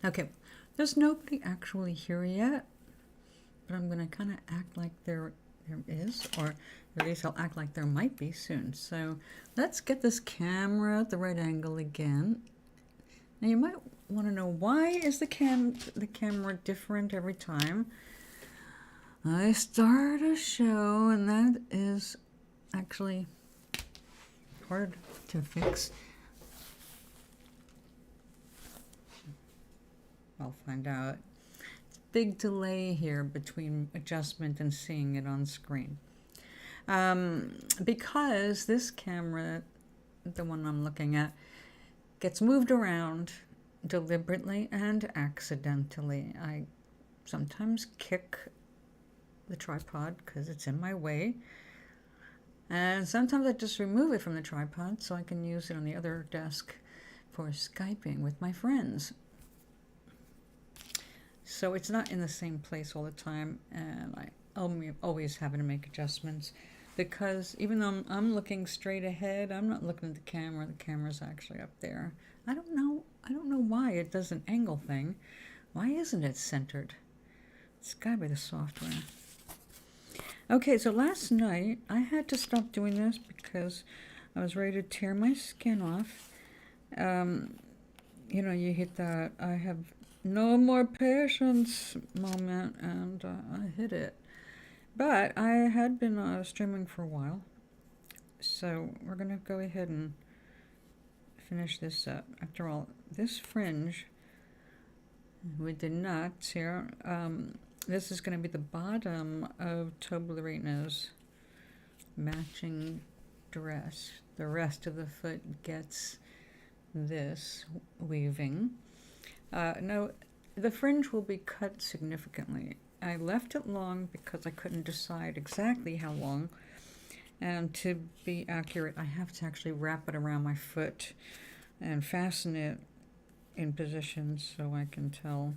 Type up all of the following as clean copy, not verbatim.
Okay, there's nobody actually here yet, but I'm going to kind of act like there is, or at least I'll act like there might be soon. So let's get this camera at the right angle again. Now you might want to know, why is the camera different every time I start a show? And that is actually hard to fix. I'll find out. It's a big delay here between adjustment and seeing it on screen. Because this camera, the one I'm looking at, gets moved around deliberately and accidentally. I sometimes kick the tripod because it's in my way, and sometimes I just remove it from the tripod so I can use it on the other desk for Skyping with my friends. So it's not in the same place all the time, and I'm always having to make adjustments, because even though I'm looking straight ahead, I'm not looking at the camera. The camera's actually up there. I don't know why it does an angle thing. Why isn't it centered? It's gotta be the software. Okay, so last night I had to stop doing this because I was ready to tear my skin off. You know, you hit that I have no more patience moment, and I hit it. But I had been streaming for a while, so we're going to go ahead and finish this up. After all, this fringe with the nuts here, this is going to be the bottom of Toblerina's matching dress. The rest of the foot gets this weaving. No, the fringe will be cut significantly. I left it long because I couldn't decide exactly how long. And to be accurate, I have to actually wrap it around my foot and fasten it in position so I can tell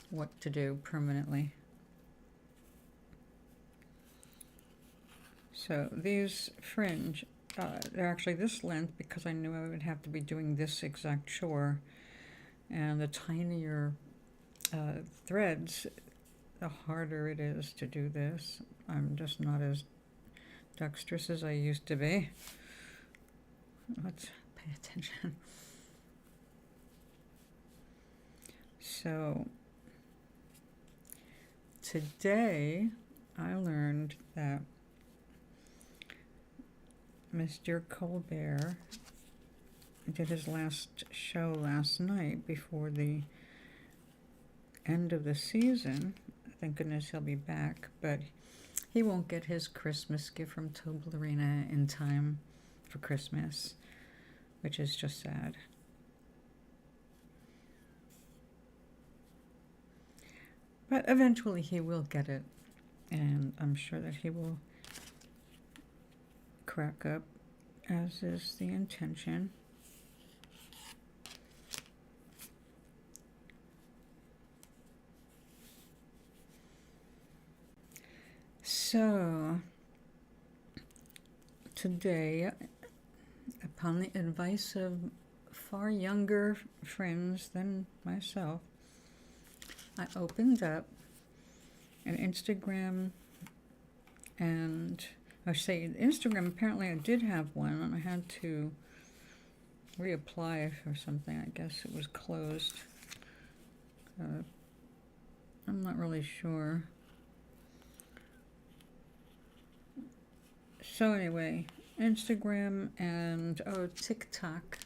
what to do permanently. So these fringe, they're actually this length because I knew I would have to be doing this exact chore. And the tinier threads, the harder it is to do this. I'm just not as dexterous as I used to be. Let's pay attention. So today I learned that Mr. Colbert did his last show last night before the end of the season. Thank goodness he'll be back, but he won't get his Christmas gift from Toblerina in time for Christmas, which is just sad. But eventually he will get it, and I'm sure that he will crack up, as is the intention. So, today, upon the advice of far younger friends than myself, I opened up an Instagram, and I say Instagram, apparently I did have one, and I had to reapply or something. I guess it was closed. I'm not really sure. So anyway, Instagram and TikTok.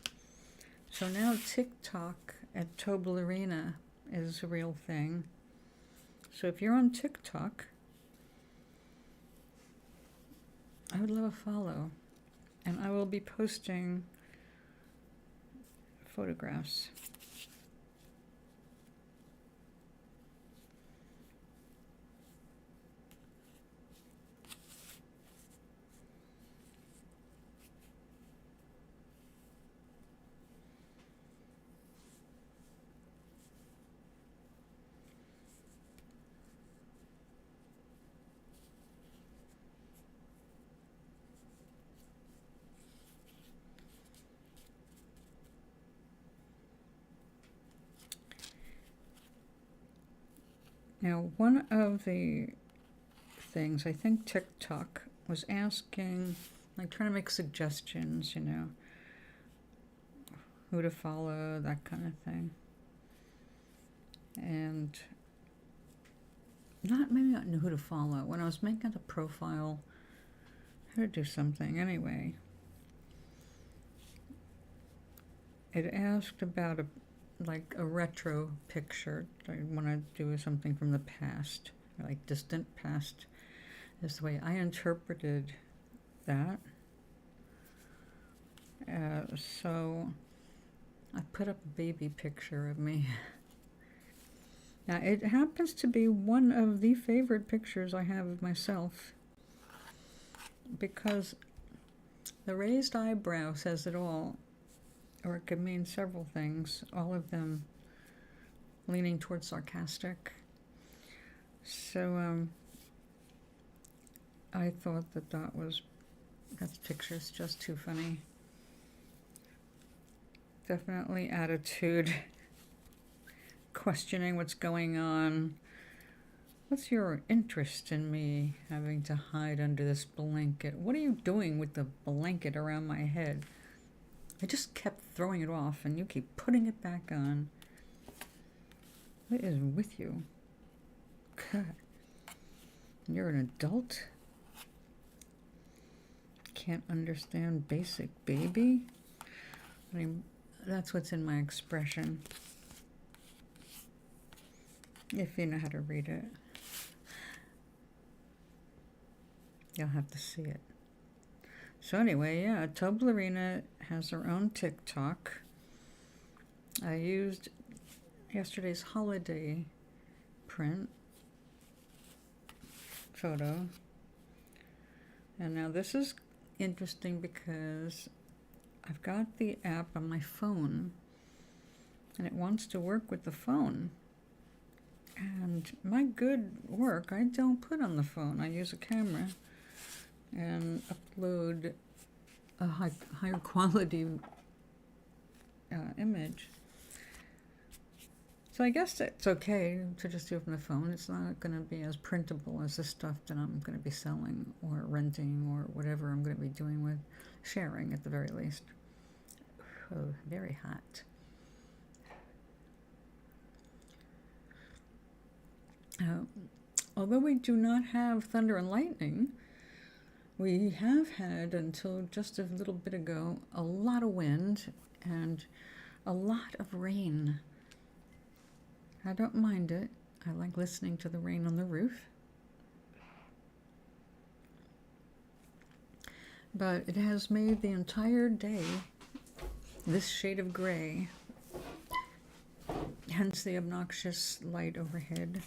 So now TikTok at Toblerina is a real thing. So if you're on TikTok, I would love a follow, and I will be posting photographs. Now, one of the things, I think TikTok was asking, like trying to make suggestions, you know, who to follow, that kind of thing. And maybe not know who to follow. When I was making the profile, how to do something anyway, it asked about a retro picture. I want to do something from the past, like distant past, is the way I interpreted that. So I put up a baby picture of me. Now, it happens to be one of the favorite pictures I have of myself, because the raised eyebrow says it all, or it could mean several things, all of them leaning towards sarcastic. So I thought that picture's just too funny. Definitely attitude, questioning what's going on. What's your interest in me having to hide under this blanket? What are you doing with the blanket around my head? I just kept throwing it off and you keep putting it back on. What is with you? God. You're an adult? Can't understand basic baby? I mean, that's what's in my expression. If you know how to read it. You'll have to see it. So anyway, yeah, Toblerina has her own TikTok. I used yesterday's holiday print photo. And now this is interesting because I've got the app on my phone and it wants to work with the phone. And my good work I don't put on the phone. I use a camera and upload a higher quality image. So I guess it's okay to just do it from the phone. It's not going to be as printable as the stuff that I'm going to be selling or renting or whatever I'm going to be doing with, sharing at the very least. Oh, very hot. Although we do not have thunder and lightning, we have had, until just a little bit ago, a lot of wind and a lot of rain. I don't mind it. I like listening to the rain on the roof. But it has made the entire day this shade of gray, hence the obnoxious light overhead.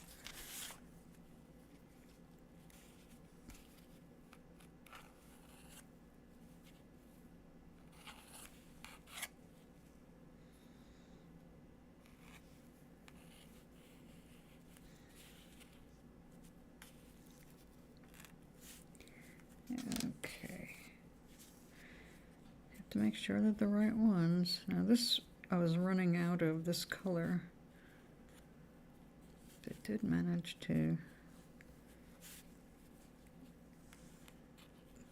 Okay. Have to make sure that the right ones. Now this, I was running out of this color. It did manage to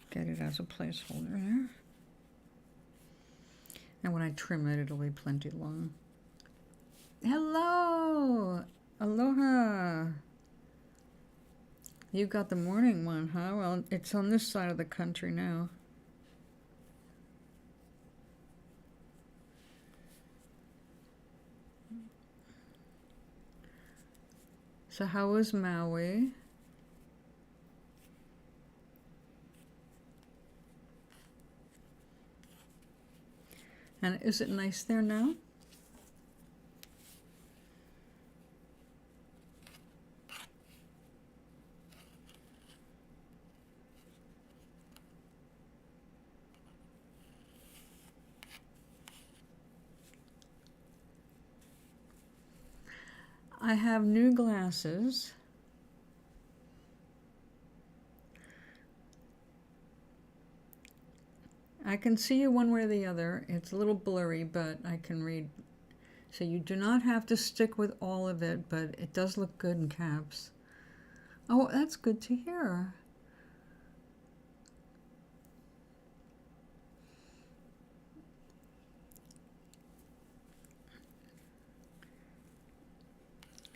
get it as a placeholder there. And when I trim it, it'll be plenty long. Hello! Aloha! You got the morning one, huh? Well, it's on this side of the country now. So how was Maui? And is it nice there now? I have new glasses. I can see you one way or the other. It's a little blurry, but I can read So you do not have to stick with all of it, but it does look good in caps. Oh, that's good to hear.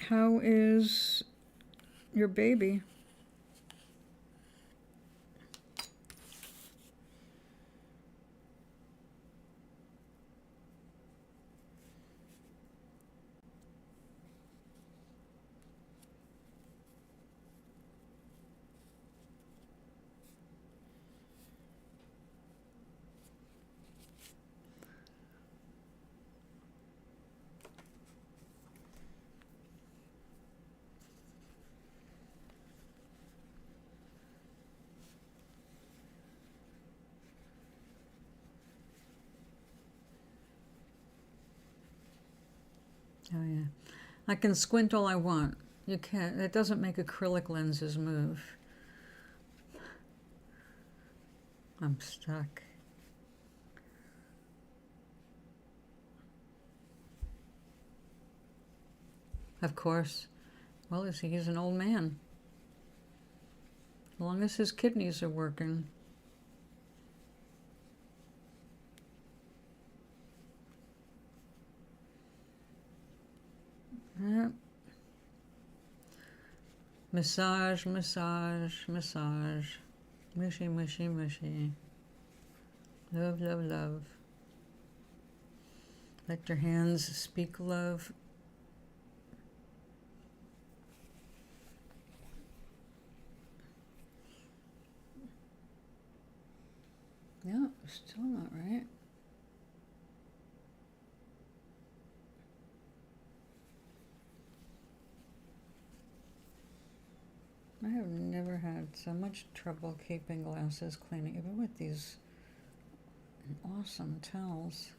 How is your baby? Oh yeah. I can squint all I want. You can't, it doesn't make acrylic lenses move. I'm stuck. Of course. Well, he's an old man. As long as his kidneys are working. Yep. Massage, massage, massage. Mushy, mushy, mushy. Love, love, love. Let your hands speak love. Yeah, still not right. I have never had so much trouble keeping glasses clean, even with these awesome towels.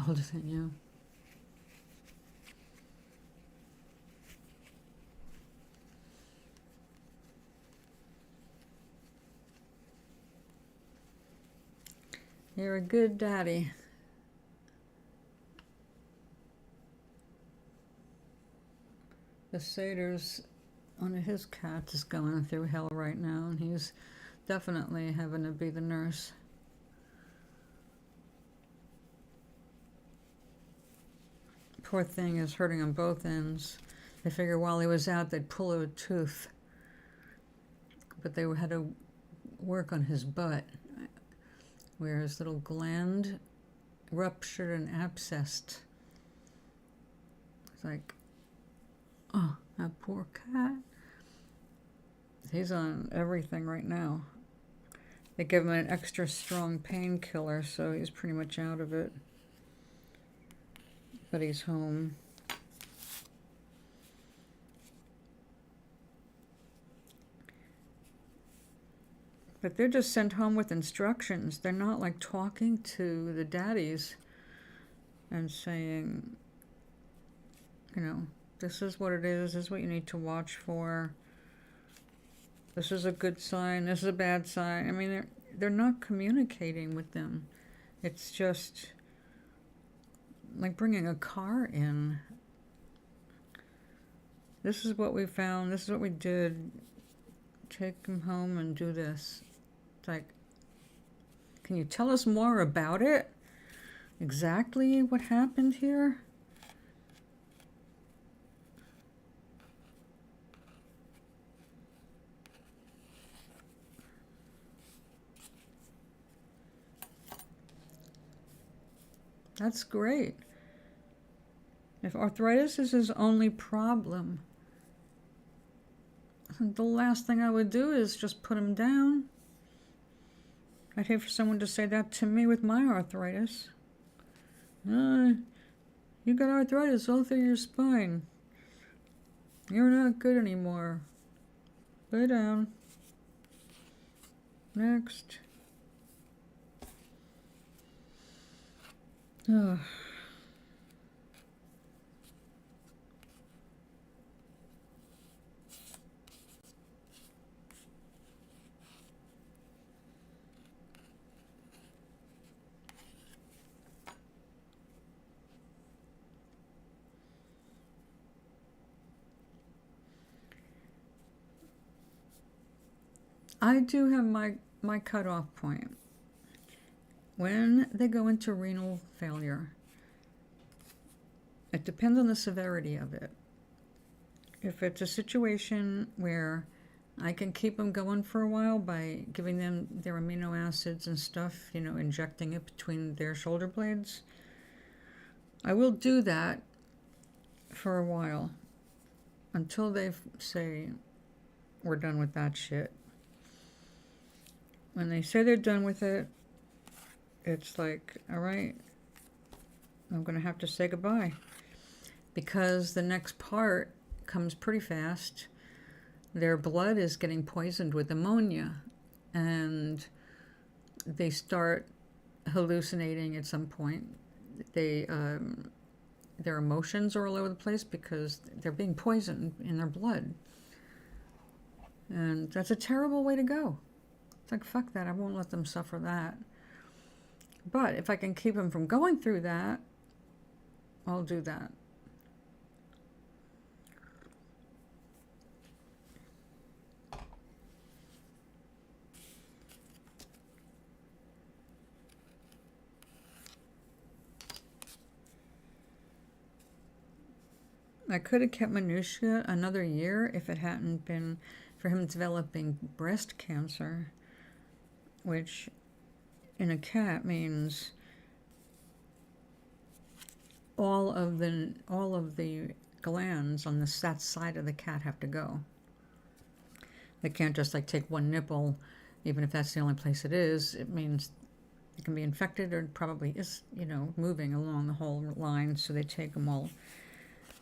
Older than you. You're a good daddy. The satyrs, one of his cats is going through hell right now, and he's definitely having to be the nurse. Poor thing is hurting on both ends. They figure while he was out, they'd pull a tooth. But they had to work on his butt, where his little gland ruptured and abscessed. It's like, oh, that poor cat. He's on everything right now. They give him an extra strong painkiller, so he's pretty much out of it. But he's home. But they're just sent home with instructions. They're not like talking to the daddies and saying, you know, this is what it is, this is what you need to watch for. This is a good sign, this is a bad sign. I mean, they're not communicating with them. It's just like bringing a car in. This is what we found, this is what we did. Take him home and do this. It's like, can you tell us more about it? Exactly what happened here? That's great. If arthritis is his only problem, the last thing I would do is just put him down. I'd hate for someone to say that to me with my arthritis. You got arthritis all through your spine. You're not good anymore. Lay down. Next. Ugh. I do have my cutoff point. When they go into renal failure, it depends on the severity of it. If it's a situation where I can keep them going for a while by giving them their amino acids and stuff, you know, injecting it between their shoulder blades, I will do that for a while until they say, we're done with that shit. When they say they're done with it, it's like, all right, I'm going to have to say goodbye. Because the next part comes pretty fast. Their blood is getting poisoned with ammonia, and they start hallucinating at some point. Their emotions are all over the place because they're being poisoned in their blood. And that's a terrible way to go. It's like, fuck that, I won't let them suffer that. But if I can keep them from going through that, I'll do that. I could have kept Minutia another year if it hadn't been for him developing breast cancer, which in a cat means all of the glands on that side of the cat have to go. They can't just like take one nipple, even if that's the only place it is. It means it can be infected, or it probably is, you know, moving along the whole line, so they take them all,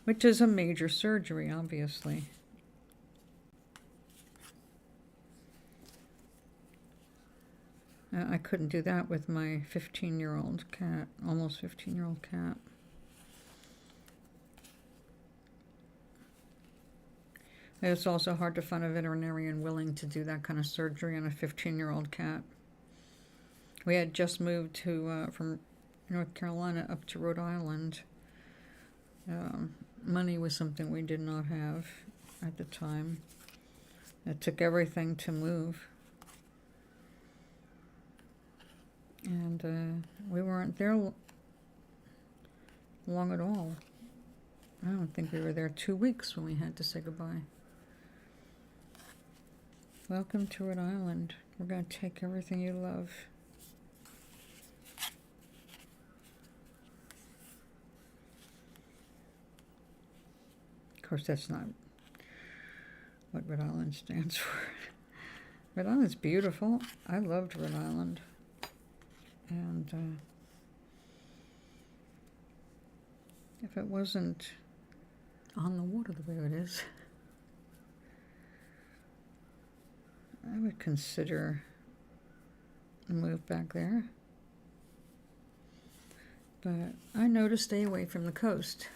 which is a major surgery, obviously. I couldn't do that with my 15-year-old cat, almost 15-year-old cat. It's also hard to find a veterinarian willing to do that kind of surgery on a 15-year-old cat. We had just moved from North Carolina up to Rhode Island. Money was something we did not have at the time. It took everything to move. And we weren't there long at all. I don't think we were there 2 weeks when we had to say goodbye. Welcome to Rhode Island. We're going to take everything you love. Of course, that's not what Rhode Island stands for. Rhode Island's beautiful. I loved Rhode Island. And if it wasn't on the water the way it is, I would consider a move back there. But I know to stay away from the coast.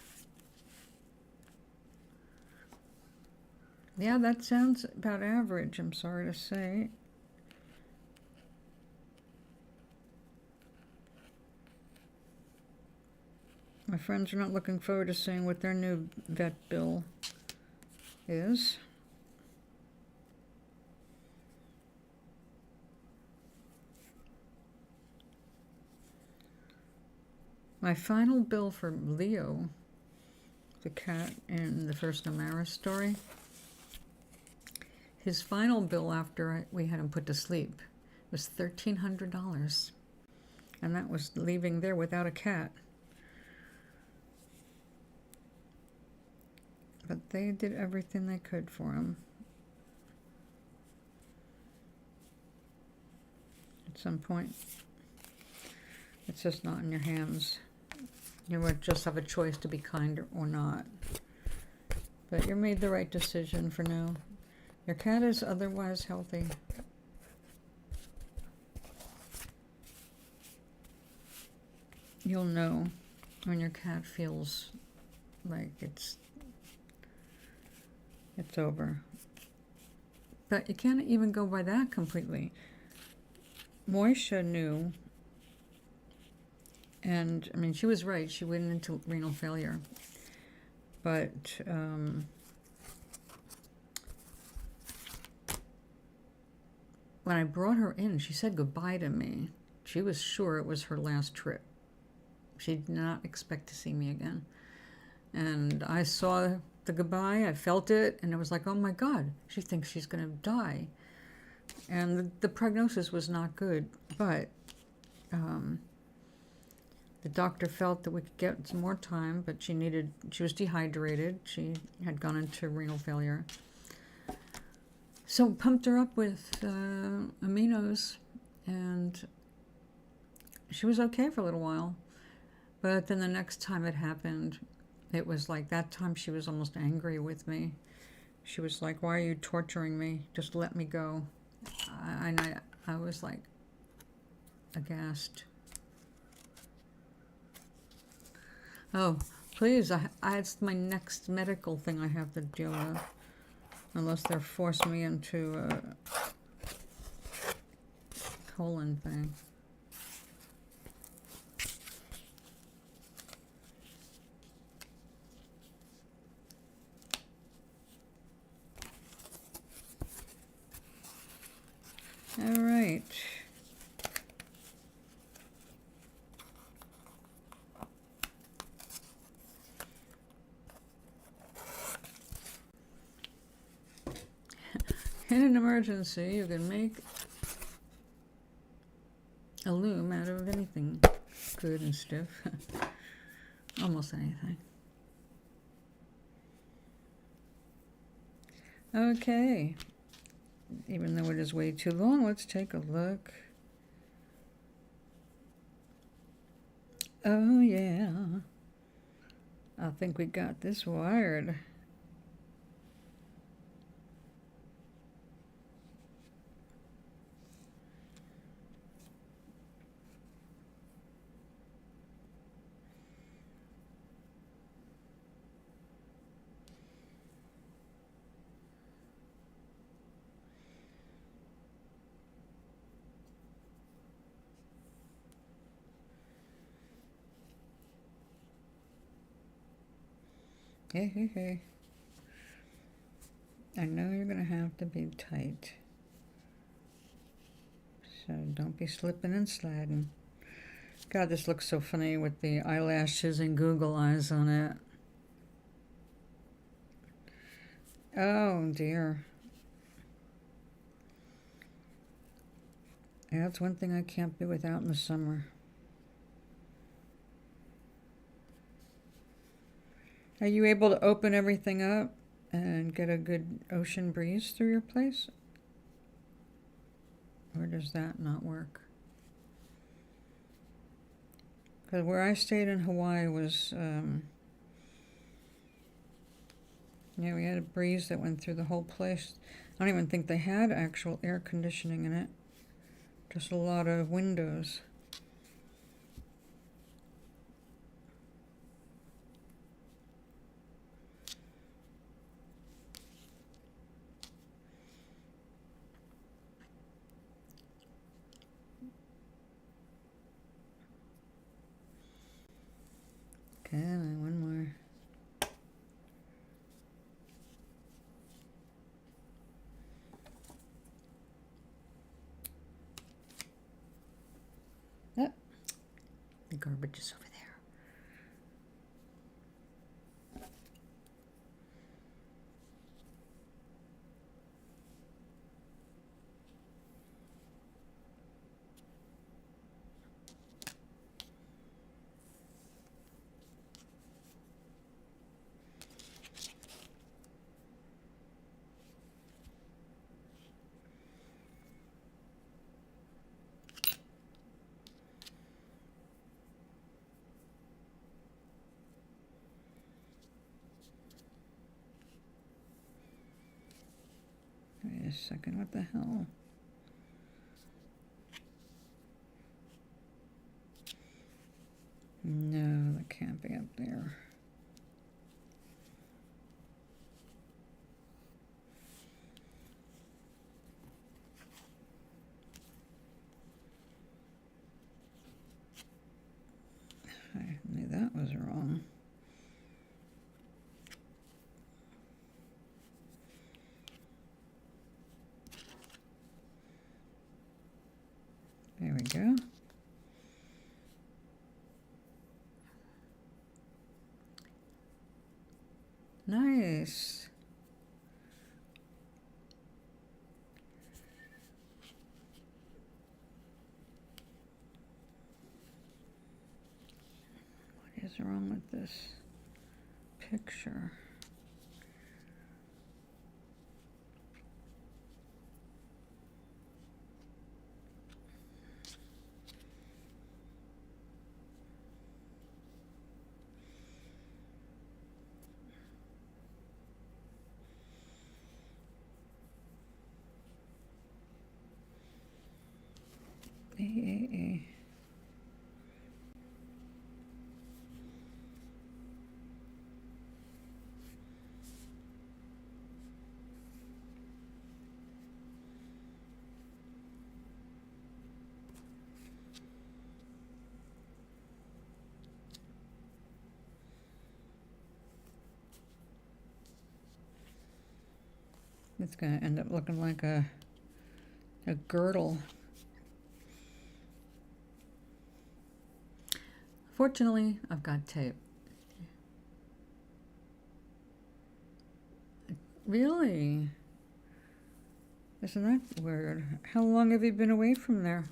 Yeah, that sounds about average, I'm sorry to say. My friends are not looking forward to seeing what their new vet bill is. My final bill for Leo, the cat in the first Amaris story, his final bill after we had him put to sleep was $1,300. And that was leaving there without a cat. But they did everything they could for him. At some point, it's just not in your hands. You would just have a choice to be kind or not. But you made the right decision for now. Your cat is otherwise healthy. You'll know when your cat feels like it's over. But you can't even go by that completely. Moisha knew, and I mean, she was right. She went into renal failure. But when I brought her in, she said goodbye to me. She was sure it was her last trip. She did not expect to see me again. And I saw the goodbye, I felt it, and it was like, oh my God, she thinks she's going to die. And the prognosis was not good, but the doctor felt that we could get some more time, but she was dehydrated. She had gone into renal failure. So pumped her up with aminos, and she was okay for a little while. But then the next time it happened, it was like that time she was almost angry with me. She was like, why are you torturing me? Just let me go. I was like aghast. Oh, please, it's my next medical thing I have to deal with. Unless they're forcing me into a colon thing. All right. In an emergency, you can make a loom out of anything good and stiff. Almost anything. Okay. Even though it is way too long, let's take a look. Oh, yeah. I think we got this wired. Hey. I know you're going to have to be tight. So don't be slipping and sliding. God, this looks so funny with the eyelashes and Google eyes on it. Oh, dear. Yeah, that's one thing I can't be without in the summer. Are you able to open everything up and get a good ocean breeze through your place? Or does that not work? Because where I stayed in Hawaii was, yeah, we had a breeze that went through the whole place. I don't even think they had actual air conditioning in it. Just a lot of windows. Okay, and one more. Oh, the garbage is over there. Wait a second, what the hell? No, that can't be up there. I knew that was wrong. we go. Nice. What is wrong with this picture? A. It's going to end up looking like a girdle. Fortunately, I've got tape. Really? Isn't that weird? How long have you been away from there?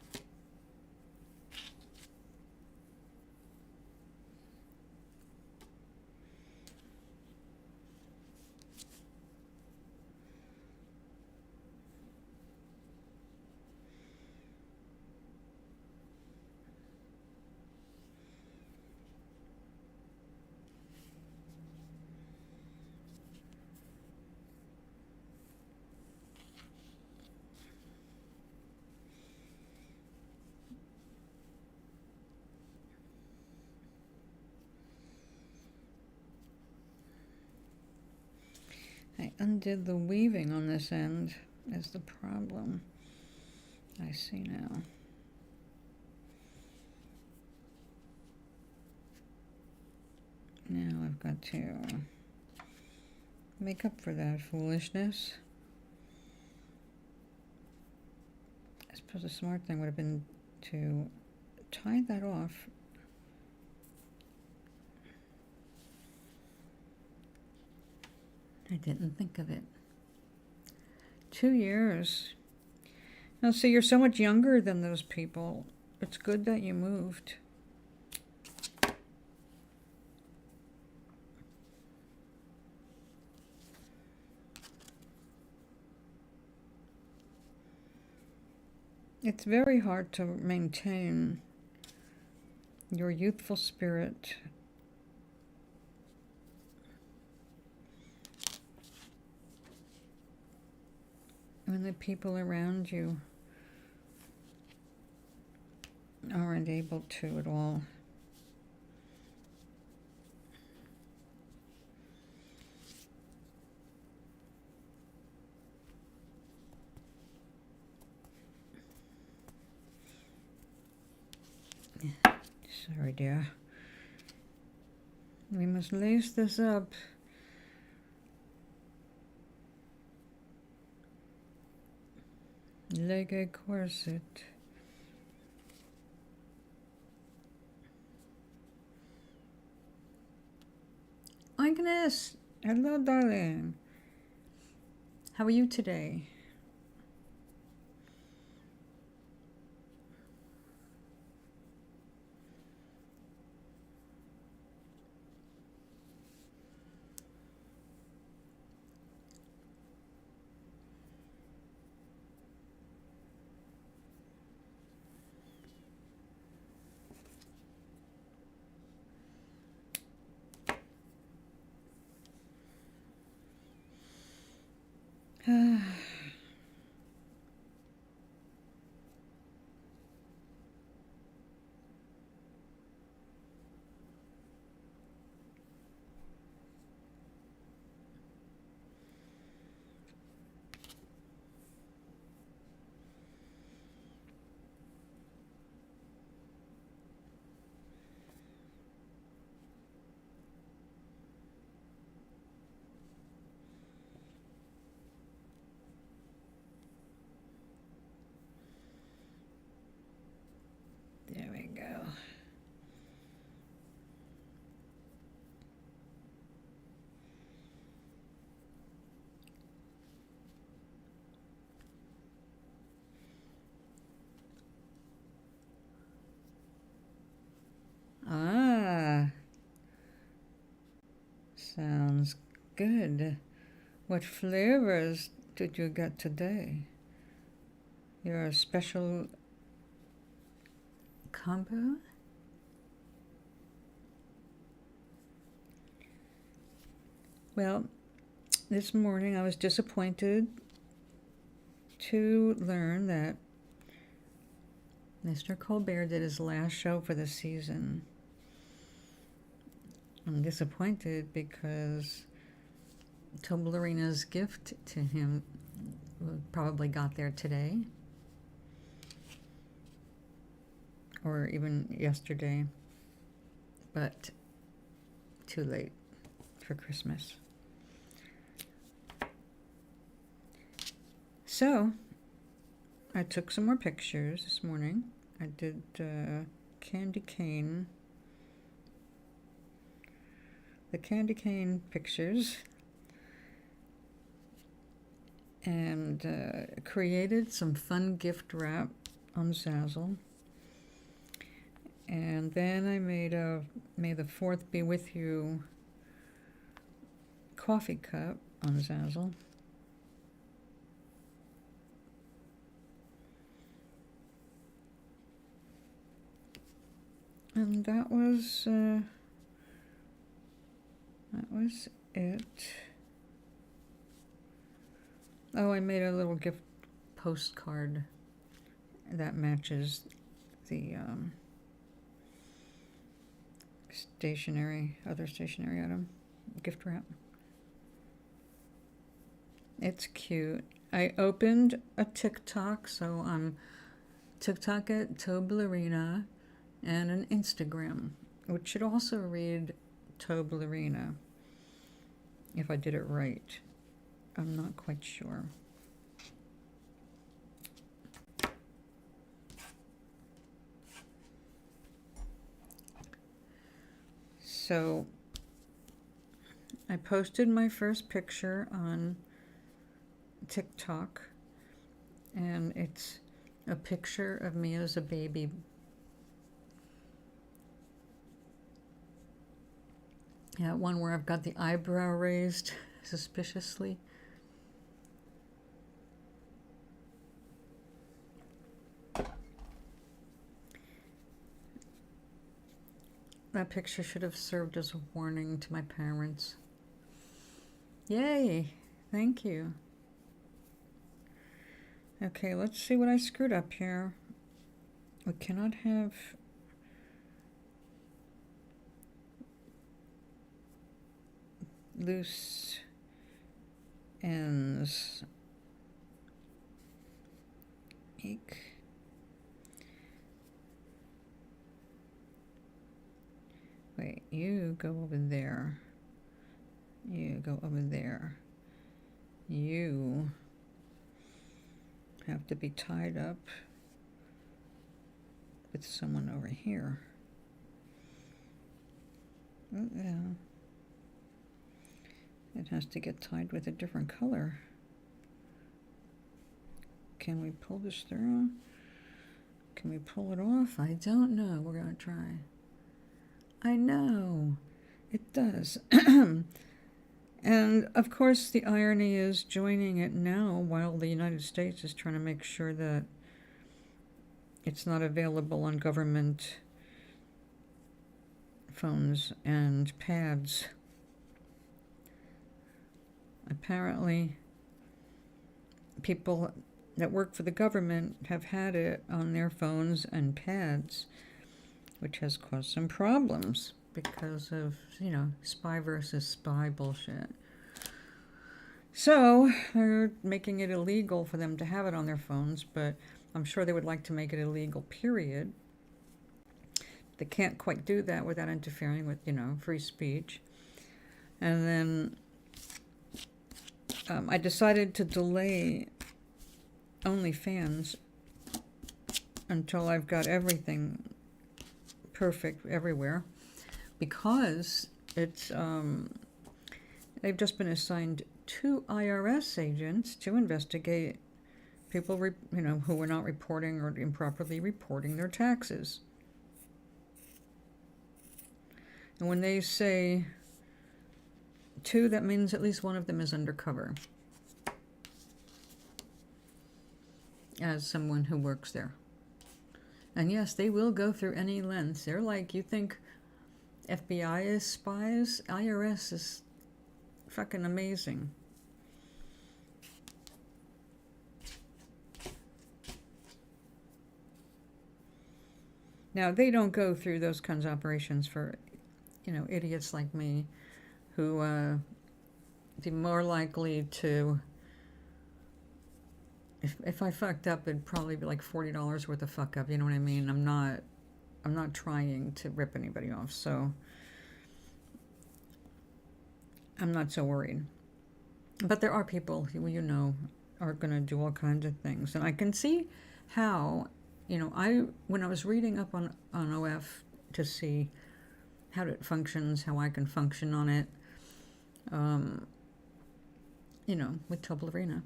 I undid the weaving on this end is the problem. I see now. Now I've got to make up for that foolishness. I suppose a smart thing would have been to tie that off. I didn't think of it. 2 years. Now, see, you're so much younger than those people. It's good that you moved. It's very hard to maintain your youthful spirit when the people around you aren't able to at all. Sorry, dear. We must lace this up. Like a corset. Agnes! Hello, darling. How are you today? good. What flavors did you get today? Your special combo? Well, this morning I was disappointed to learn that Mr. Colbert did his last show for the season. I'm disappointed because Toblerina's gift to him probably got there today or even yesterday, but too late for Christmas. So I took some more pictures this morning. I did candy cane, the candy cane pictures, and created some fun gift wrap on Zazzle. And then I made a May the 4th Be With You coffee cup on Zazzle. And that was it. Oh, I made a little gift postcard that matches the other stationery item, gift wrap. It's cute. I opened a TikTok, so I'm TikTok at Toblerina, and an Instagram, which should also read Toblerina, if I did it right. I'm not quite sure. So I posted my first picture on TikTok, and it's a picture of me as a baby. Yeah, one where I've got the eyebrow raised suspiciously. That picture should have served as a warning to my parents. Yay! Thank you. Okay, let's see what I screwed up here. We cannot have loose ends. Eek. Wait, you go over there. You go over there. You have to be tied up with someone over here. Oh, yeah. It has to get tied with a different color. Can we pull this through? Can we pull it off? I don't know. We're going to try. I know. It does. And, of course, the irony is joining it now while the United States is trying to make sure that it's not available on government phones and pads. Apparently, people that work for the government have had it on their phones and pads, which has caused some problems because of, spy versus spy bullshit. So they're making it illegal for them to have it on their phones, but I'm sure they would like to make it illegal, period. They can't quite do that without interfering with, free speech. And then I decided to delay OnlyFans until I've got everything perfect everywhere, because it's they've just been assigned 2 IRS agents to investigate people who are not reporting or improperly reporting their taxes. And when they say 2, that means at least one of them is undercover as someone who works there. And yes, they will go through any lengths. They're like, you think FBI is spies? IRS is fucking amazing. Now, they don't go through those kinds of operations for, you know, idiots like me who be more likely to, if I fucked up, it'd probably be like $40 worth of fuck up, you know what I mean? I'm not trying to rip anybody off, so I'm not so worried. But there are people who, you know, are going to do all kinds of things. And I can see how, you know, when I was reading up on OF to see how it functions, how I can function on it, you know, with Toblerina.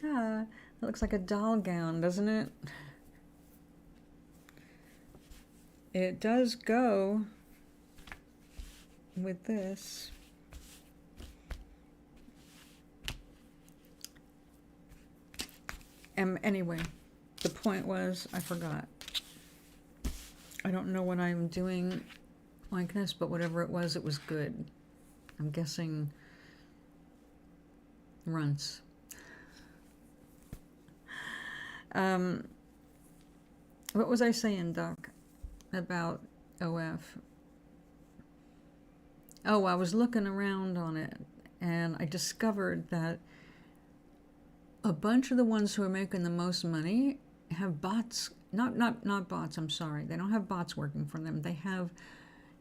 Ah, it looks like a doll gown, doesn't it? It does go with this. Anyway, the point was, I forgot. I don't know what I'm doing like this, but whatever it was good. I'm guessing runts. What was I saying, Doc, about OF? Oh, I was looking around on it, and I discovered that a bunch of the ones who are making the most money have bots. Not bots, I'm sorry. They don't have bots working for them. They have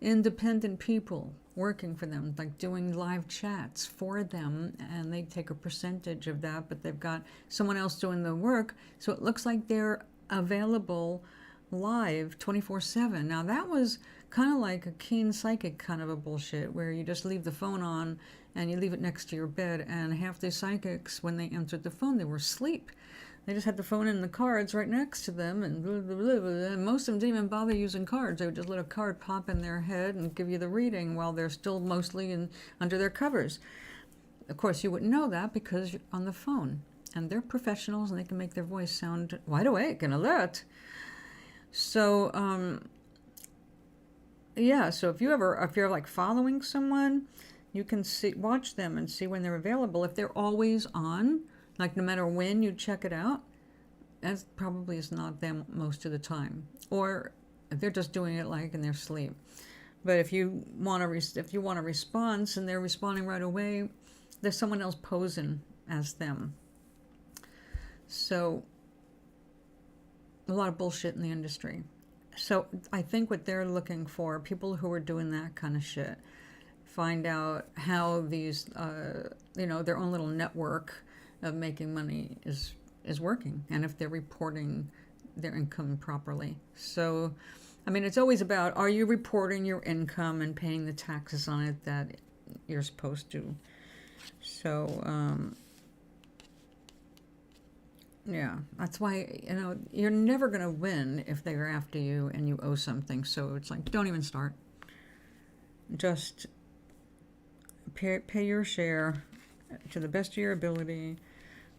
independent people working for them, like doing live chats for them, and they take a percentage of that, but they've got someone else doing the work, so it looks like they're available live 24/7. Now that was kind of like a keen psychic kind of a bullshit, where you just leave the phone on and you leave it next to your bed, and half the psychics, when they answered the phone, they were asleep. They just had the phone and the cards right next to them, and blah, blah, blah, blah. And most of them didn't even bother using cards. They would just let a card pop in their head and give you the reading while they're still mostly under their covers. Of course, you wouldn't know that because you're on the phone. And they're professionals, and they can make their voice sound wide awake and alert. So, yeah, so if you're like following someone, you can watch them and see when they're available. If they're always on, like no matter when you check it out, that probably is not them most of the time. Or if they're just doing it like in their sleep. But if you want a response and they're responding right away, there's someone else posing as them. So a lot of bullshit in the industry. So I think what they're looking for, people who are doing that kind of shit, find out how these, their own little network of making money is working, and if they're reporting their income properly. So, I mean, it's always about, are you reporting your income and paying the taxes on it that you're supposed to? So, yeah, that's why, you're never going to win if they're after you and you owe something. So it's like, don't even start. Just pay your share to the best of your ability.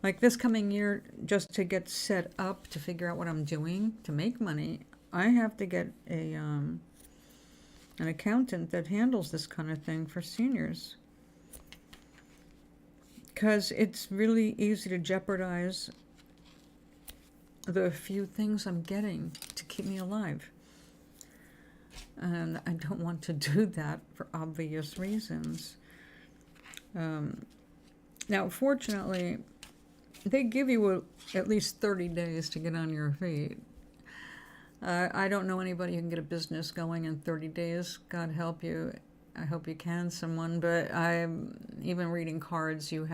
Like this coming year, just to get set up to figure out what I'm doing to make money, I have to get an accountant that handles this kind of thing for seniors. Because it's really easy to jeopardize the few things I'm getting to keep me alive. And I don't want to do that for obvious reasons. Now, fortunately, they give you at least 30 days to get on your feet. I don't know anybody who can get a business going in 30 days. God help you. I hope you can, someone. But I'm even reading cards. You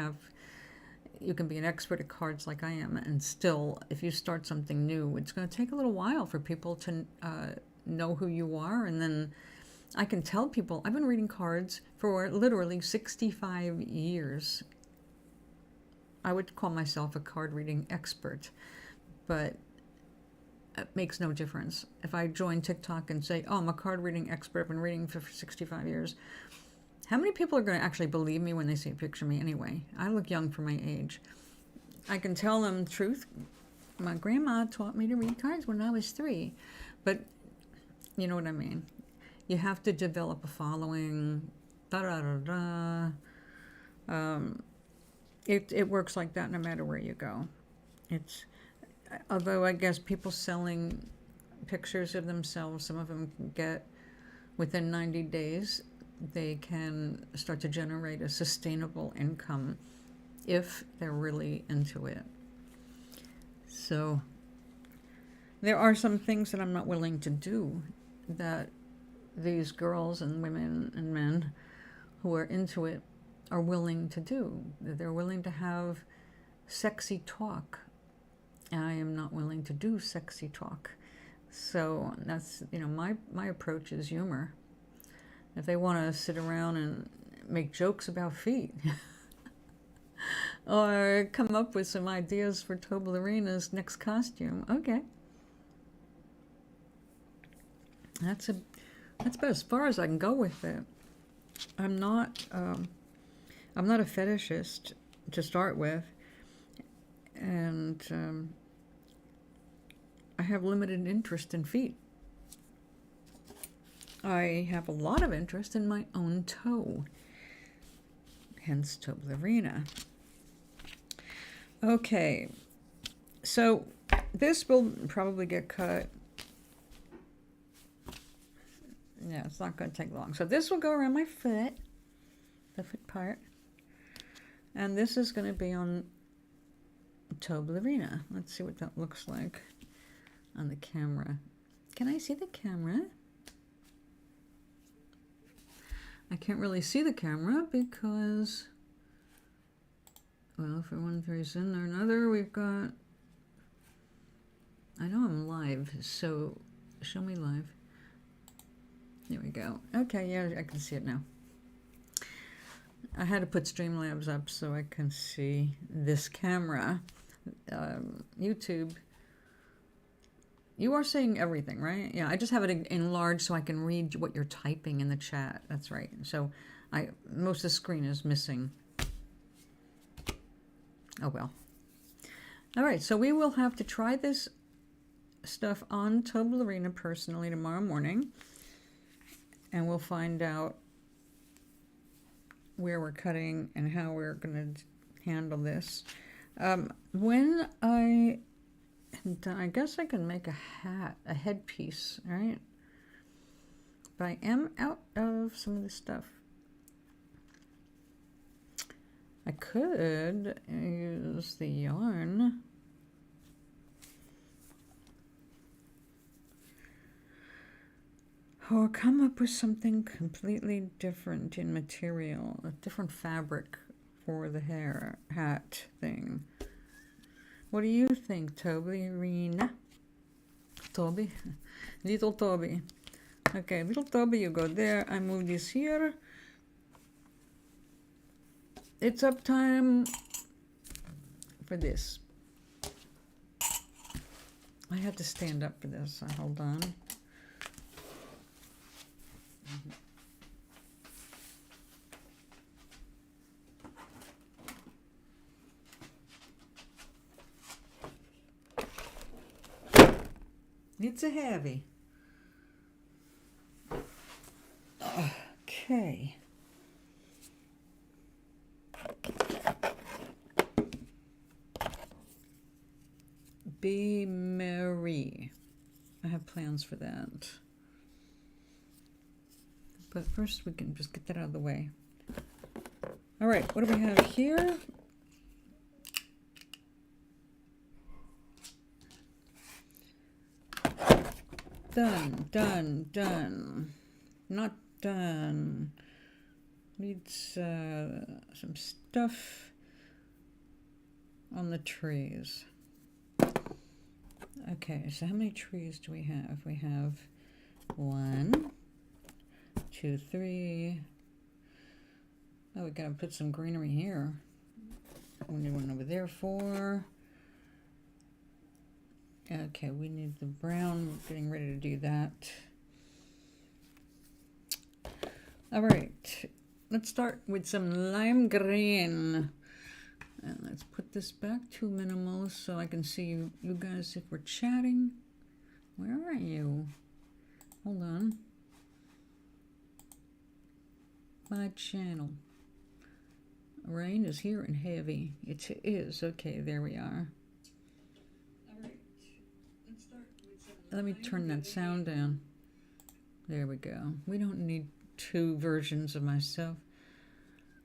can be an expert at cards like I am, and still, if you start something new, it's going to take a little while for people to know who you are. And then I can tell people, I've been reading cards for literally 65 years. I would call myself a card reading expert, but it makes no difference. If I join TikTok and say, oh, I'm a card reading expert, I've been reading for 65 years, How many people are going to actually believe me when they see a picture of me anyway? I look young for my age. I can tell them the truth. My grandma taught me to read cards when I was 3. But you know what I mean. You have to develop a following. It works like that no matter where you go. Although I guess people selling pictures of themselves, some of them can get within 90 days, they can start to generate a sustainable income if they're really into it. So there are some things that I'm not willing to do that these girls and women and men who are into it are willing to do. They're willing to have sexy talk. I am not willing to do sexy talk. So that's, my approach is humor. If they want to sit around and make jokes about feet or come up with some ideas for Toblerina's next costume, okay. That's about as far as I can go with it. I'm not a fetishist to start with, and I have limited interest in feet. I have a lot of interest in my own toe, hence Toblerina. Okay, so this will probably get cut. Yeah, it's not going to take long. So this will go around my foot, the foot part, and this is going to be on Toblerina. Let's see what that looks like on the camera. Can I see the camera? I can't really see the camera because, well, for one reason or another, we've got, I know I'm live, so show me live. There we go. Okay, yeah, I can see it now. I had to put Streamlabs up so I can see this camera. YouTube, you are seeing everything, right? Yeah, I just have it enlarged so I can read what you're typing in the chat. That's right. So most of the screen is missing. Oh well. All right, so we will have to try this stuff on Toblerina personally tomorrow morning, and we'll find out where we're cutting and how we're going to handle this. When I guess I can make a hat, a headpiece, right? But I am out of some of this stuff. I could use the yarn. Or come up with something completely different in material, a different fabric for the hat thing. What do you think, Toblerina? Toby? Little Toby. Okay, little Toby, you go there. I move this here. It's up time for this. I have to stand up for this. Hold on. It's a heavy. Okay. Be merry. I have plans for that. But first we can just get that out of the way. All right, what do we have here? Done. Not done. Needs some stuff on the trees. Okay, so how many trees do we have? We have 1, 2, 3. Oh, we gotta put some greenery here. We need one over there, 4. Okay, we need the brown. We're getting ready to do that. All right. let's start with some lime green. And let's put this back to minimal so I can see you guys if we're chatting. Where are you? Hold on. My channel. Rain is here and heavy. It is. Okay, there we are. All right. Let's start with some. Let me turn that sound down. There we go. We don't need two versions of myself.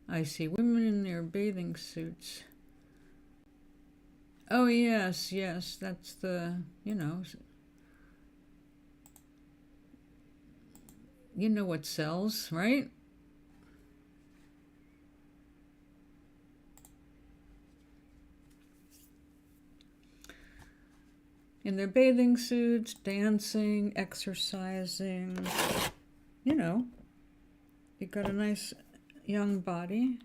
I see women in their bathing suits. Oh, yes, yes, that's the, you know what sells, right? In their bathing suits, dancing, exercising, you got a nice young body.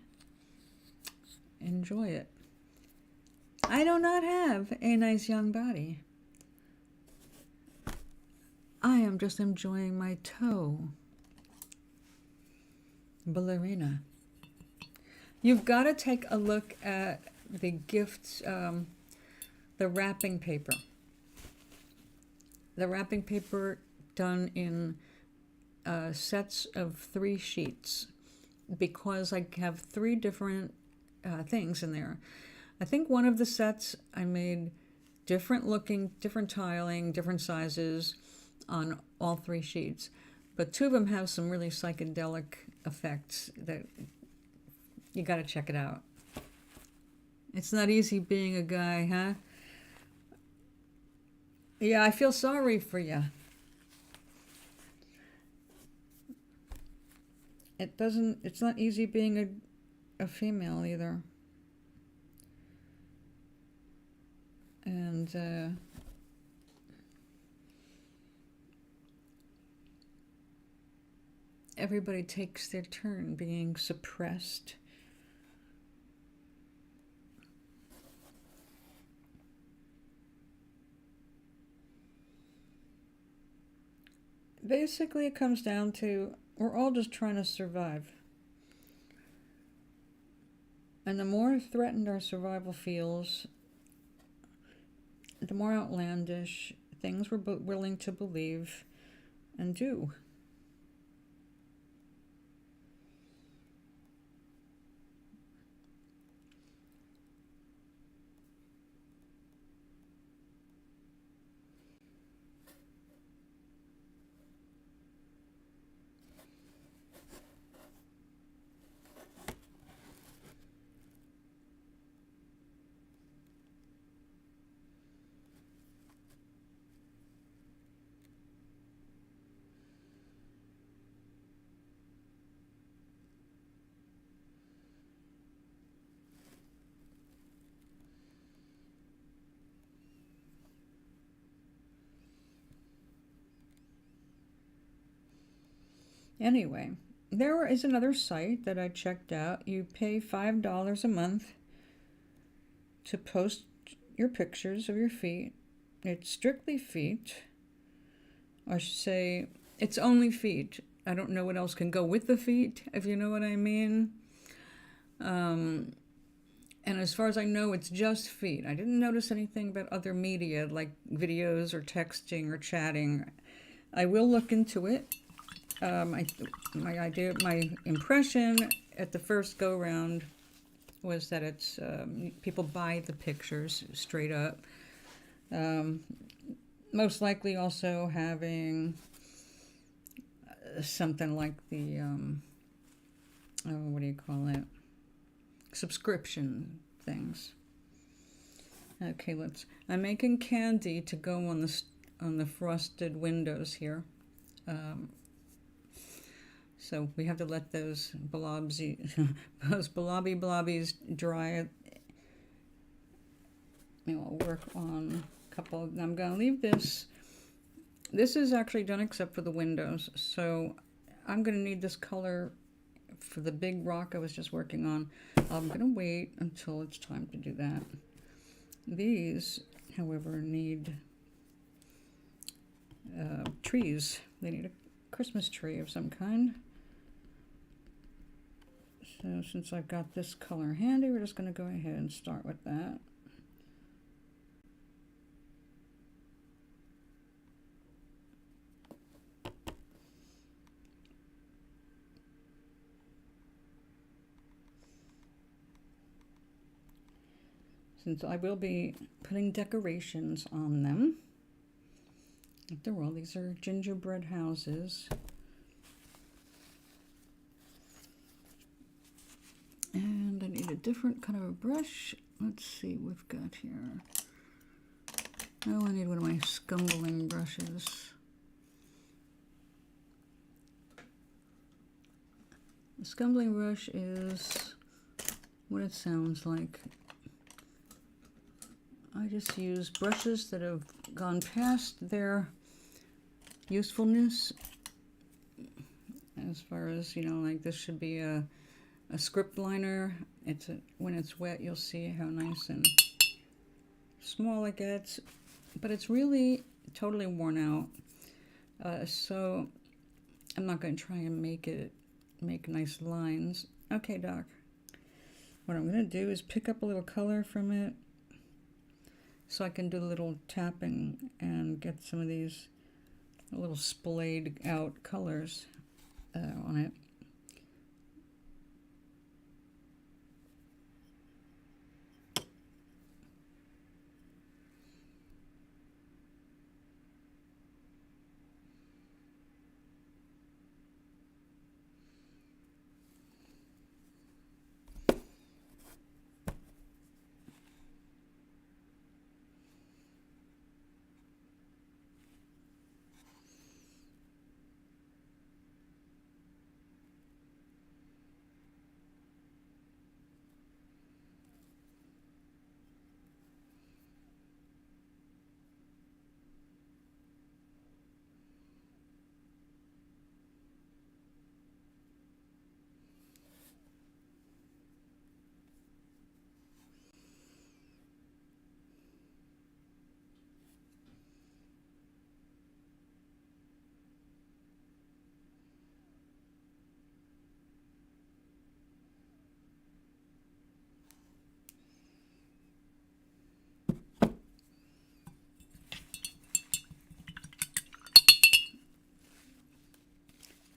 Enjoy it. I do not have a nice young body. I am just enjoying my toe. Ballerina. You've got to take a look at the gifts, the wrapping paper. The wrapping paper done in sets of 3 sheets, because I have 3 different things in there. I think one of the sets I made different looking, different tiling, different sizes on all 3 sheets. But 2 of them have some really psychedelic effects that you got to check it out. It's not easy being a guy, huh? Yeah, I feel sorry for you. It's not easy being a female either. And everybody takes their turn being suppressed. Basically, it comes down to we're all just trying to survive. And the more threatened our survival feels, the more outlandish things we're willing to believe and do. Anyway, there is another site that I checked out. You pay $5 a month to post your pictures of your feet. It's strictly feet. I should say it's only feet. I don't know what else can go with the feet, if you know what I mean. And as far as I know, it's just feet. I didn't notice anything about other media like videos or texting or chatting. I will look into it. My impression at the first go round was that it's people buy the pictures straight up. Most likely also having something like the what do you call it? Subscription things. Okay, I'm making candy to go on the frosted windows here. So we have to let those blobbies dry. I'll work on a couple. I'm going to leave this. This is actually done except for the windows. So I'm going to need this color for the big rock I was just working on. I'm going to wait until it's time to do that. These, however, need trees. They need a Christmas tree of some kind. So since I've got this color handy, we're just going to go ahead and start with that. Since I will be putting decorations on them. After all, these are gingerbread houses. And I need a different kind of a brush. Let's see what we've got here. Oh, I need one of my scumbling brushes. The scumbling brush is what it sounds like. I just use brushes that have gone past their usefulness. As far as, you know, like this should be a script liner. When it's wet, you'll see how nice and small it gets. But it's really totally worn out. So I'm not going to try and make nice lines. Okay, Doc. What I'm going to do is pick up a little color from it, so I can do a little tapping and get some of these little splayed out colors on it.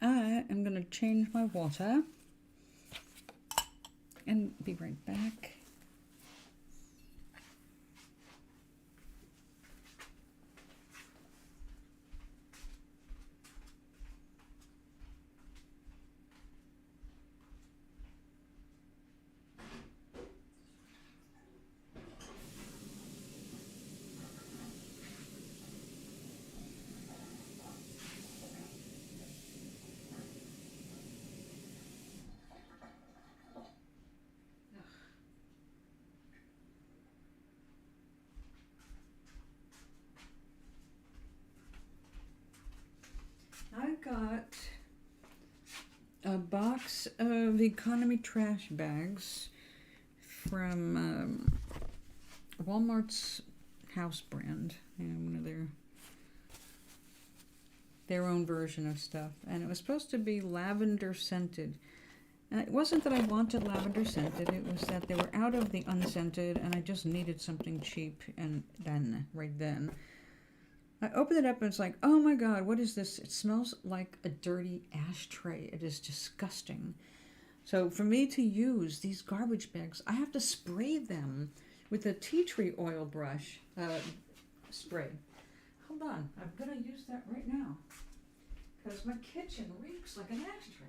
I am going to change my water and be right back. I got a box of economy trash bags from Walmart's house brand, and one of their own version of stuff. And it was supposed to be lavender scented. And it wasn't that I wanted lavender scented, it was that they were out of the unscented and I just needed something cheap. And then, right then, I opened it up and it's like, oh my God, what is this? It smells like a dirty ashtray. It is disgusting. So for me to use these garbage bags, I have to spray them with a tea tree oil brush spray. Hold on, I'm gonna use that right now because my kitchen reeks like an ashtray.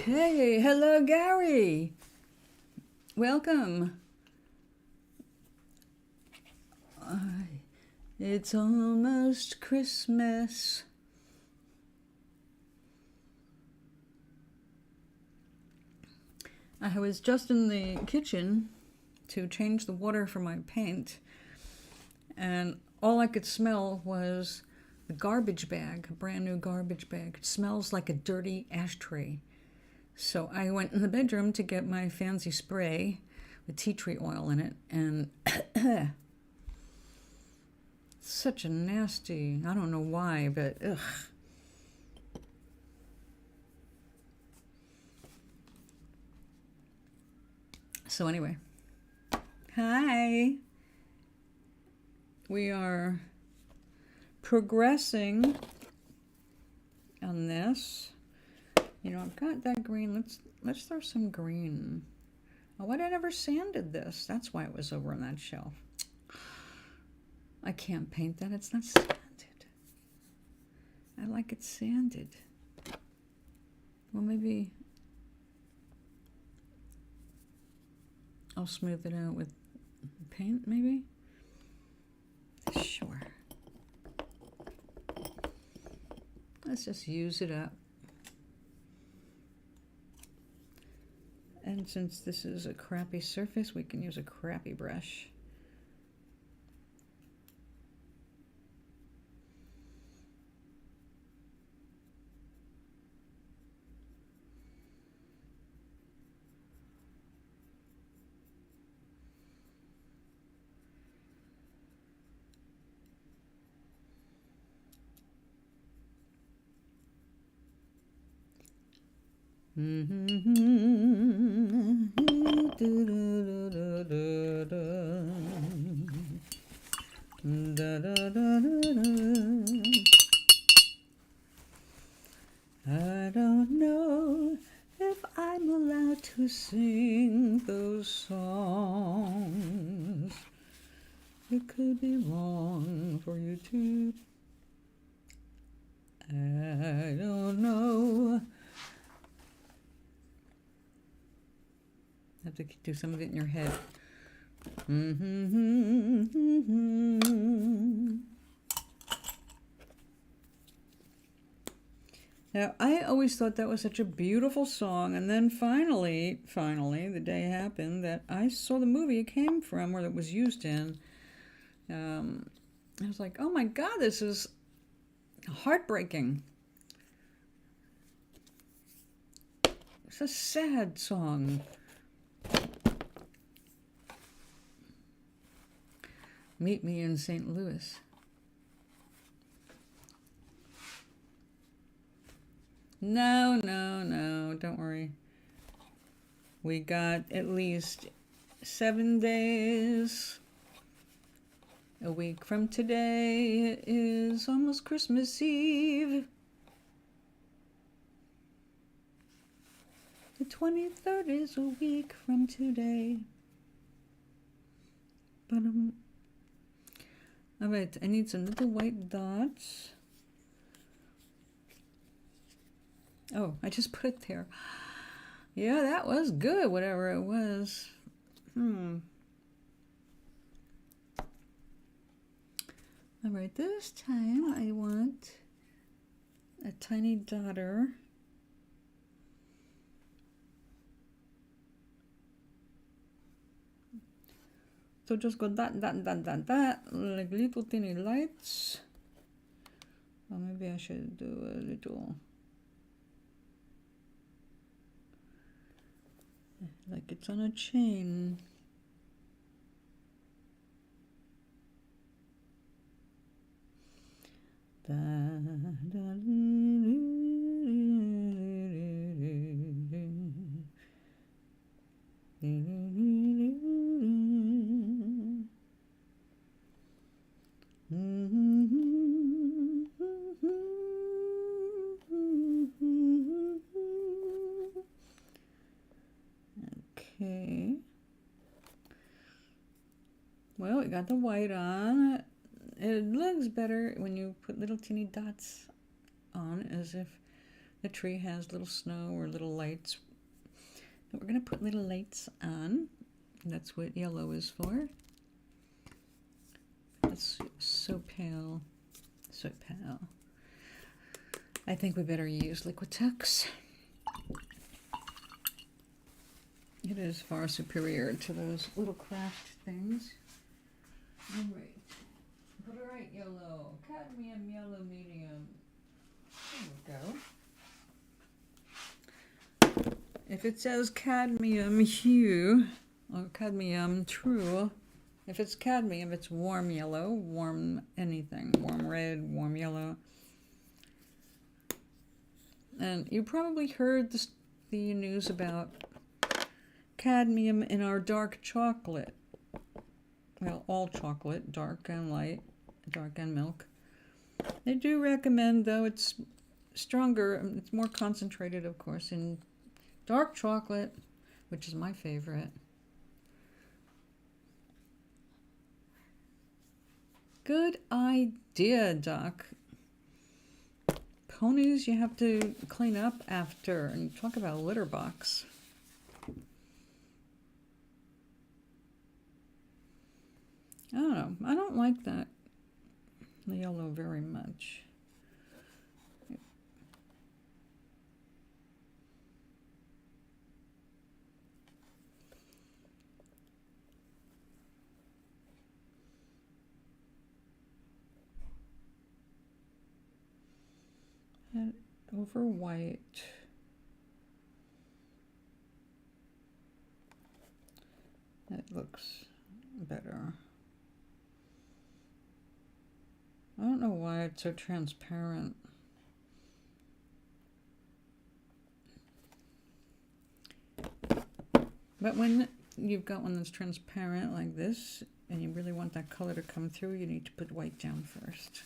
Okay, hello Gary. Welcome. It's almost Christmas. I was just in the kitchen to change the water for my paint, and all I could smell was the garbage bag, a brand new garbage bag. It smells like a dirty ashtray. So I went in the bedroom to get my fancy spray with tea tree oil in it, and such a nasty, I don't know why, but ugh. So anyway, hi. We are progressing on this. You know, I've got that green. Let's throw some green. Oh, what? I never sanded this. That's why it was over on that shelf. I can't paint that. It's not sanded. I like it sanded. Well, maybe I'll smooth it out with paint, maybe? Sure. Let's just use it up. And since this is a crappy surface, we can use a crappy brush. I don't know if I'm allowed to sing those songs. It could be wrong for you to. I don't know. Have to do some of it in your head. Now, I always thought that was such a beautiful song, and then finally, the day happened that I saw the movie it came from, or that it was used in. I was like, oh my God, this is heartbreaking. It's a sad song. Meet me in St. Louis. No, don't worry. We got at least 7 days. A week from today is almost Christmas Eve. The 23rd is a week from today. All right, I need some little white dots. Oh, I just put it there. Yeah, that was good, whatever it was. All right, this time I want a tiny dotter. So just go dot, like little tiny lights. Or maybe I should do a little, like it's on a chain. Okay. Well, we got the white on. It looks better when you put little teeny dots on, as if the tree has little snow or little lights. But we're going to put little lights on. That's what yellow is for. It's so pale. So pale. I think we better use Liquitex. It is far superior to those little craft things. All right. Put it right yellow. Cadmium yellow medium. There we go. If it says cadmium hue, or cadmium true, if it's cadmium, it's warm yellow, warm anything, warm red, warm yellow. And you probably heard the news about cadmium in our dark chocolate. Well, all chocolate, dark and light, dark and milk. They do recommend, though it's stronger, it's more concentrated, of course, in dark chocolate, which is my favorite. Good idea, Doc. Ponies you have to clean up after, and talk about a litter box. I don't know. I don't like that yellow very much. And over white. That looks better. I don't know why it's so transparent. But when you've got one that's transparent like this, and you really want that color to come through, you need to put white down first.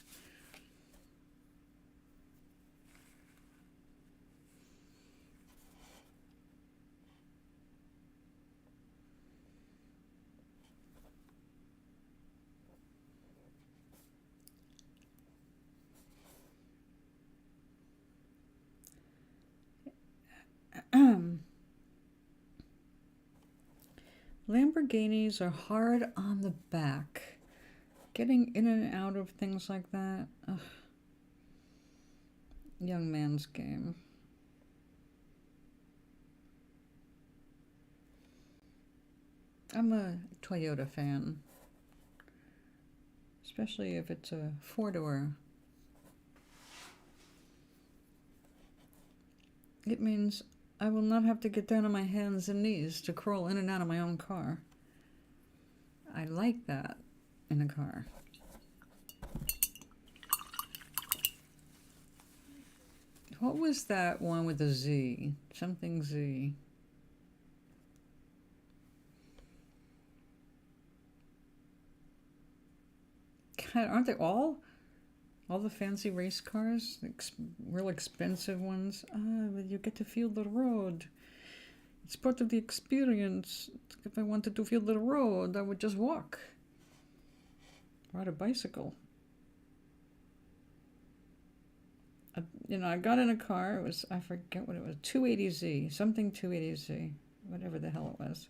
Lamborghinis are hard on the back. Getting in and out of things like that. Ugh. Young man's game. I'm a Toyota fan. Especially if it's a four-door. It means I will not have to get down on my hands and knees to crawl in and out of my own car. I like that in a car. What was that one with the Z? Something Z. God, aren't they all the fancy race cars? Real expensive ones. But you get to feel the road. It's part of the experience. If I wanted to feel the road, I would just walk. Ride a bicycle. I got in a car. It was, I forget what it was, 280Z, something 280Z, whatever the hell it was.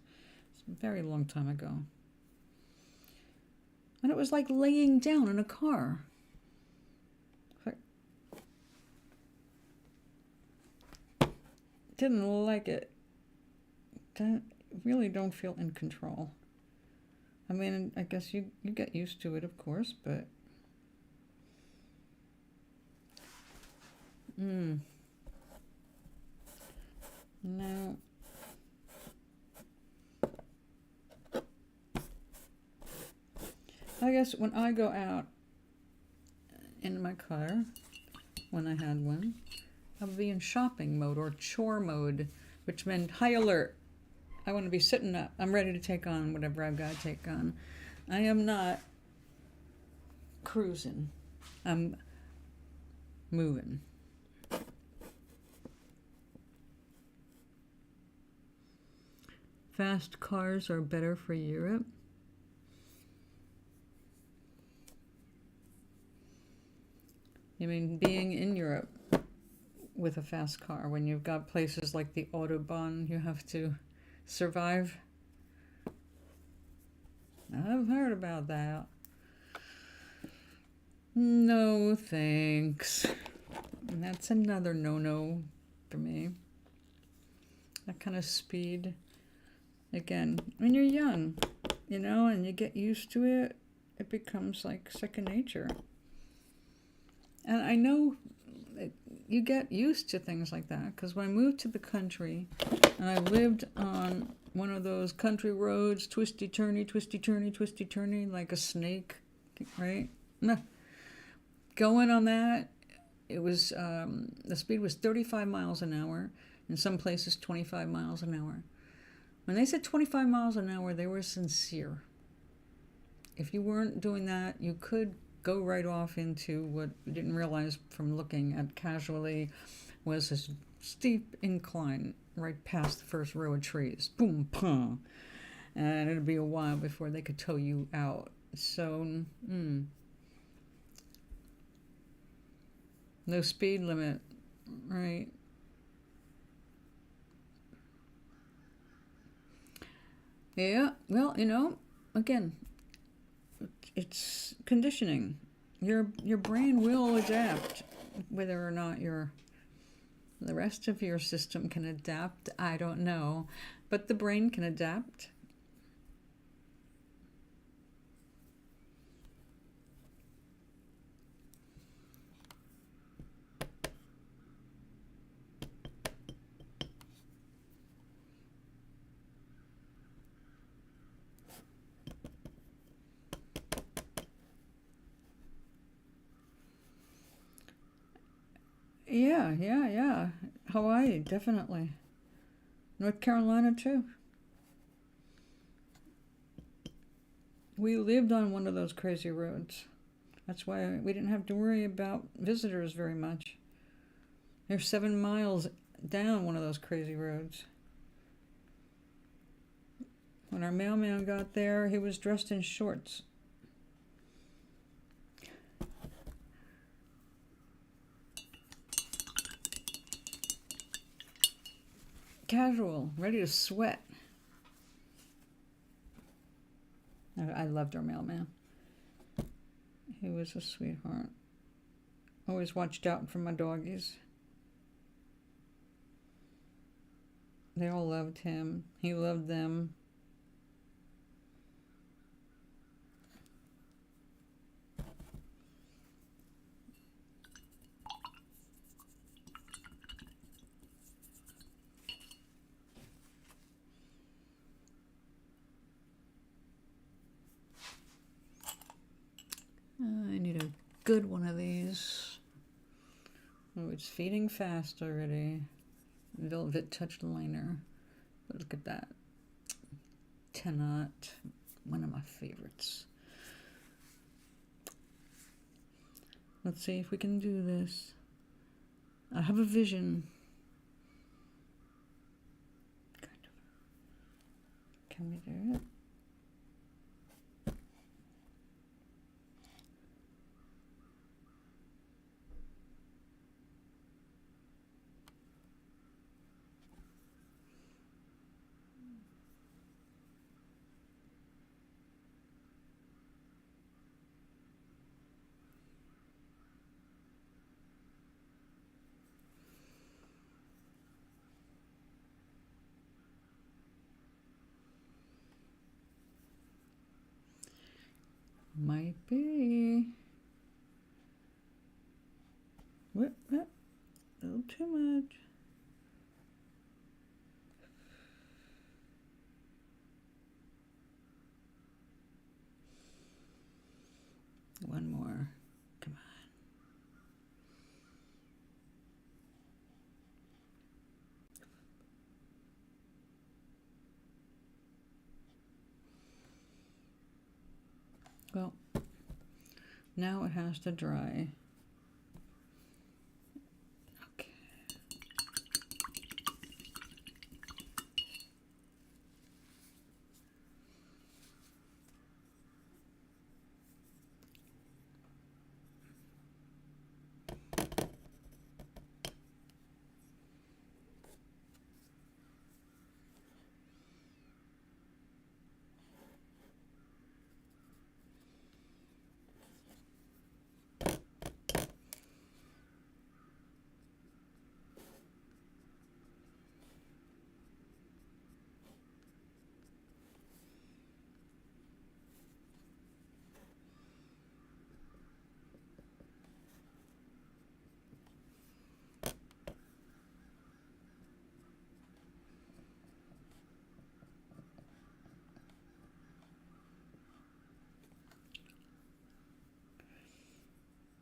It's a very long time ago. And it was like laying down in a car. Didn't like it. Really don't feel in control. I mean, I guess you get used to it, of course, but no. I guess when I go out in my car, when I had one, I would be in shopping mode or chore mode, which meant high alert. I want to be sitting up. I'm ready to take on whatever I've got to take on. I am not cruising. I'm moving. Fast cars are better for Europe. You mean being in Europe with a fast car. When you've got places like the Autobahn you have to survive. I've heard about that. No thanks. And that's another no-no for me. That kind of speed. Again, when you're young, you know, and you get used to it, it becomes like second nature. And I know you get used to things like that, because when I moved to the country and I lived on one of those country roads, twisty turny, like a snake, right? Going on that, it was the speed was 35 miles an hour, in some places 25 miles an hour. When they said 25 miles an hour, they were sincere. If you weren't doing that, you could go right off into what you didn't realize from looking at casually was this steep incline right past the first row of trees. Boom, pum. And it'd be a while before they could tow you out. So, no speed limit, right? Yeah, well, you know, again, it's conditioning. Your brain will adapt, whether or not the rest of your system can adapt, I don't know, but the brain can adapt. Yeah. Hawaii, definitely. North Carolina, too. We lived on one of those crazy roads. That's why we didn't have to worry about visitors very much. They're 7 miles down one of those crazy roads. When our mailman got there, he was dressed in shorts. Casual, ready to sweat. I loved our mailman. He was a sweetheart. Always watched out for my doggies. They all loved him. He loved them. I need a good one of these. Oh, it's feeding fast already. Velvet touch liner. But look at that. Tenot. One of my favorites. Let's see if we can do this. I have a vision. Kind of. Can we do it? Might be. What? A little too much. One more. Come on. Well, now it has to dry. Okay.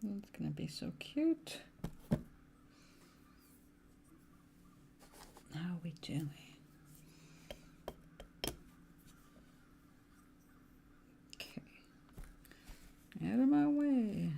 It's gonna be so cute. How are we doing? Okay. Out of my way.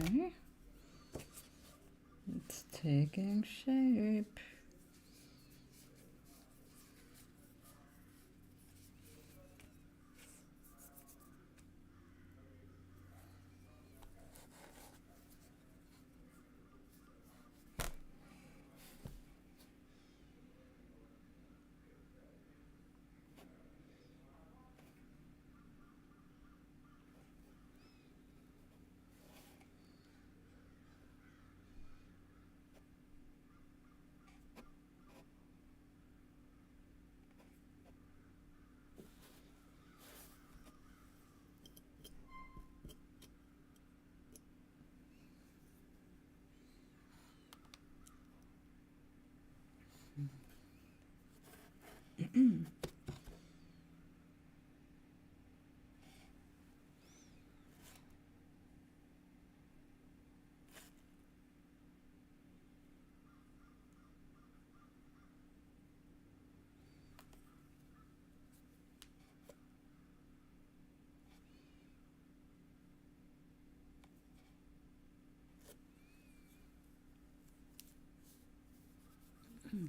Okay. It's taking shape.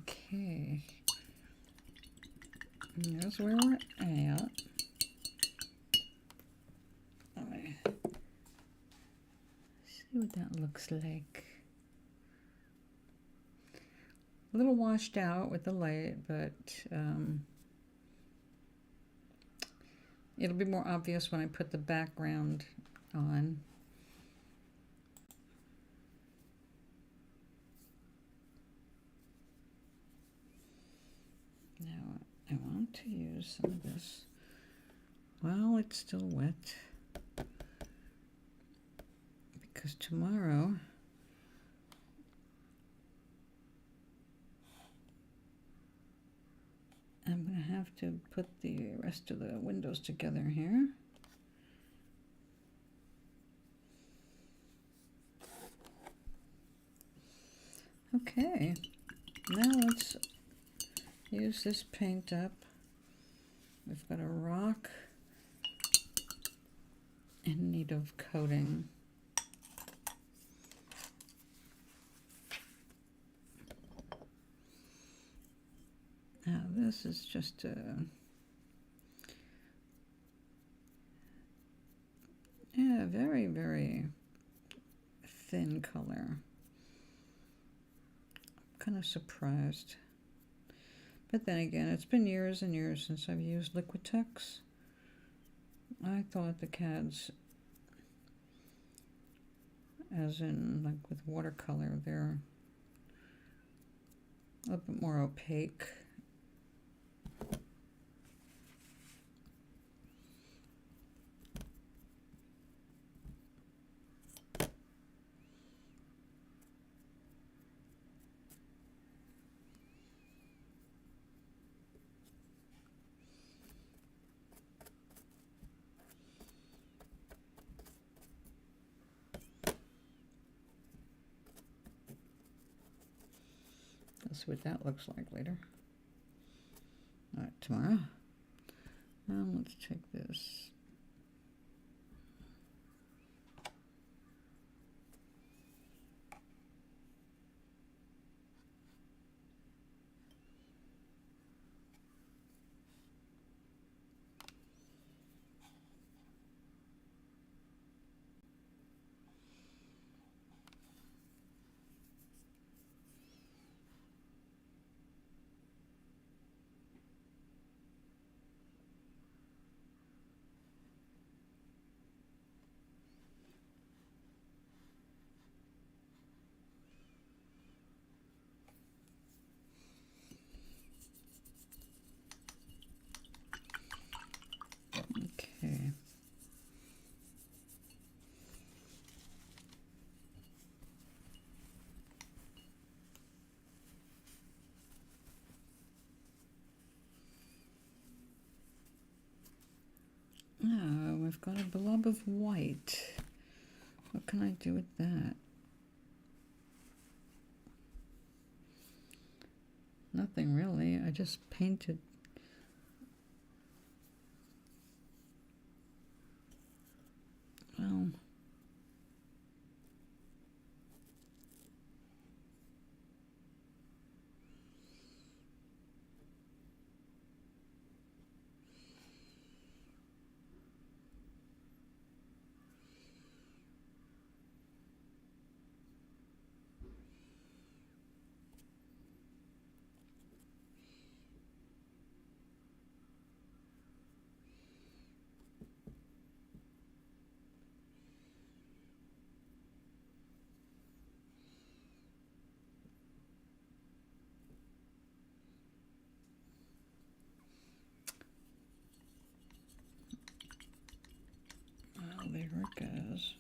Okay. Here's where we're at. See what that looks like. A little washed out with the light, but it'll be more obvious when I put the background on. Now I want to use some of this while it's still wet, because tomorrow I'm going to have to put the rest of the windows together here. Okay, now let's use this paint up. We've got a rock in need of coating. Now this is just a very, very thin color. I'm kind of surprised. But then again, it's been years and years since I've used Liquitex. I thought the CADs, as in like with watercolor, they're a little bit more opaque. see what that looks like later. All right, tomorrow. Let's check this. Okay. Oh, I've got a blob of white. What can I do with that? Nothing really. I just painted. Well, there it goes.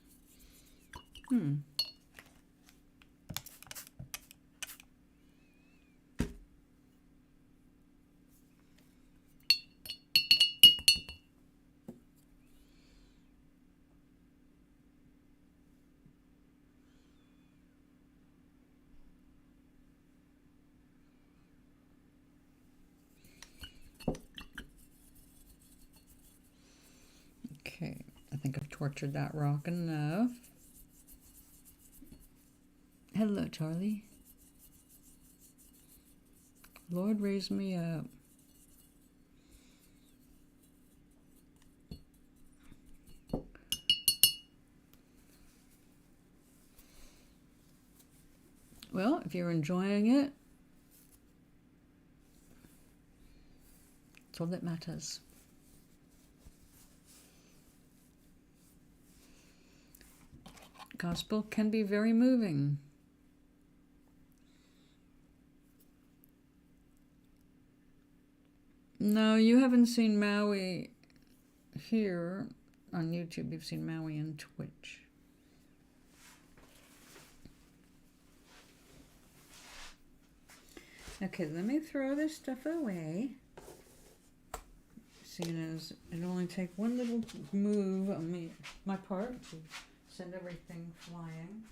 Okay, I think I've tortured that rock enough. Hello, Charlie. Lord, raise me up. Well, if you're enjoying it, that's all that matters. Gospel can be very moving. No, you haven't seen Maui here on YouTube. You've seen Maui on Twitch. Okay, let me throw this stuff away. Seeing as it only take one little move on my part to send everything flying.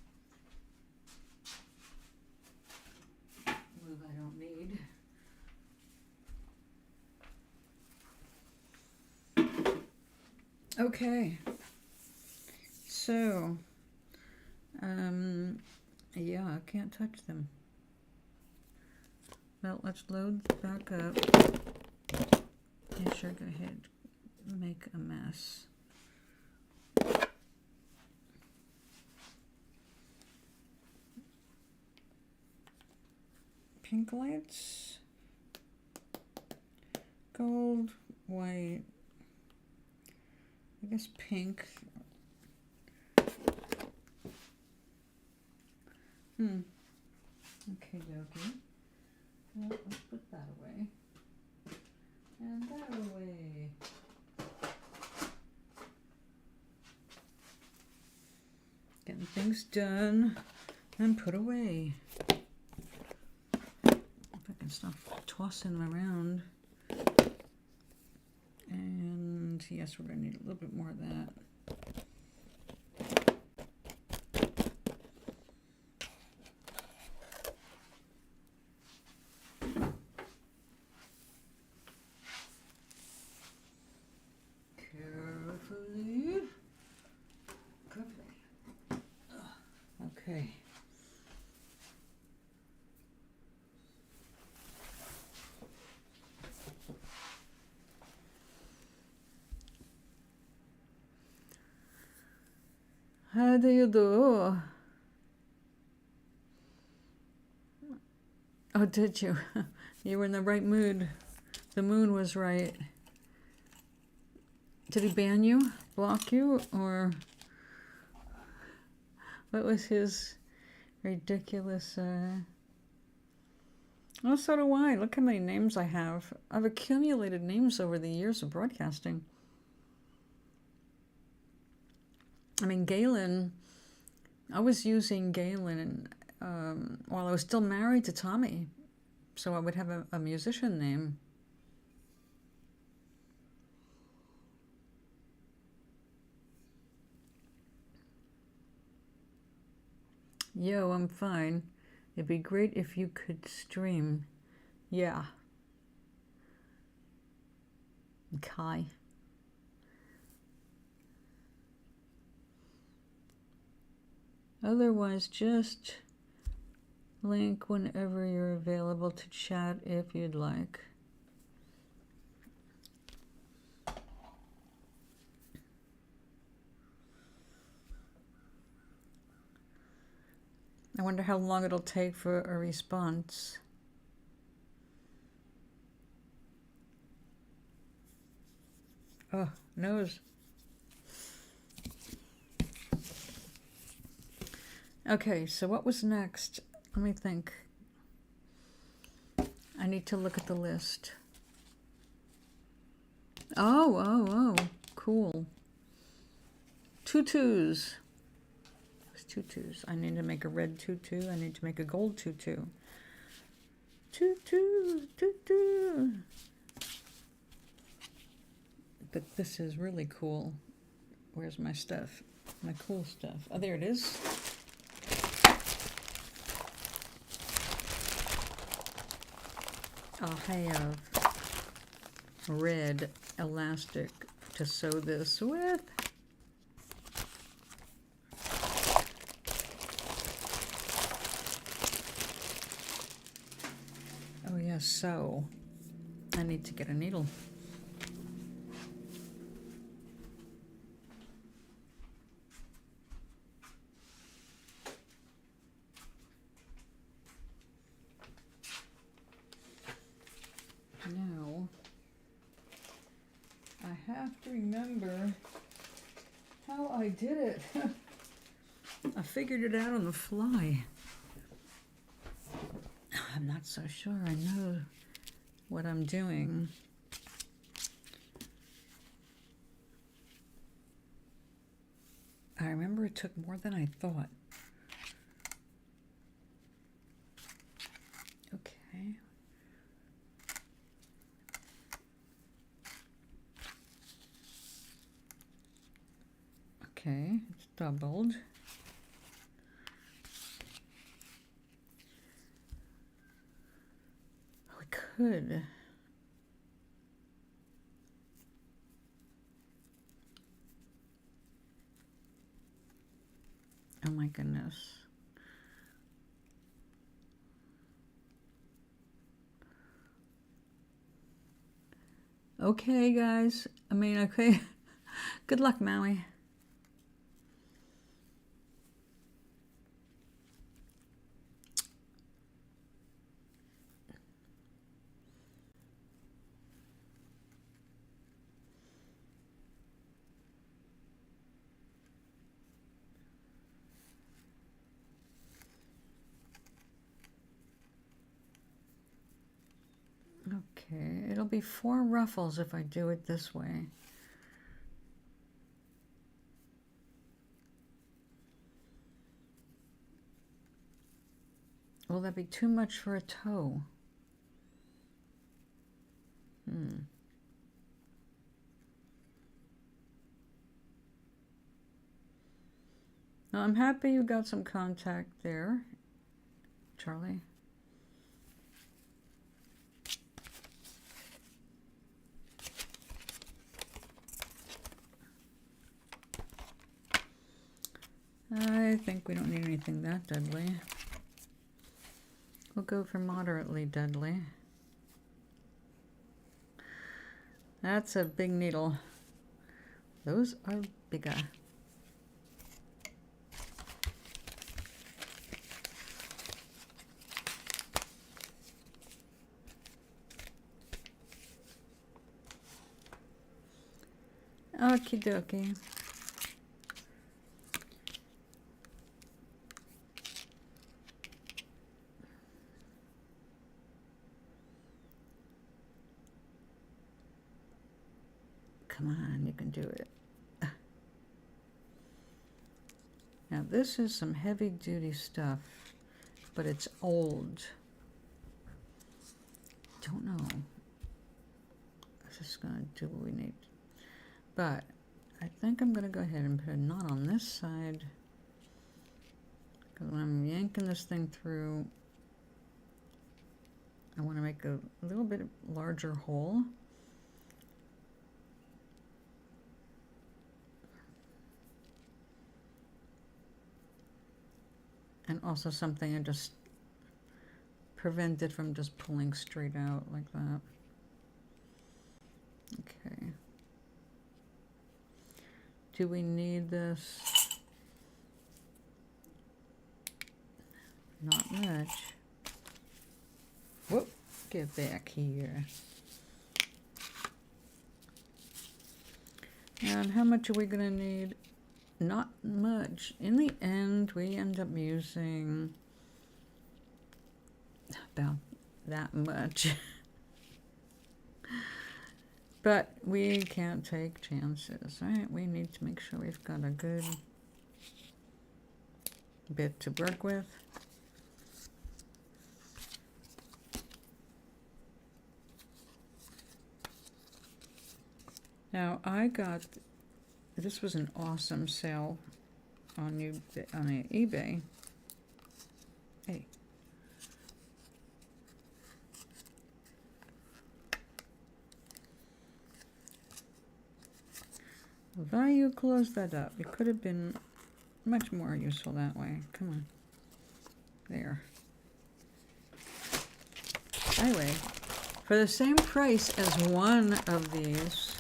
Move I don't need. Okay, so, yeah, I can't touch them. Well, let's load back up. Yeah, sure, go ahead, make a mess. Pink lights, gold, white, I guess pink. Okay, dokie. Well, let's put that away. And that away. Getting things done and put away. If I can stop tossing them around. And yes, we're going to need a little bit more of that. How do you do? Oh, did you? You were in the right mood. The moon was right. Did he ban you? Block you? Or what was his ridiculous... Oh, so do I. Look how many names I have. I've accumulated names over the years of broadcasting. I mean, Galen, I was using Galen while I was still married to Tommy. So I would have a musician name. Yo, I'm fine. It'd be great if you could stream. Yeah. Okay. Otherwise, just link whenever you're available to chat if you'd like. I wonder how long it'll take for a response. Oh, nose. Okay, so what was next? Let me think. I need to look at the list. Oh, cool. Tutus. Tutus. I need to make a red tutu. I need to make a gold tutu. Tutu. But this is really cool. Where's my stuff? My cool stuff. Oh, there it is. I'll have red elastic to sew this with. Oh yeah, so I need to get a needle. Now, I have to remember how I did it. I figured it out on the fly. I'm not so sure I know what I'm doing. I remember it took more than I thought. Okay. Okay, it's doubled. We could. Oh my goodness. Okay, guys. I mean, okay. Good luck, Maui. Okay, it'll be 4 ruffles if I do it this way. Will that be too much for a toe? Well, I'm happy you got some contact there, Charlie. I think we don't need anything that deadly. We'll go for moderately deadly. That's a big needle. Those are bigger. Okie dokie. Come on, you can do it. Now this is some heavy duty stuff, but it's old. Don't know. This is gonna do what we need. But I think I'm gonna go ahead and put a knot on this side, because when I'm yanking this thing through, I want to make a little bit larger hole. And also something to just prevent it from just pulling straight out like that. Okay. Do we need this? Not much. Whoop, get back here. And how much are we gonna need? Not much. In the end, we end up using about that much. But we can't take chances, right? We need to make sure we've got a good bit to work with. Now I got, this was an awesome sale on eBay. Hey. Why you close that up? It could have been much more useful that way. Come on. There. Anyway, for the same price as one of these,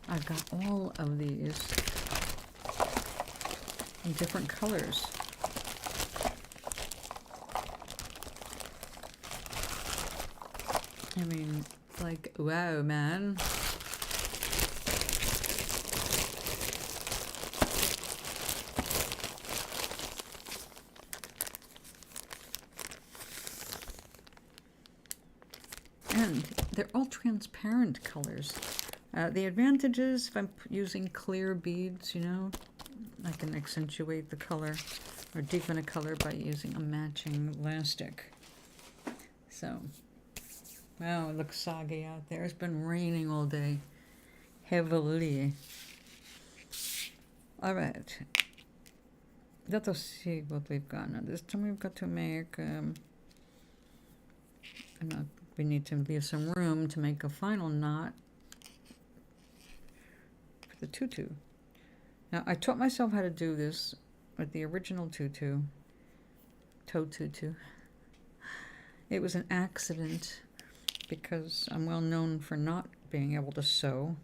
I got all of these in different colors. I mean, like, wow, man. And they're all transparent colors. The advantage is if I'm using clear beads, you know, I can accentuate the color or deepen a color by using a matching elastic. So, wow, it looks soggy out there. It's been raining all day, heavily. All right, let's see what we've got now. This time we've got to make, we need to leave some room to make a final knot for the tutu. Now, I taught myself how to do this with the original tutu, toe tutu. It was an accident because I'm well known for not being able to sew.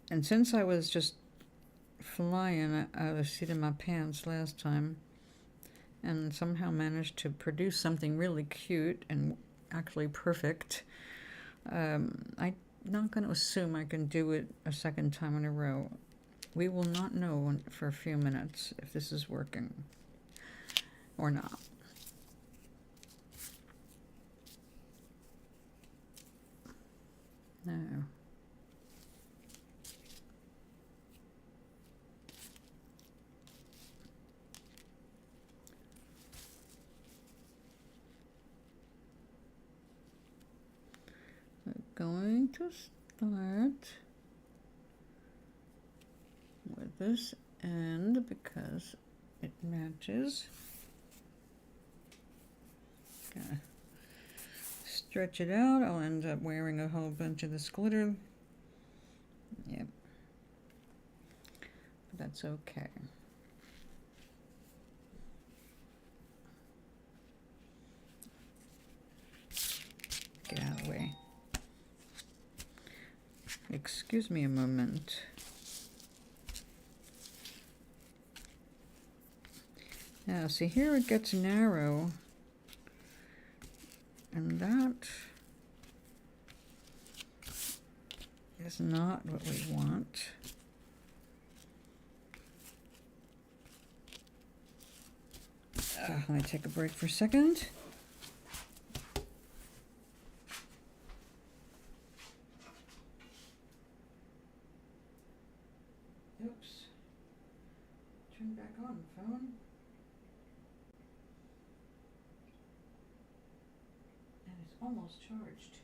And since I was just flying out of the seat of my pants last time, and somehow managed to produce something really cute and actually perfect, I'm not going to assume I can do it a second time in a row. We will not know for a few minutes if this is working or not. No. Going to start with this end because it matches. Gonna stretch it out. I'll end up wearing a whole bunch of this glitter. Yep. But that's okay. Get out of the way. Excuse me a moment. Now, see here it gets narrow, and that is not what we want. Let me take a break for a second. Oops. Turn back on, phone. And it's almost charged.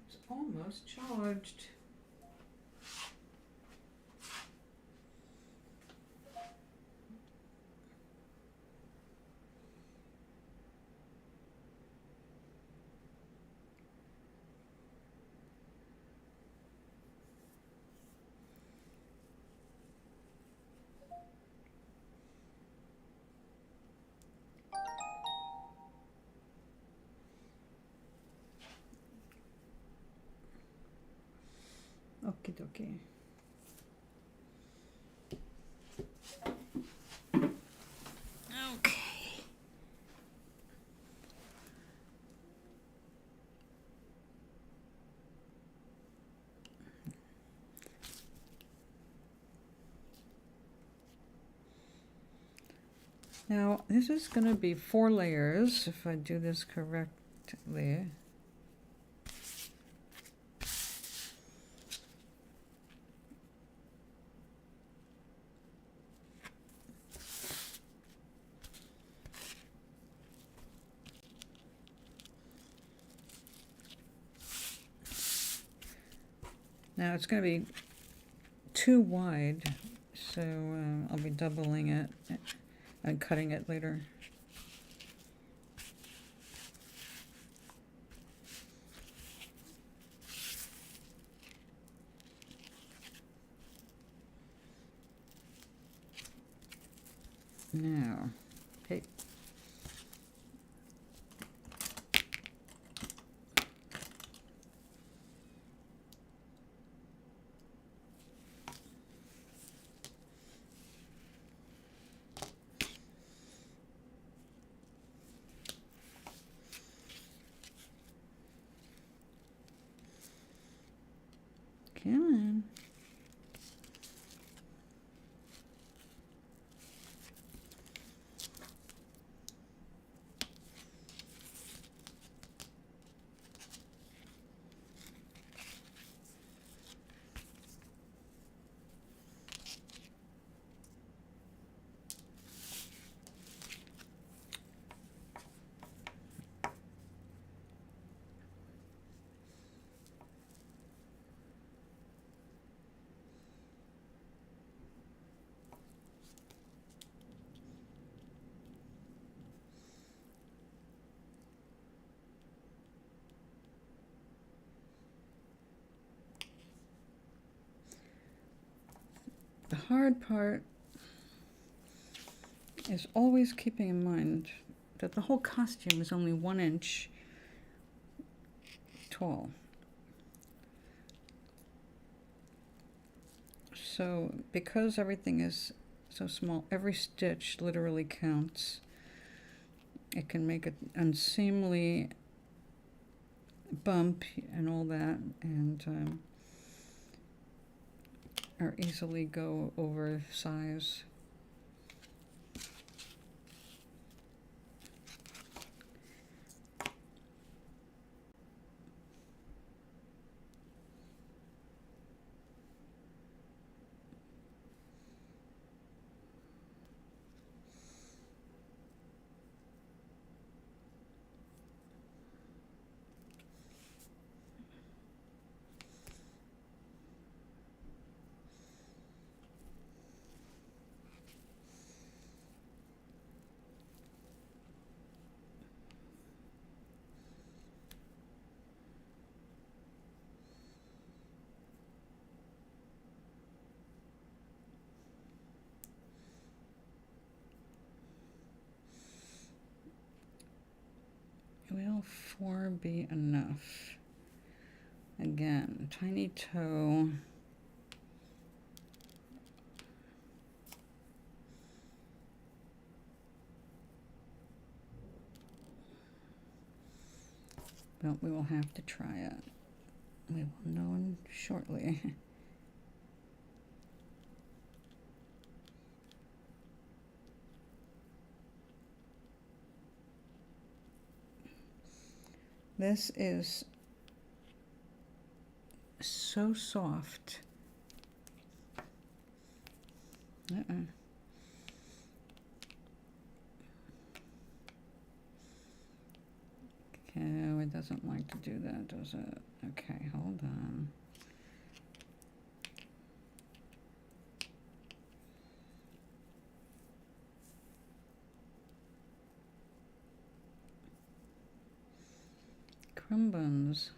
It's almost charged. Okie dokie. Okay. Now, this is going to be 4 layers, if I do this correctly. Now, it's going to be too wide, so I'll be doubling it and cutting it later. Now, hey. Come on. The hard part is always keeping in mind that the whole costume is only 1 inch tall. So because everything is so small, every stitch literally counts. It can make an unseemly bump and all that, and or easily go over size. Will 4 be enough? Again, tiny toe. But we will have to try it. We will know shortly. This is so soft. Okay, it doesn't like to do that, does it? Okay, hold on. Crumb buns.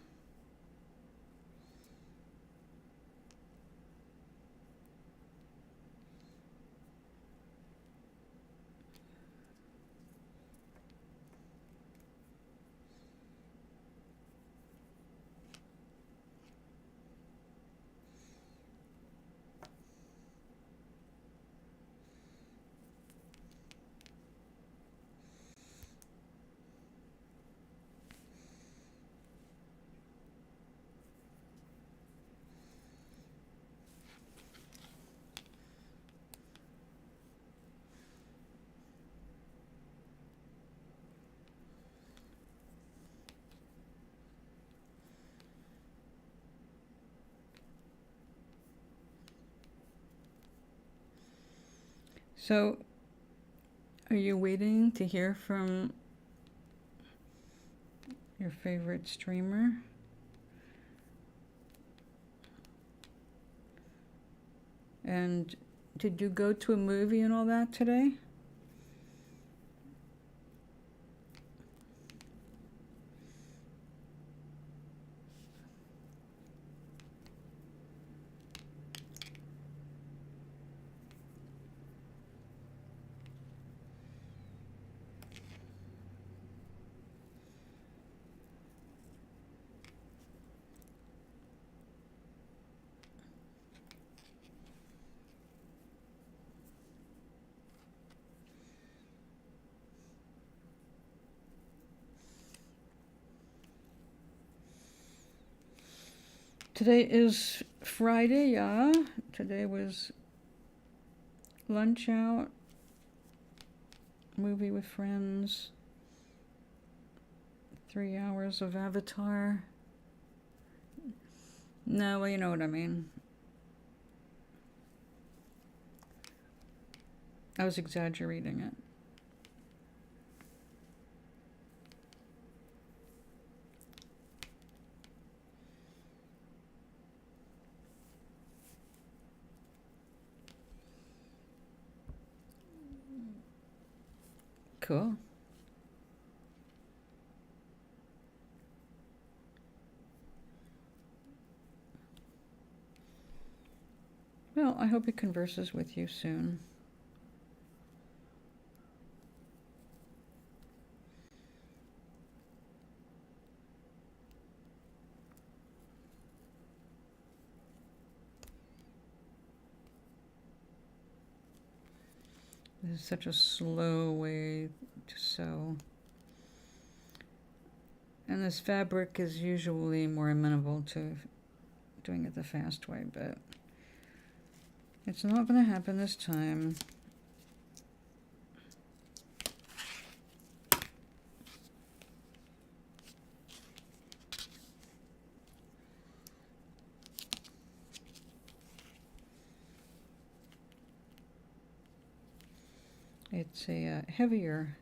So, are you waiting to hear from your favorite streamer? And did you go to a movie and all that today? Today is Friday, yeah. Today was lunch out, movie with friends, 3 hours of Avatar. No, well, you know what I mean. I was exaggerating it. Cool. Well, I hope he converses with you soon. This is such a slow way to sew. And this fabric is usually more amenable to doing it the fast way, but it's not going to happen this time. It's a heavier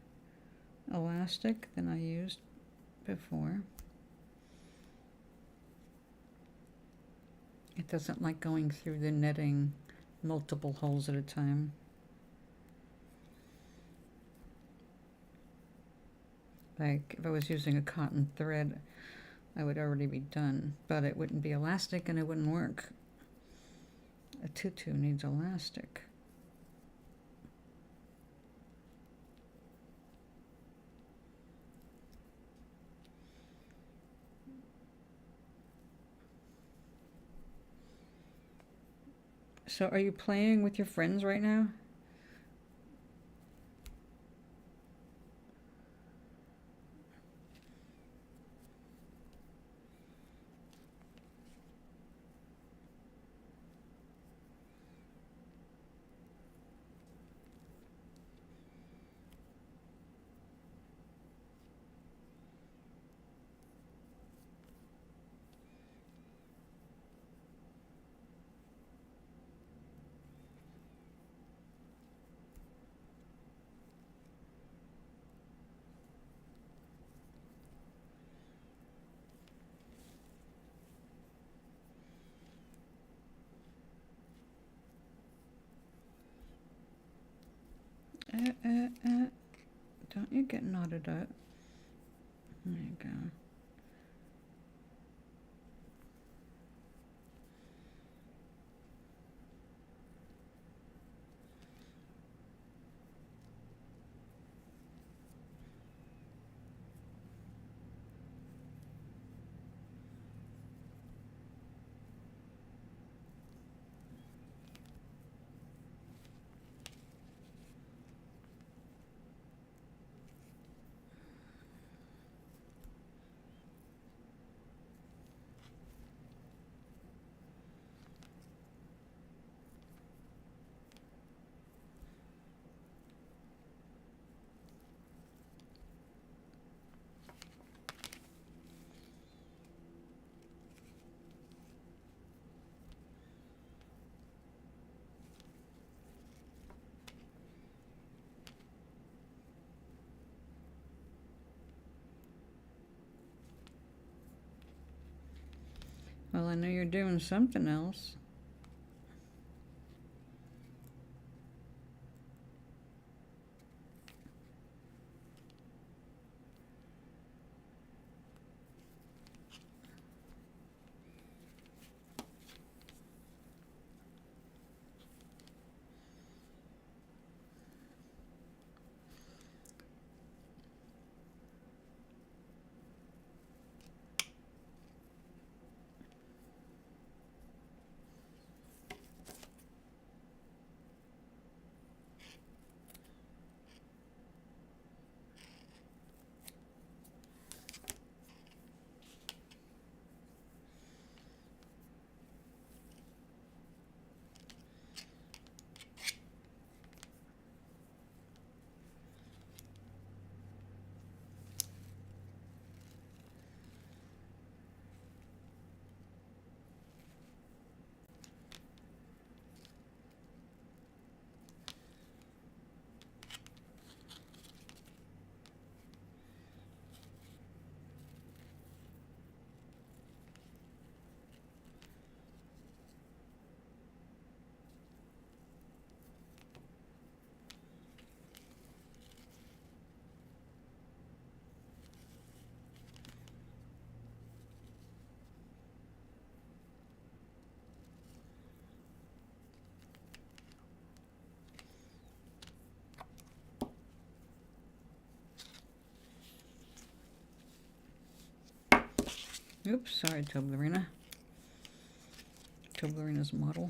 elastic than I used before. It doesn't like going through the netting multiple holes at a time. Like if I was using a cotton thread, I would already be done, but it wouldn't be elastic and it wouldn't work. A tutu needs elastic. So are you playing with your friends right now? Don't you get knotted up. There you go. Well, I know you're doing something else. Oops, sorry, Toblerina. Toblerina's model.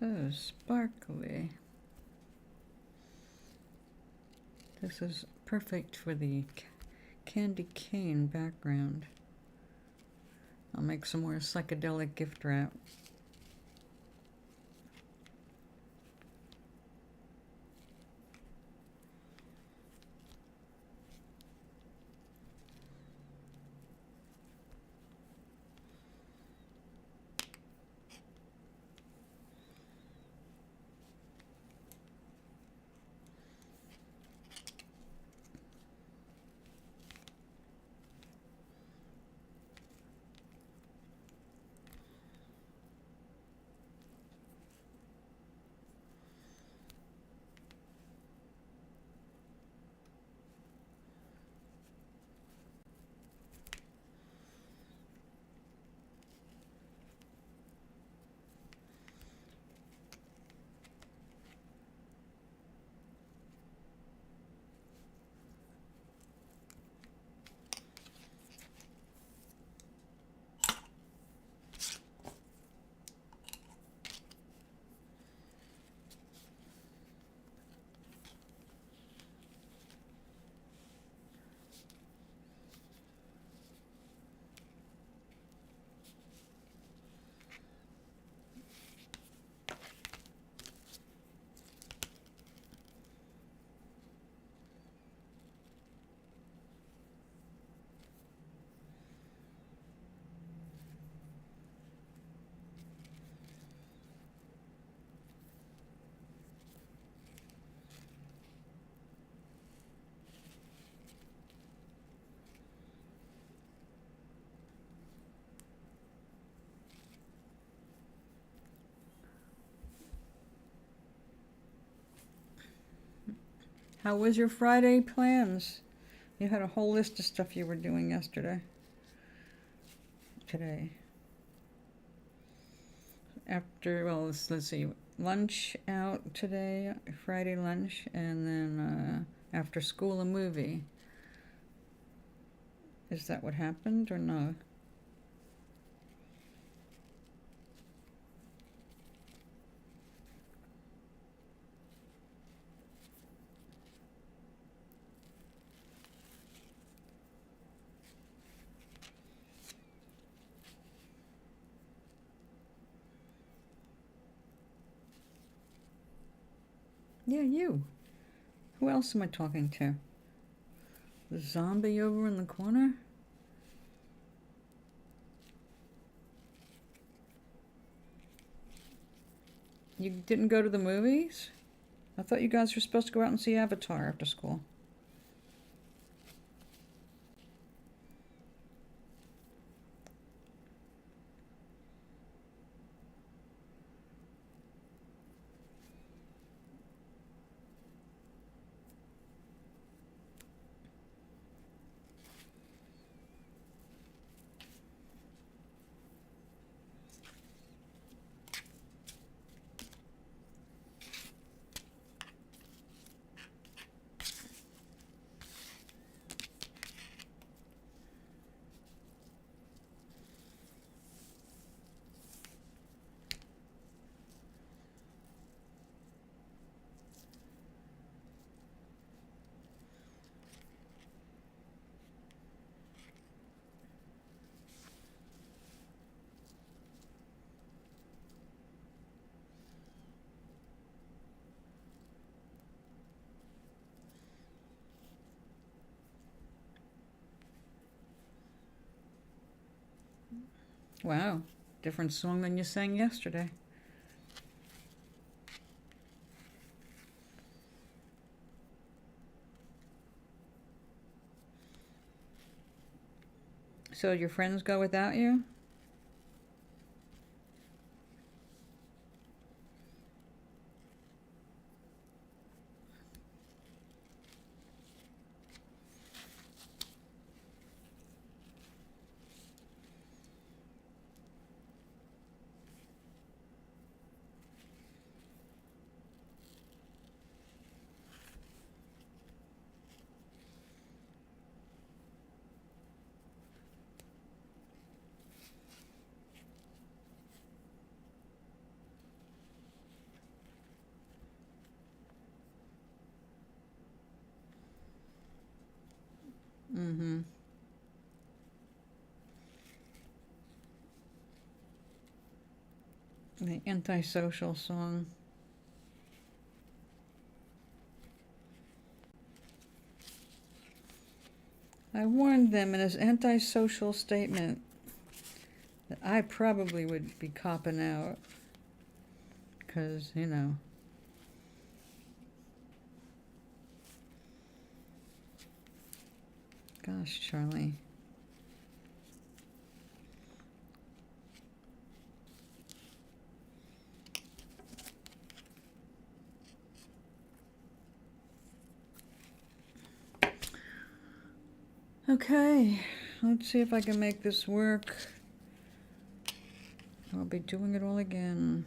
So sparkly. This is perfect for the candy cane background. I'll make some more psychedelic gift wrap. How was your Friday plans? You had a whole list of stuff you were doing yesterday. Today. After, well, let's see, lunch out today, Friday lunch, and then after school a movie. Is that what happened or no? Yeah, you. Who else am I talking to? The zombie over in the corner? You didn't go to the movies? I thought you guys were supposed to go out and see Avatar after school. Wow, different song than you sang yesterday. So your friends go without you? The antisocial song. I warned them in his antisocial statement that I probably would be copping out. Because, you know. Gosh, Charlie. Okay, let's see if I can make this work. I'll be doing it all again.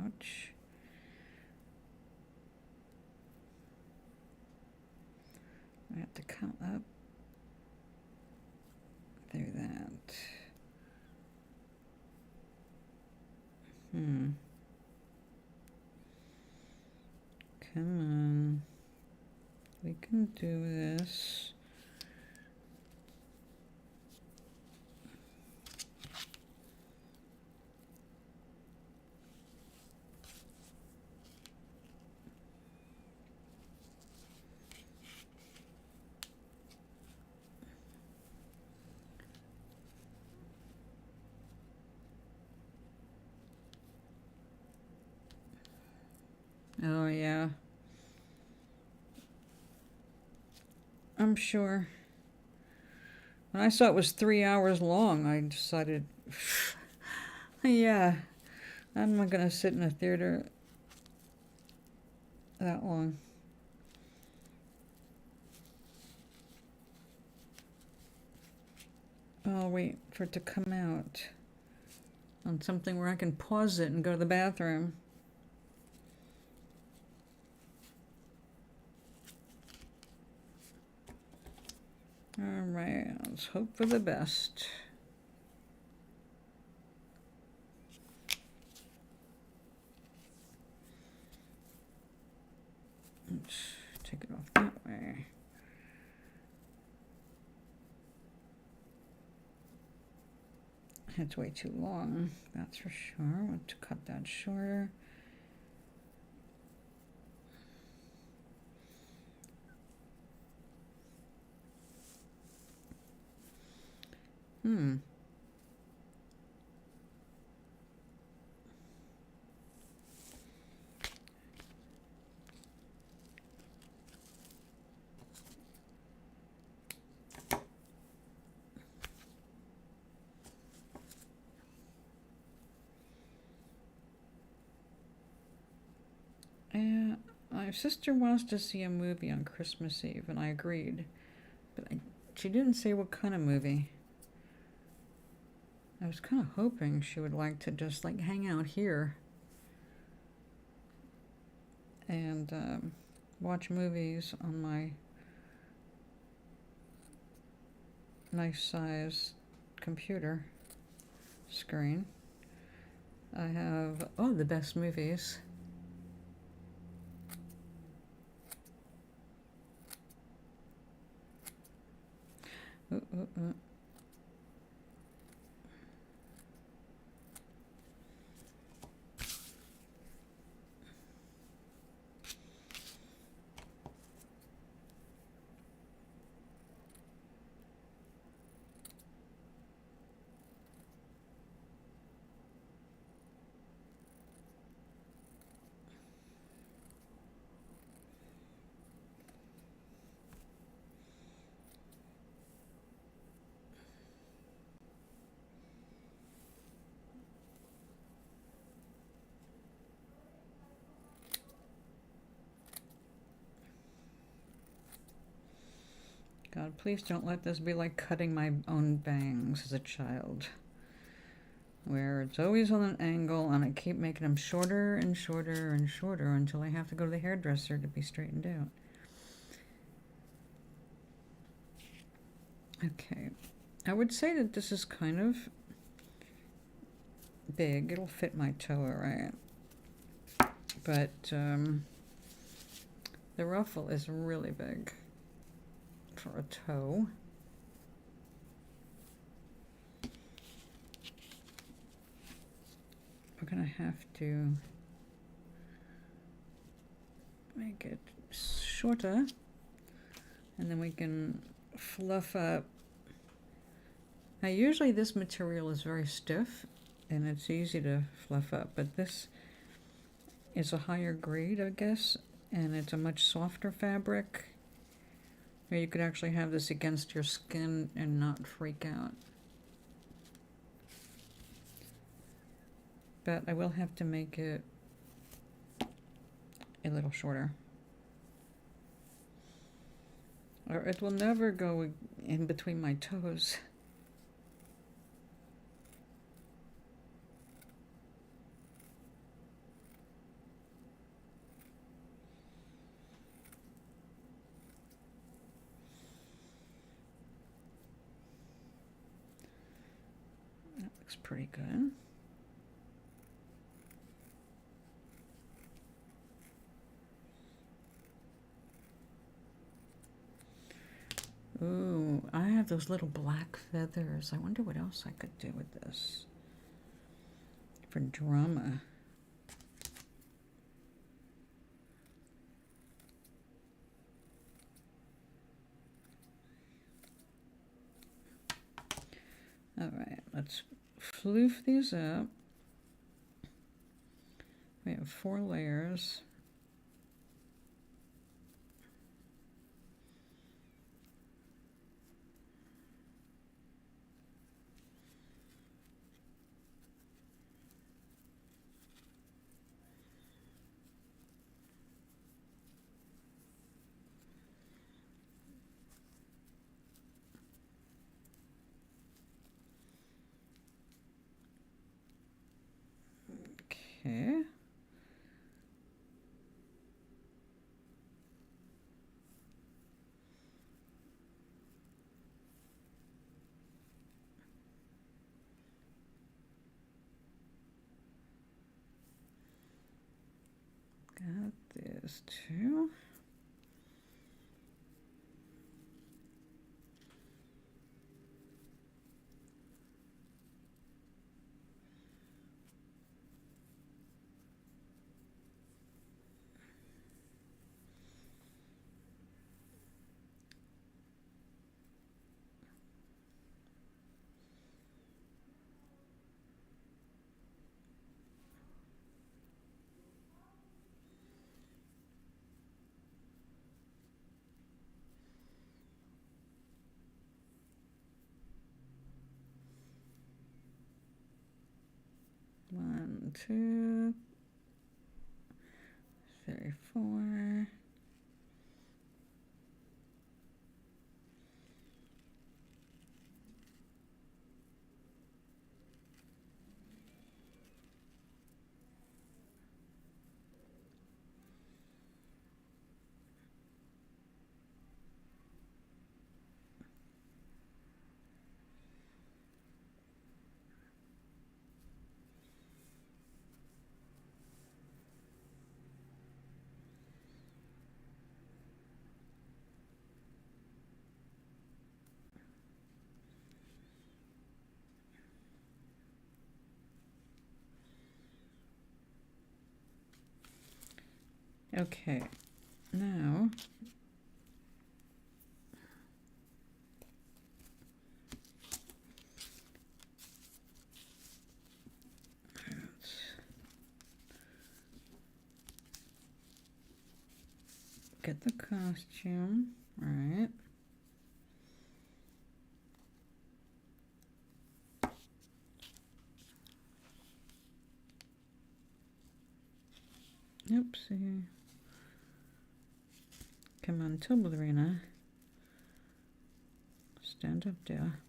Ouch. I have to come up through that. Come on. We can do this. Oh, yeah. I'm sure. When I saw it was 3 hours long, I decided, yeah, I'm not going to sit in a theater that long. I'll wait for it to come out on something where I can pause it and go to the bathroom. All right, let's hope for the best. Let's take it off that way. It's way too long, that's for sure. I want to cut that shorter. My sister wants to see a movie on Christmas Eve, and I agreed. But she didn't say what kind of movie. I was kind of hoping she would like to just like hang out here and watch movies on my nice size computer screen. I have the best movies. God, please don't let this be like cutting my own bangs as a child, where it's always on an angle and I keep making them shorter and shorter and shorter until I have to go to the hairdresser to be straightened out. Okay, I would say that this is kind of big. It'll fit my toe, all right? But the ruffle is really big for a toe. We're gonna have to make it shorter, and then we can fluff up. Now usually this material is very stiff and it's easy to fluff up, but this is a higher grade, I guess, and it's a much softer fabric where you could actually have this against your skin and not freak out. But I will have to make it a little shorter, or it will never go in between my toes. That looks pretty good. Ooh, I have those little black feathers. I wonder what else I could do with this for drama. All right, let's floof these up. We have 4 layers. Okay. Got this too. One, 2, 3, 4. Okay, now let's get the costume, right? Oopsie. Come on, Tuballerina. Stand up there.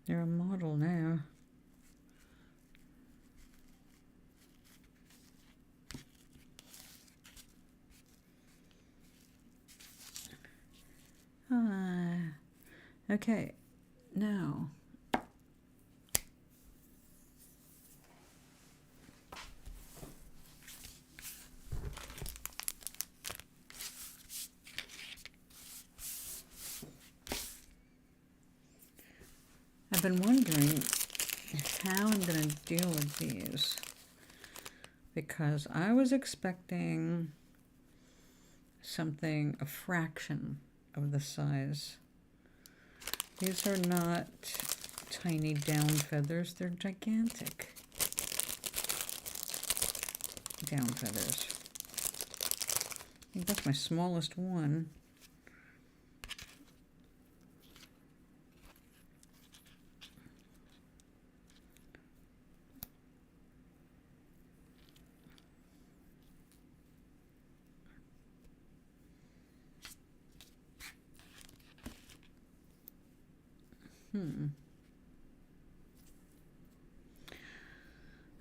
You're a model now. Ah, Okay, now I've been wondering how I'm going to deal with these, because I was expecting something a fraction of the size. These are not tiny down feathers, they're gigantic down feathers. I think that's my smallest one.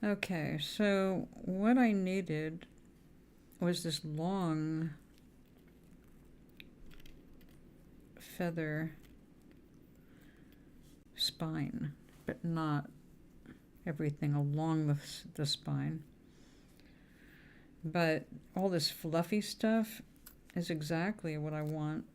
Okay, so what I needed was this long feather spine, but not everything along the spine. But all this fluffy stuff is exactly what I want.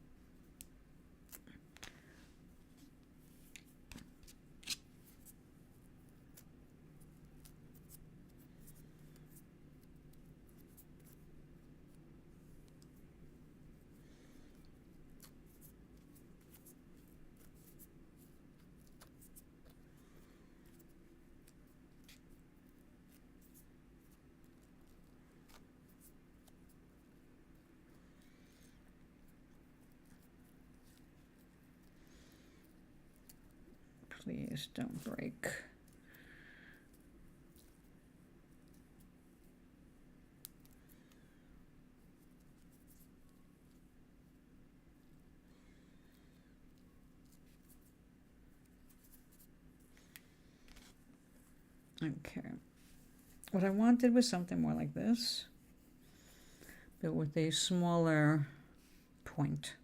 Please don't break. Okay. What I wanted was something more like this, but with a smaller point.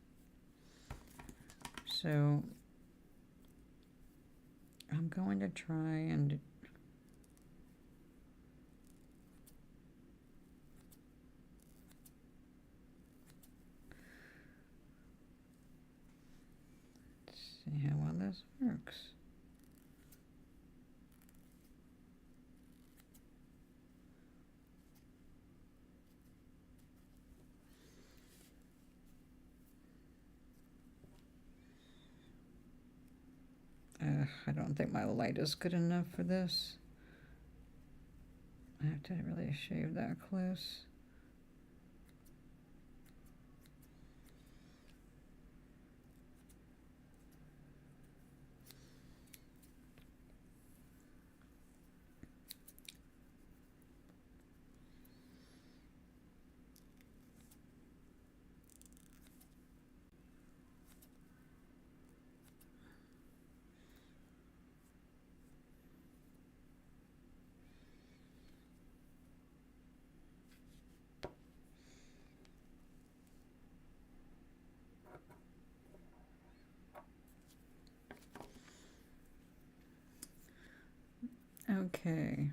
So I'm going to try and see how well this works. I don't think my light is good enough for this. I have to really shave that close. Okay.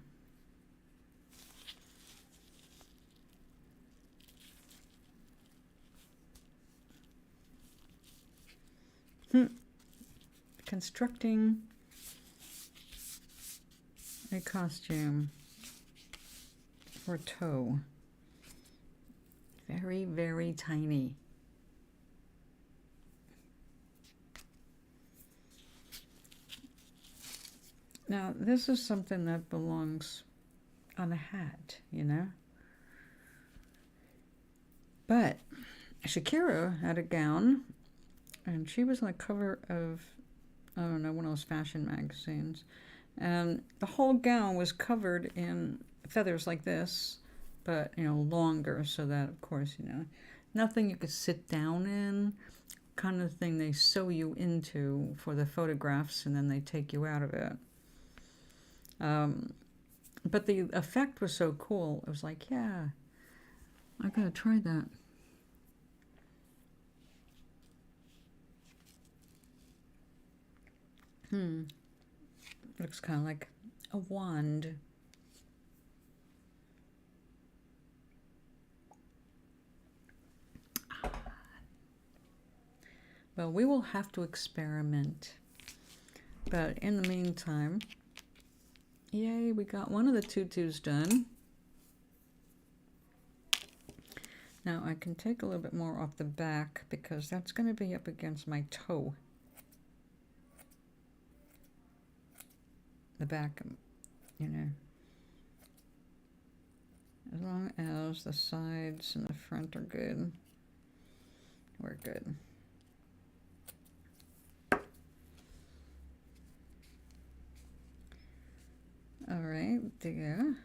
Constructing a costume for toe. Very, very tiny. Now, this is something that belongs on a hat, you know? But Shakira had a gown, and she was on the cover of, I don't know, one of those fashion magazines. And the whole gown was covered in feathers like this, but, you know, longer, so that, of course, you know, nothing you could sit down in, kind of thing they sew you into for the photographs, and then they take you out of it. But the effect was so cool. It was like, yeah, I gotta try that. Looks kind of like a wand. Well, we will have to experiment. But in the meantime, yay, we got one of the tutus done. Now I can take a little bit more off the back because that's going to be up against my toe. The back, you know. As long as the sides and the front are good, we're good. All right, there.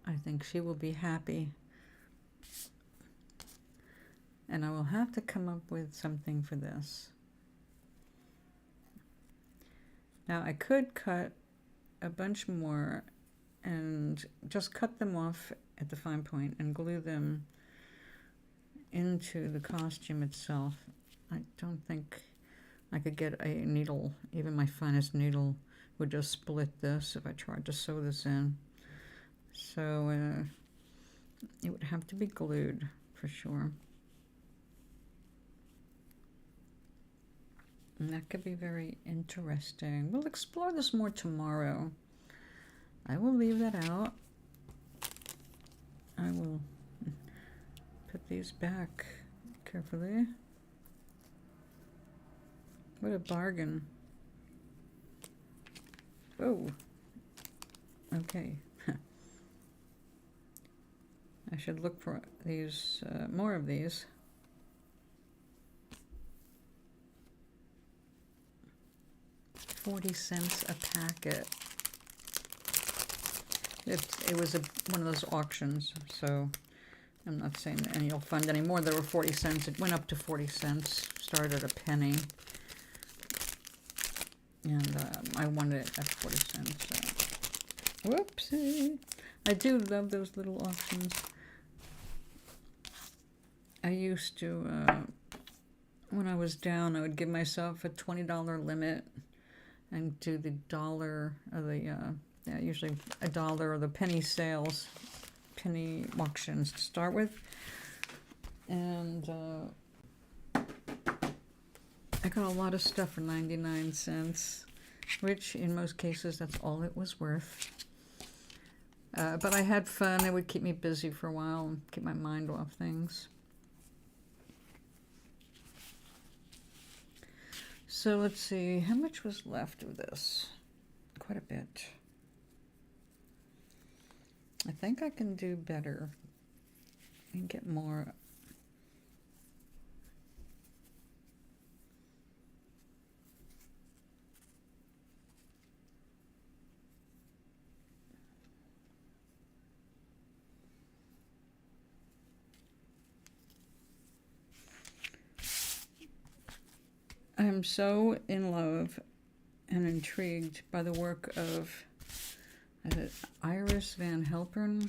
I think she will be happy. And I will have to come up with something for this. Now I could cut a bunch more and just cut them off at the fine point and glue them into the costume itself. I don't think I could get a needle. Even my finest needle would just split this if I tried to sew this in. So it would have to be glued for sure. And that could be very interesting. We'll explore this more tomorrow. I will leave that out. I will put these back carefully. What a bargain. Oh, okay. I should look for these, more of these. $0.40 a packet. It was one of those auctions, so I'm not saying that any will fund anymore. There were 40 cents. It went up to 40 cents. Started at a penny, and I wanted it at 40 cents. So. Whoopsie! I do love those little auctions. I used to, when I was down, I would give myself a $20 limit and do the dollar or the yeah, usually $1 or the penny sales, penny auctions to start with, and I got a lot of stuff for 99 cents, which in most cases that's all it was worth. But I had fun. It would keep me busy for a while and keep my mind off things. So let's see, how much was left of this? Quite a bit. I think I can do better and get more. I'm so in love and intrigued by the work of Iris Van Helpern.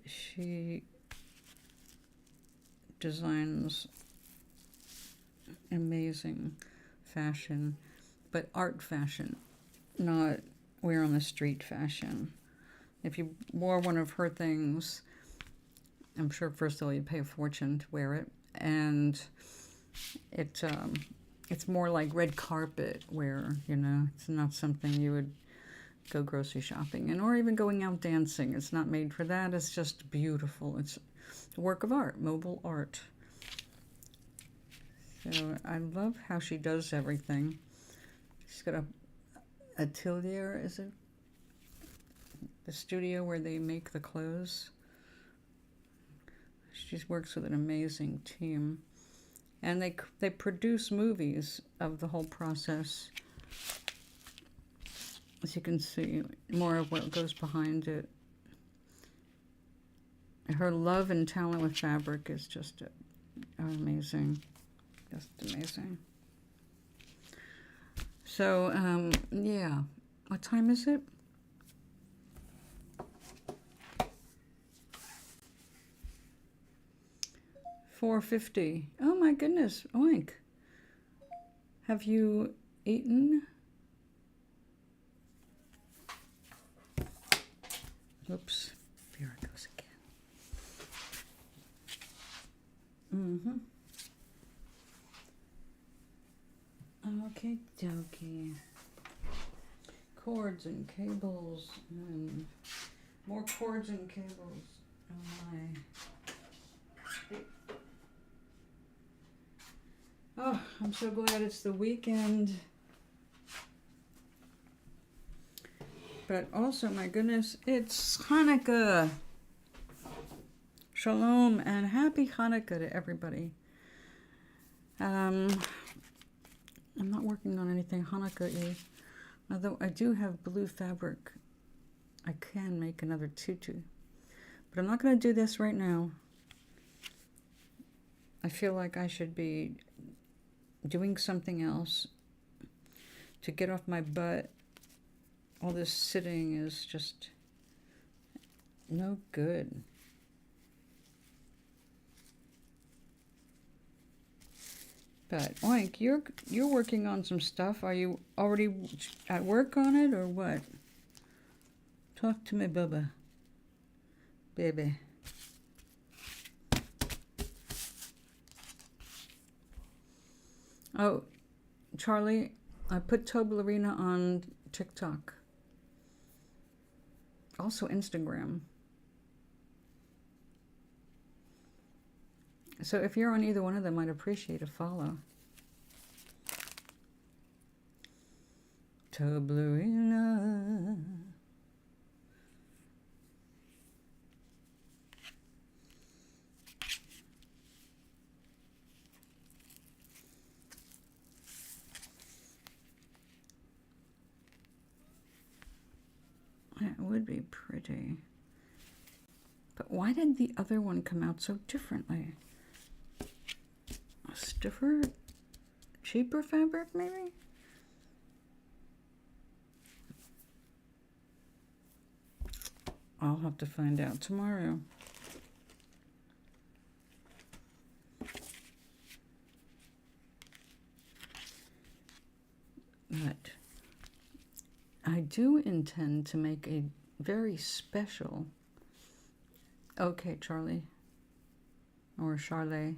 She designs amazing fashion, but art fashion, not wear on the street fashion. If you wore one of her things, I'm sure first of all you'd pay a fortune to wear it, and it's more like red carpet wear, you know. It's not something you would go grocery shopping in, or even going out dancing. It's not made for that. It's just beautiful. It's a work of art, mobile art. So I love how she does everything. She's got a atelier, is it? The studio where they make the clothes. She works with an amazing team. And they produce movies of the whole process. As you can see, more of what goes behind it. Her love and talent with fabric is just amazing. Just amazing. So, yeah. What time is it? $4:50. Oh my goodness, oink. Have you eaten? Oops, here it goes again. Okay, dokie. Cords and cables and more cords and cables. Oh my. Oh, I'm so glad it's the weekend. But also, my goodness, it's Hanukkah. Shalom and happy Hanukkah to everybody. I'm not working on anything Hanukkah-y, although I do have blue fabric. I can make another tutu, but I'm not going to do this right now. I feel like I should be doing something else to get off my butt. All this sitting is just no good. But oink, you're working on some stuff. Are you already at work on it or what? Talk to me, Bubba. Baby. Oh, Charlie, I put Toblerina on TikTok. Also Instagram. So if you're on either one of them, I'd appreciate a follow. Toblerina. That would be pretty. But why did the other one come out so differently? A stiffer, cheaper fabric, maybe? I'll have to find out tomorrow. But I do intend to make a very special... Okay, Charlie. Or Charlie.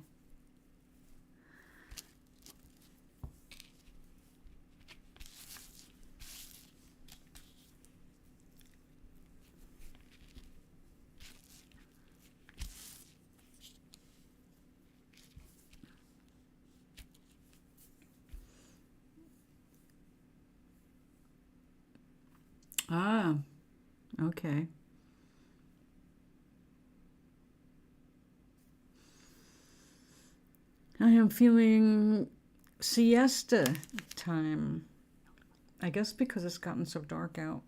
Ah, okay. I am feeling siesta time. I guess because it's gotten so dark out.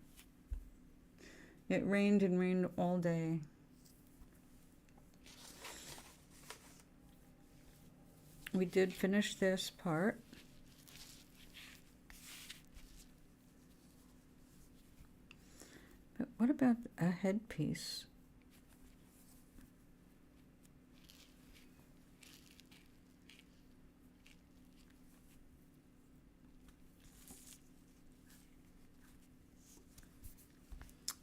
It rained and rained all day. We did finish this part. But what about a headpiece?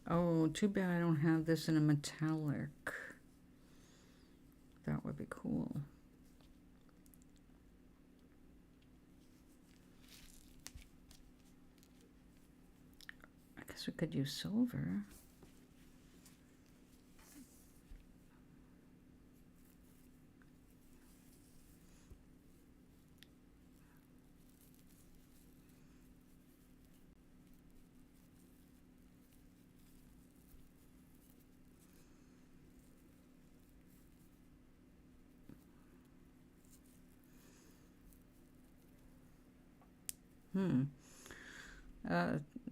Oh, too bad I don't have this in a metallic. That would be cool. I guess we could use silver.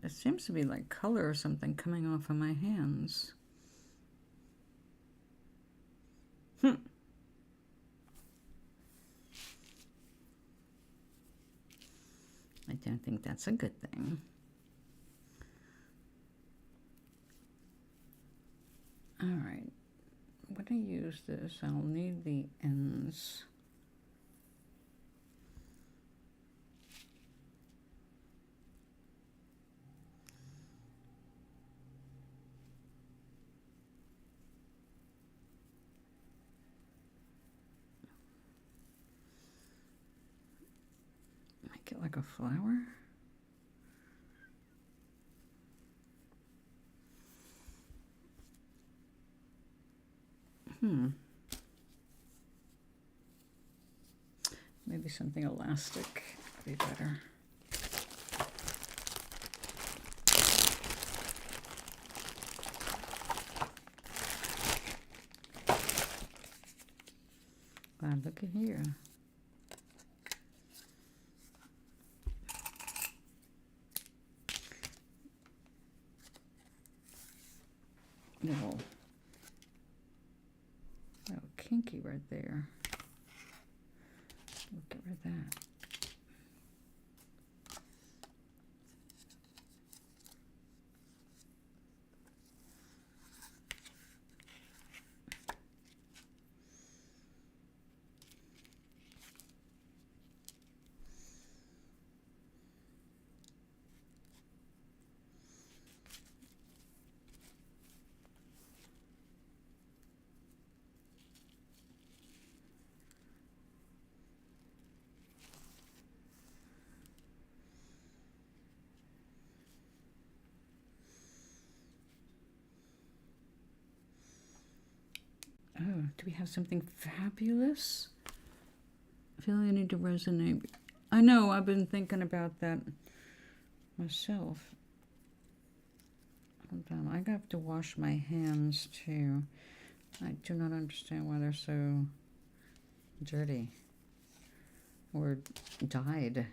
It seems to be like color or something coming off of my hands. I don't think that's a good thing. All right, when I use this, I'll need the ends. Make it like a flower. Maybe something elastic would be better. Wow, look at here. Little kinky right there. We'll get rid of that. Oh, do we have something fabulous? I feel like I need to resonate. I know, I've been thinking about that myself. Hold on, I have to wash my hands too. I do not understand why they're so dirty or dyed.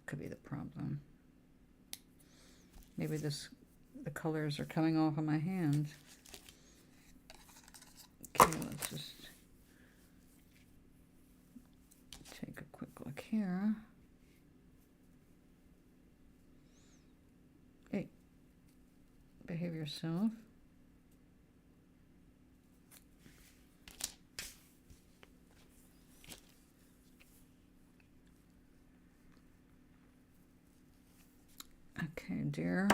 Could be the problem. Maybe the colors are coming off of my hand. Okay, let's just take a quick look here. Hey, behave yourself. Okay, dear.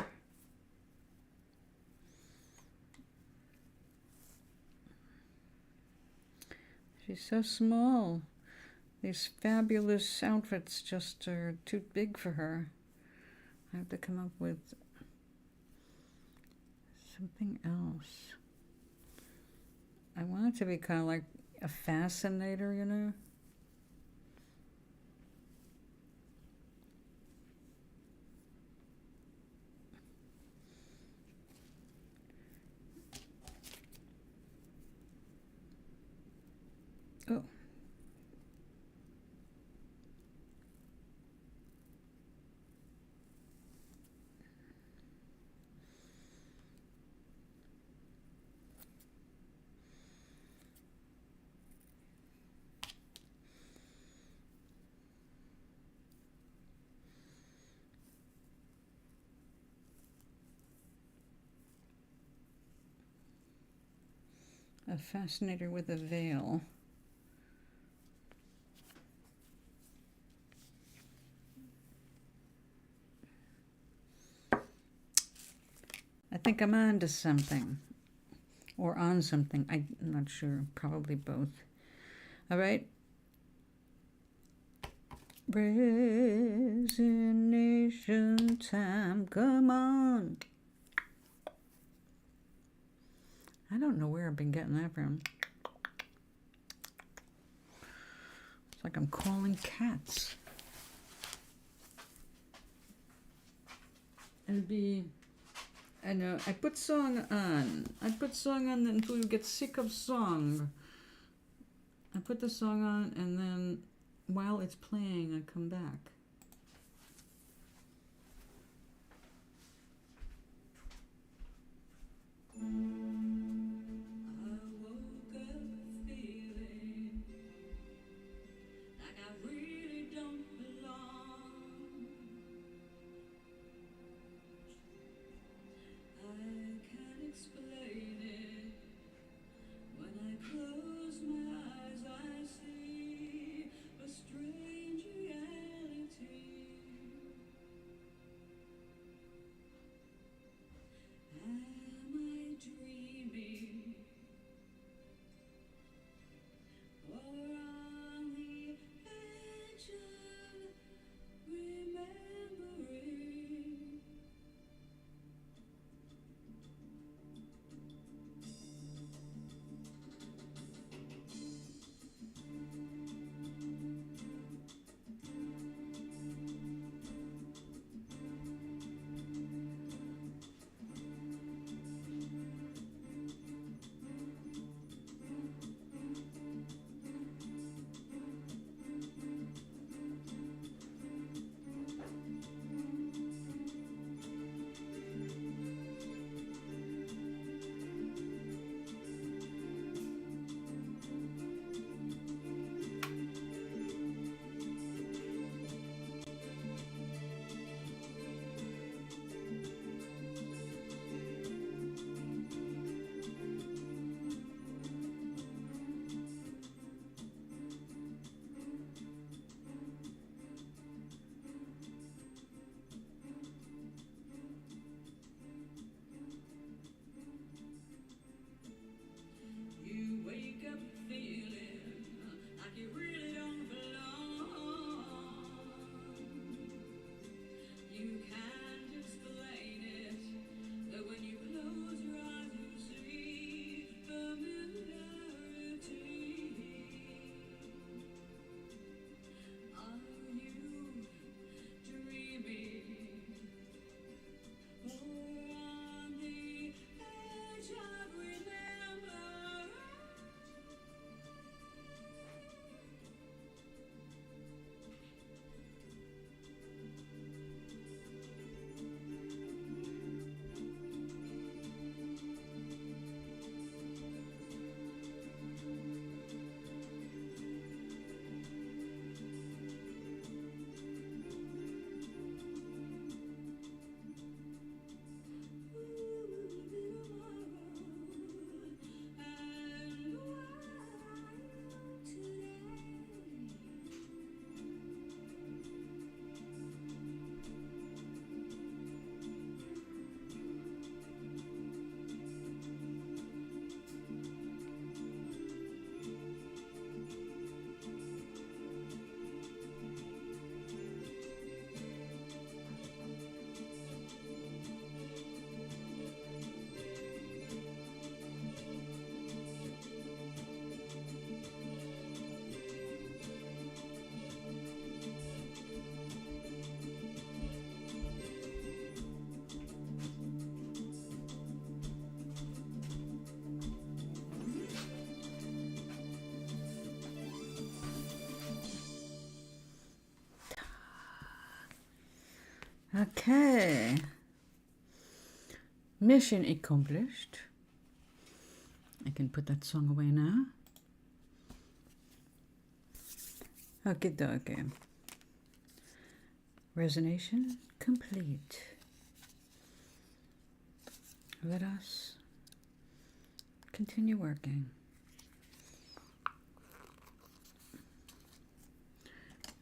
She's so small. These fabulous outfits just are too big for her. I have to come up with something else. I want it to be kind of like a fascinator, you know? Oh. A fascinator with a veil. I think I'm on to something. Or on something. I'm not sure. Probably both. All right. Resignation time. Come on. I don't know where I've been getting that from. It's like I'm calling cats. It'd be, I know, I put song on. I put song on until you get sick of song. I put the song on and then while it's playing, I come back. Okay. Mission accomplished. I can put that song away now. Okie dokie. Resonation complete. Let us continue working.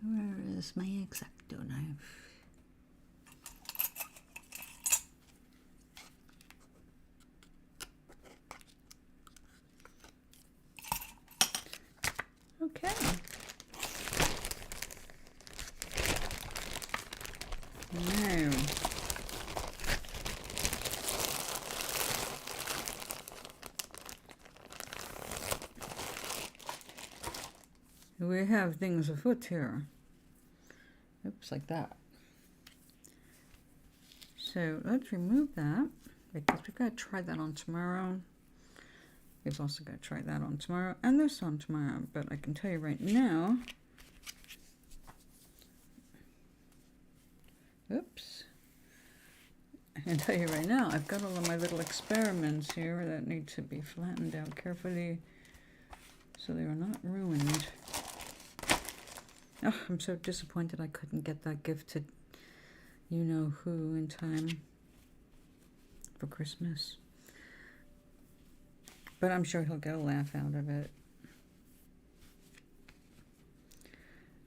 Where is my X-Acto knife? Okay. Now, we have things afoot here. Oops, like that. So let's remove that because we've got to try that on tomorrow. We've also got to try that on tomorrow and this on tomorrow. But I can tell you right now. Oops. I can tell you right now, I've got all of my little experiments here that need to be flattened out carefully so they are not ruined. Oh, I'm so disappointed I couldn't get that gift to you-know-who in time for Christmas. But I'm sure he'll get a laugh out of it.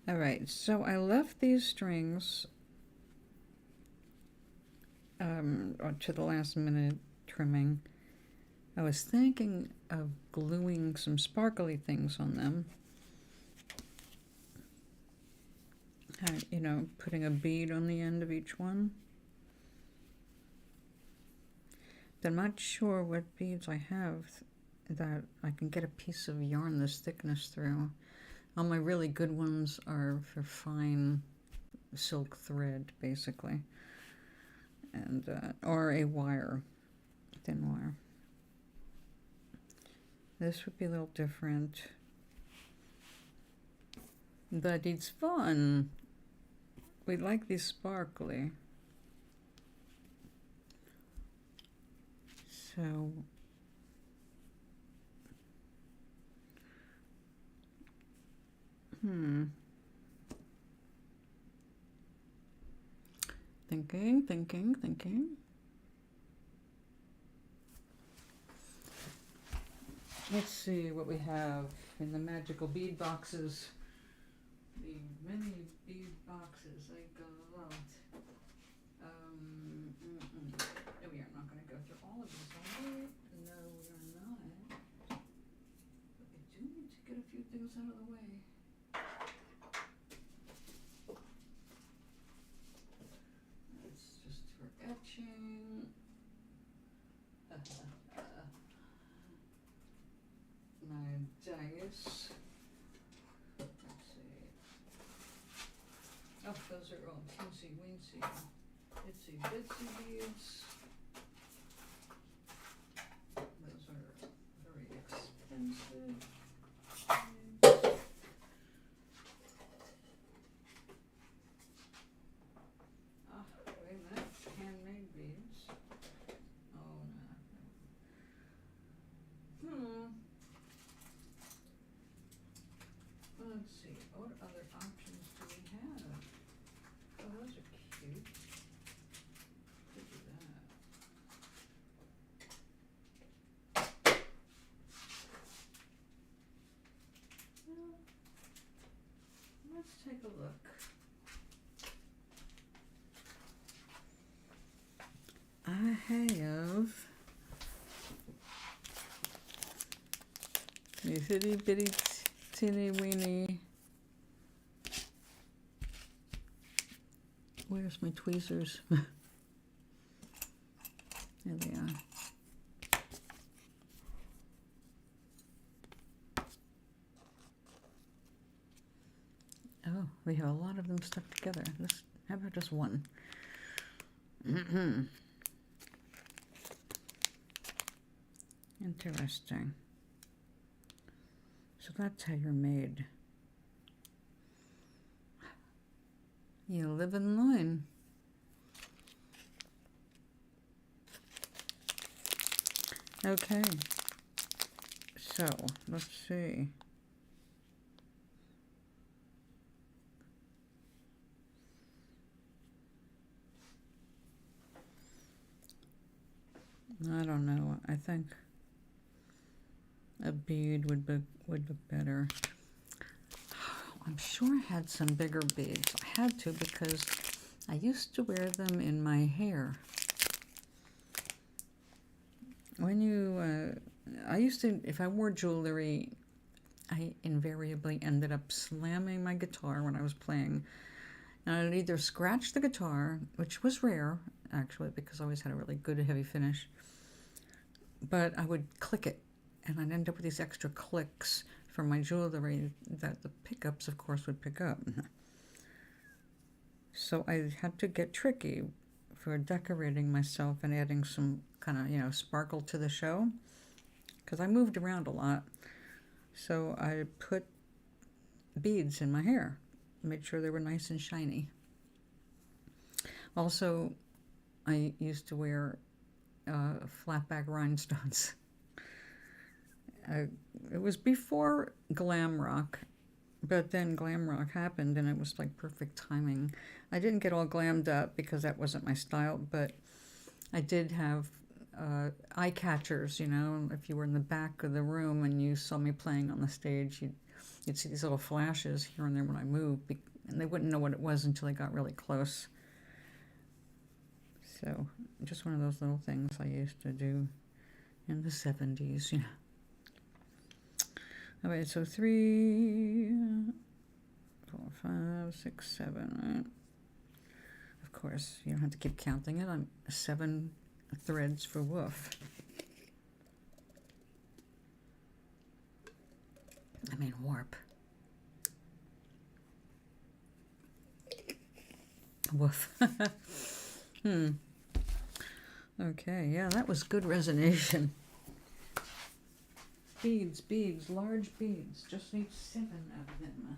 All right, so I left these strings to the last minute trimming. I was thinking of gluing some sparkly things on them. You know, putting a bead on the end of each one. But I'm not sure what beads I have that I can get a piece of yarn this thickness through. All my really good ones are for fine silk thread, basically. And or a wire, thin wire. This would be a little different, but it's fun. We like these sparkly, so thinking. Let's see what we have in the magical bead boxes. The many bead boxes I got. No, we are not going to go through all of these, are we? No, we are not. But we do need to get a few things out of the way. It's just for etching. My dice. Let's see. Oh, those are all teensy weensy, itsy bitsy beads. Those are very expensive. Oh, wait a minute. Handmade beads. Oh, no. Let's see, what other options do we have? Oh, those are cute. Look at that. Well, let's take a look. I have these itty bitty teeny weeny. Where's my tweezers? There they are. Oh, we have a lot of them stuck together. How about just one? Interesting. So that's how you're made. You live and learn. Okay, so let's see. I don't know. I think a bead would be better. I'm sure I had some bigger beads. I had to because I used to wear them in my hair. When you, I used to, if I wore jewelry, I invariably ended up slamming my guitar when I was playing. And I'd either scratch the guitar, which was rare, actually, because I always had a really good heavy finish, but I would click it, and I'd end up with these extra clicks from my jewelry that the pickups, of course, would pick up. So I had to get tricky for decorating myself and adding some kind of, sparkle to the show, because I moved around a lot. So I put beads in my hair, made sure they were nice and shiny. Also, I used to wear flat back rhinestones. It was before glam rock, but then glam rock happened and it was like perfect timing. I didn't get all glammed up because that wasn't my style, but I did have eye catchers, if you were in the back of the room and you saw me playing on the stage, you'd see these little flashes here and there when I moved, and they wouldn't know what it was until they got really close. So just one of those little things I used to do in the 70s, All right, so 3, 4, 5, 6, 7, right? Of course, you don't have to keep counting it. I'm 7 threads for woof. I mean warp. Woof. Okay, yeah, that was good resonation. Beads, large beads. Just need 7 of them.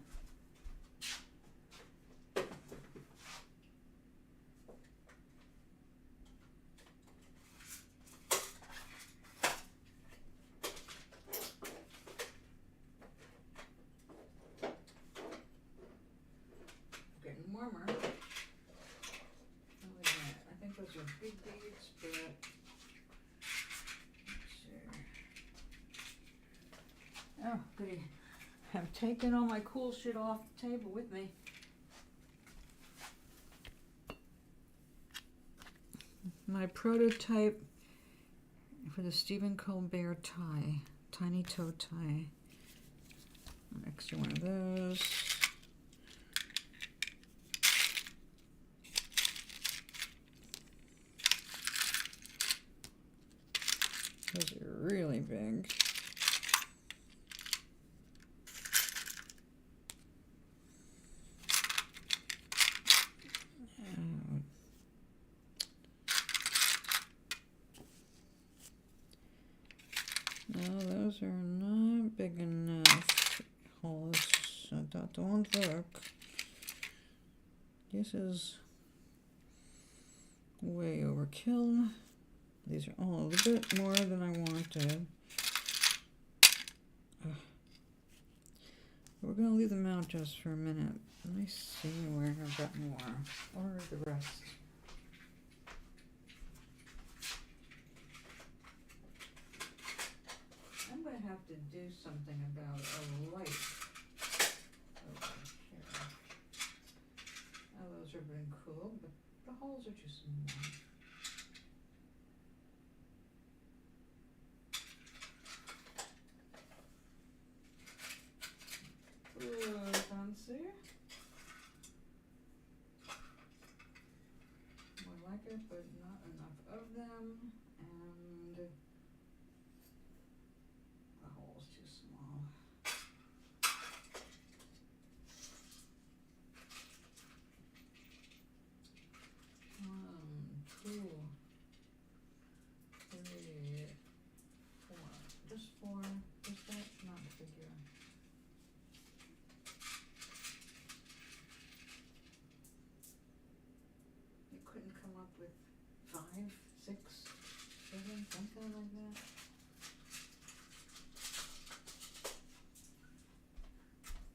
Getting warmer. I think those are big beads, but let's see. Oh, goody. I'm taking all my cool shit off the table with me. My prototype for the Stephen Colbert tie, tiny toe tie. An extra one of those. Those are really big. No, those are not big enough holes. So that don't work. This is way overkill. These are all a little bit more than I wanted. We're going to leave them out just for a minute. Let me see where I've got more. Or the rest. I'm going to have to do something about a light over here. Oh, those have been cool, but the holes are too small. Fancy. More like it, but not enough of them. And the hole's too small. 1, 2, 3, 4. Just 4. Is that not a figure? You couldn't come up with 5, 6, 7, something like that?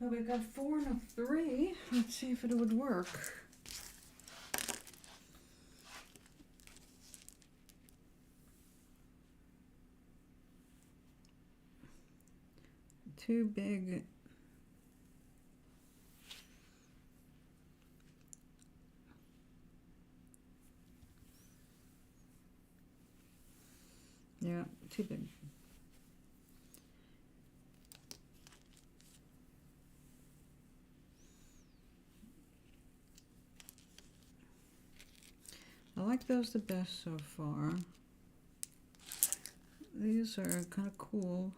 Well, we got 4 and a 3. Let's see if it would work. Too big. Yeah, too big. I like those the best so far. These are kind of cool.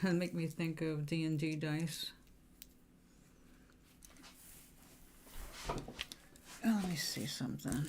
They make me think of D&D dice. Oh, let me see something.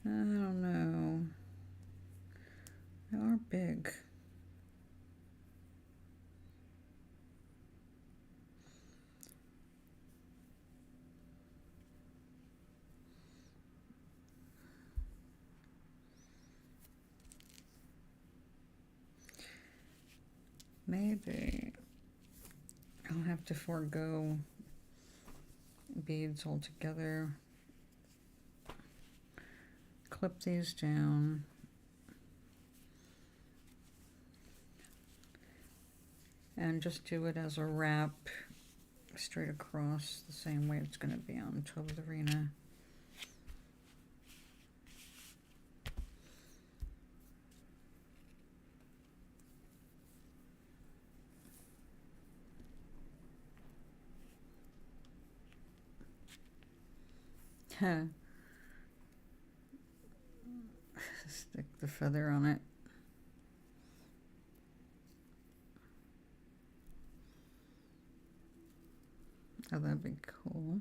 I don't know. They are big. Maybe I'll have to forego beads altogether. Clip these down. And just do it as a wrap straight across the same way it's going to be on top of the arena. Stick the feather on it. Oh, that'd be cool.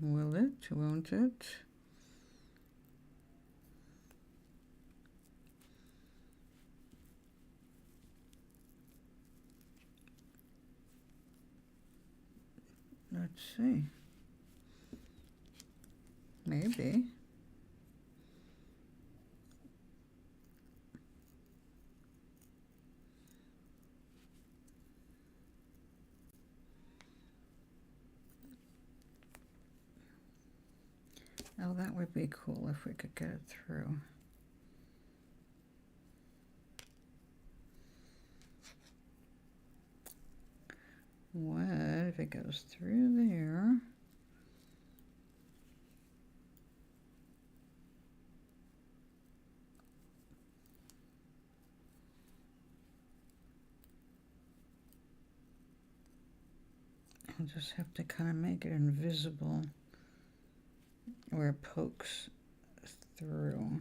Will it? Won't it? Let's see. Maybe. Oh, that would be cool if we could get it through. What if it goes through there? I'll just have to kind of make it invisible where it pokes through.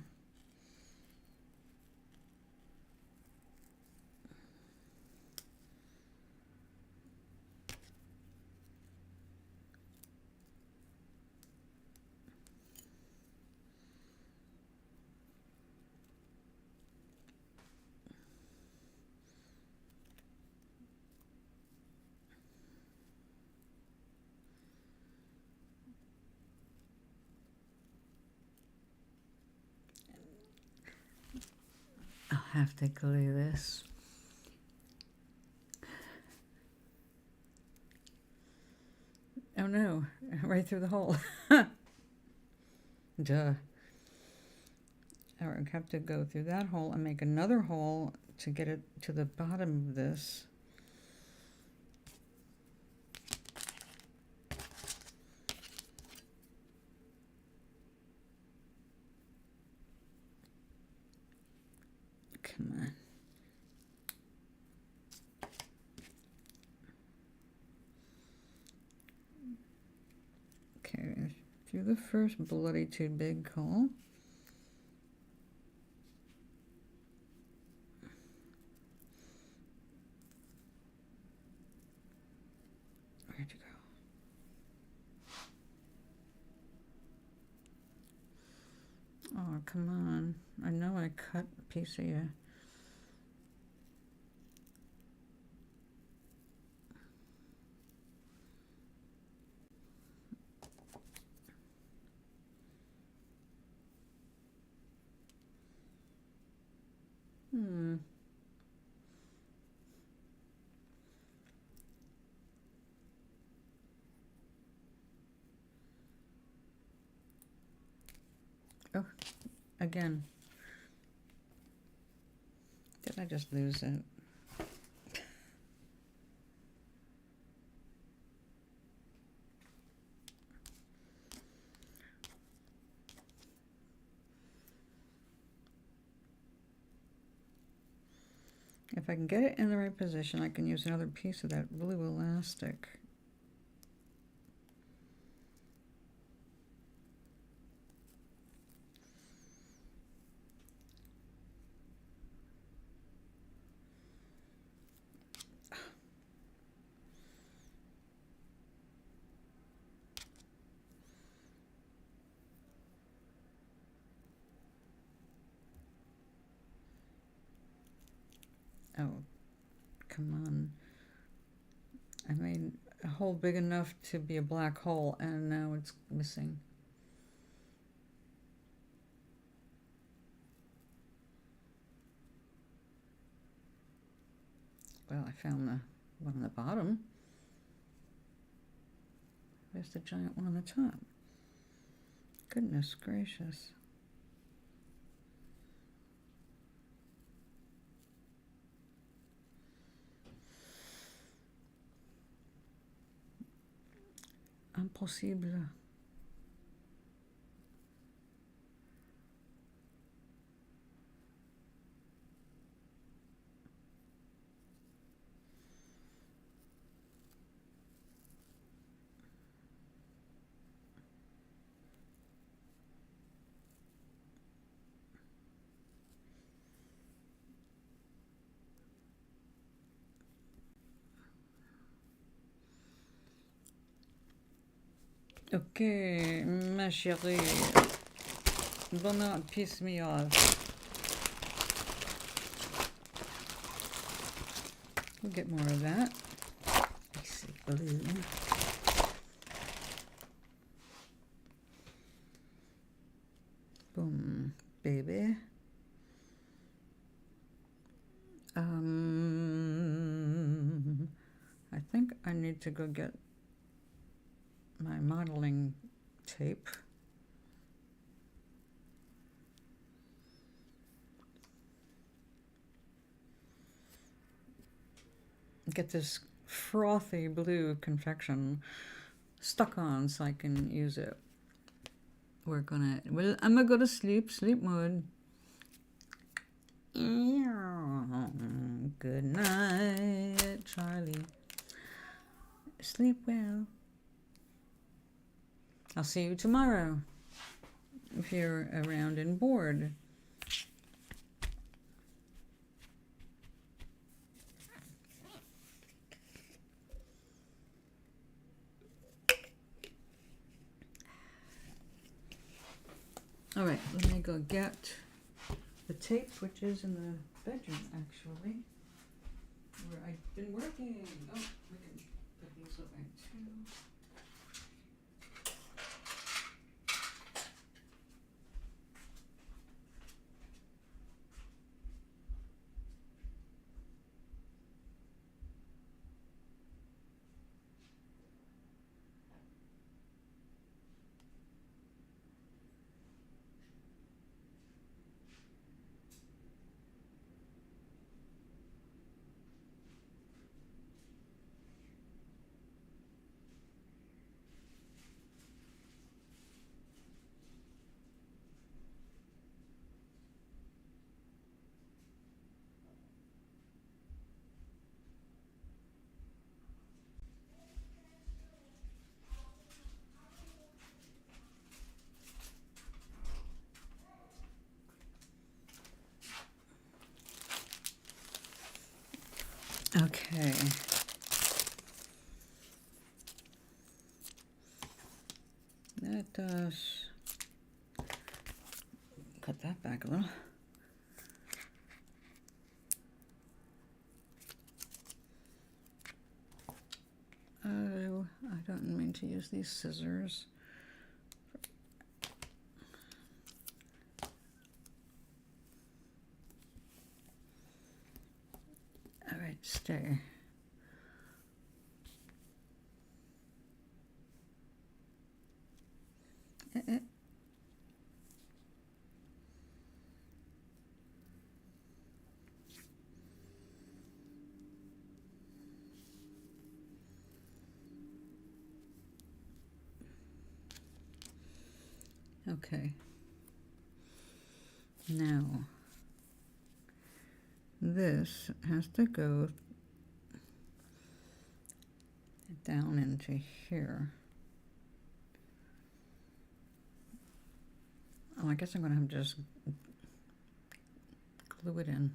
I'll have to glue this. Oh no, right through the hole. Duh. I have to go through that hole and make another hole to get it to the bottom of this. Come on. Do the first bloody too big hole. Where'd you go? Oh, come on. I know I cut a piece of you. Oh, again. Did I just lose it? If I can get it in the right position, I can use another piece of that blue elastic. Oh, come on. I made a hole big enough to be a black hole, and now it's missing. Well, I found the one on the bottom. Where's the giant one on the top? Goodness gracious. Impossible. Okay, ma chérie. Do not piss me off. We'll get more of that. Icy blue. Boom, baby. I think I need to go get my modeling tape. Get this frothy blue confection stuck on so I can use it. Well, I'm gonna go to sleep mode. Good night, Charlie. Sleep well. I'll see you tomorrow if you're around and bored. All right, let me go get the tape, which is in the bedroom, actually, where I've been working. Oh, we can put these away too. Okay. That does cut that back a little. Oh, I don't mean to use these scissors. All right, stay. Okay. Now, this has to go down into here. Oh, I guess I'm going to have to just glue it in.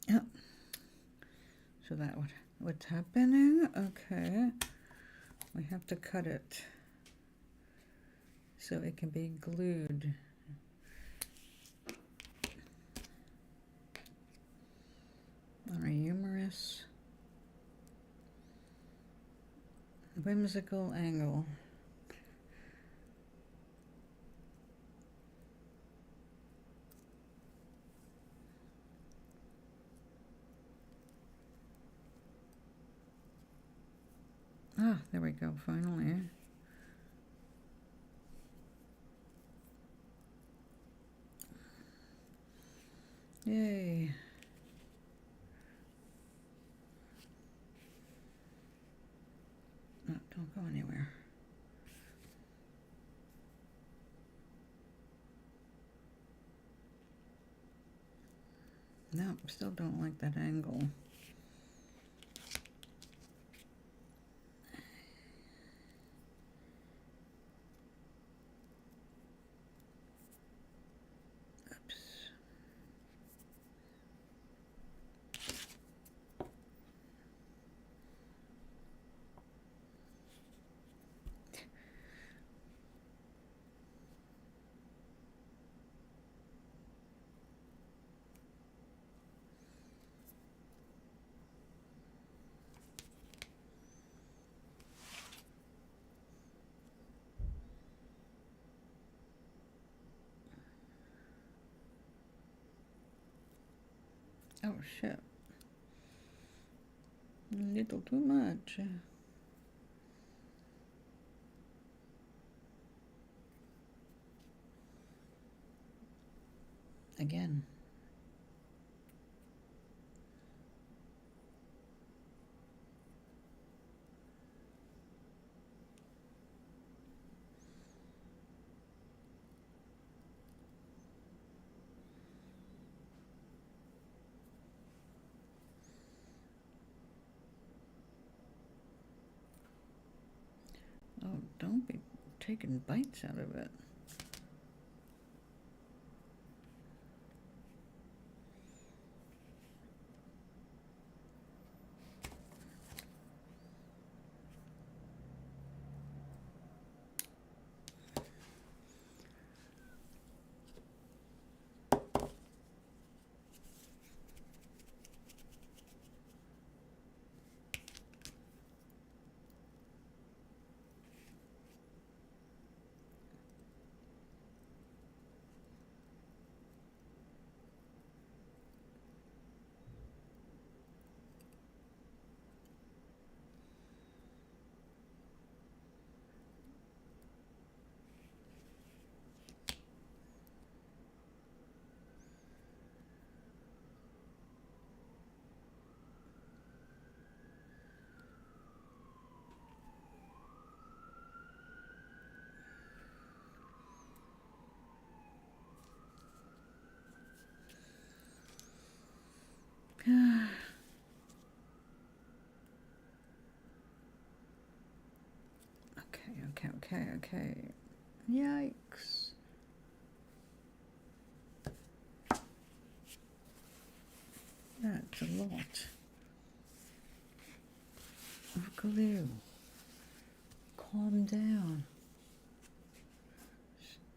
Yep. So that what's happening? Okay. We have to cut it so it can be glued. On a humorous, whimsical angle. Ah, there we go, finally. Yay. No, don't go anywhere. No, still don't like that angle. Oops. Oh shit. A little too much. Again. Oh, don't be taking bites out of it. Okay, okay. Yikes. That's a lot of glue. Calm down.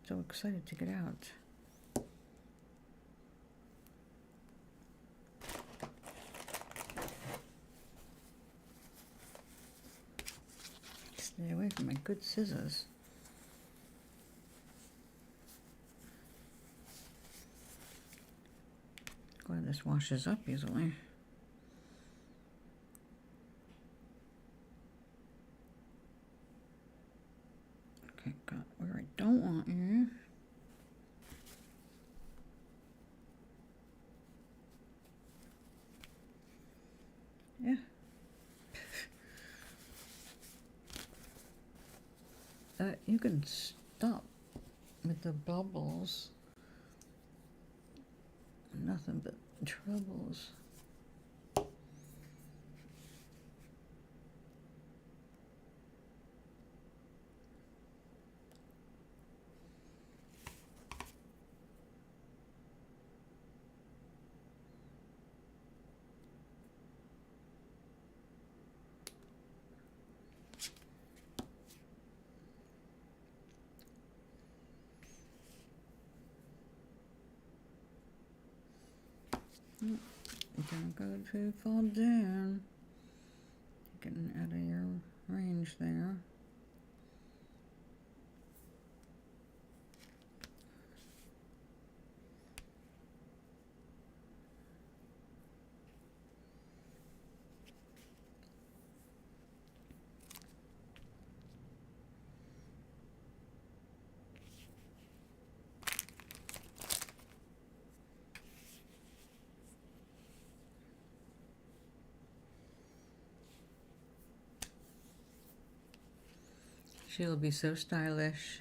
So excited to get out. Stay away from my good scissors. Glad this washes up easily. Okay, got where I don't want you. Yeah. You can stop with the bubbles. Nothing but troubles. Don't go too far down. Getting out of your range there. She'll be so stylish.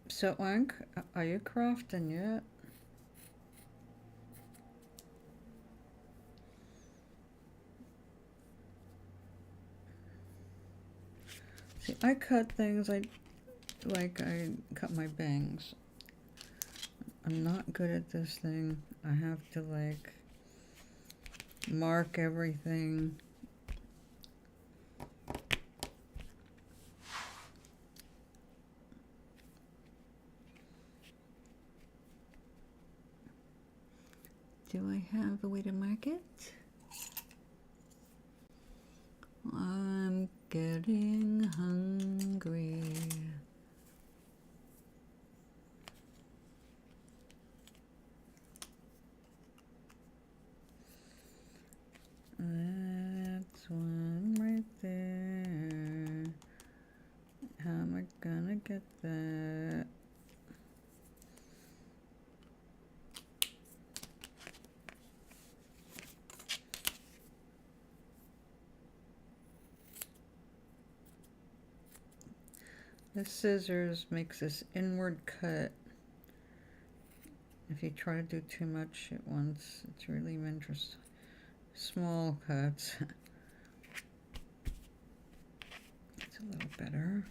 So, Ank, are you crafting yet? See, I cut things I cut my bangs. I'm not good at this thing. I have to like mark everything. Do I have a way to mark it? I'm getting hungry. That's one right there. How am I gonna get that? This scissors makes this inward cut. If you try to do too much at once, it's really meant for small cuts. It's a little better.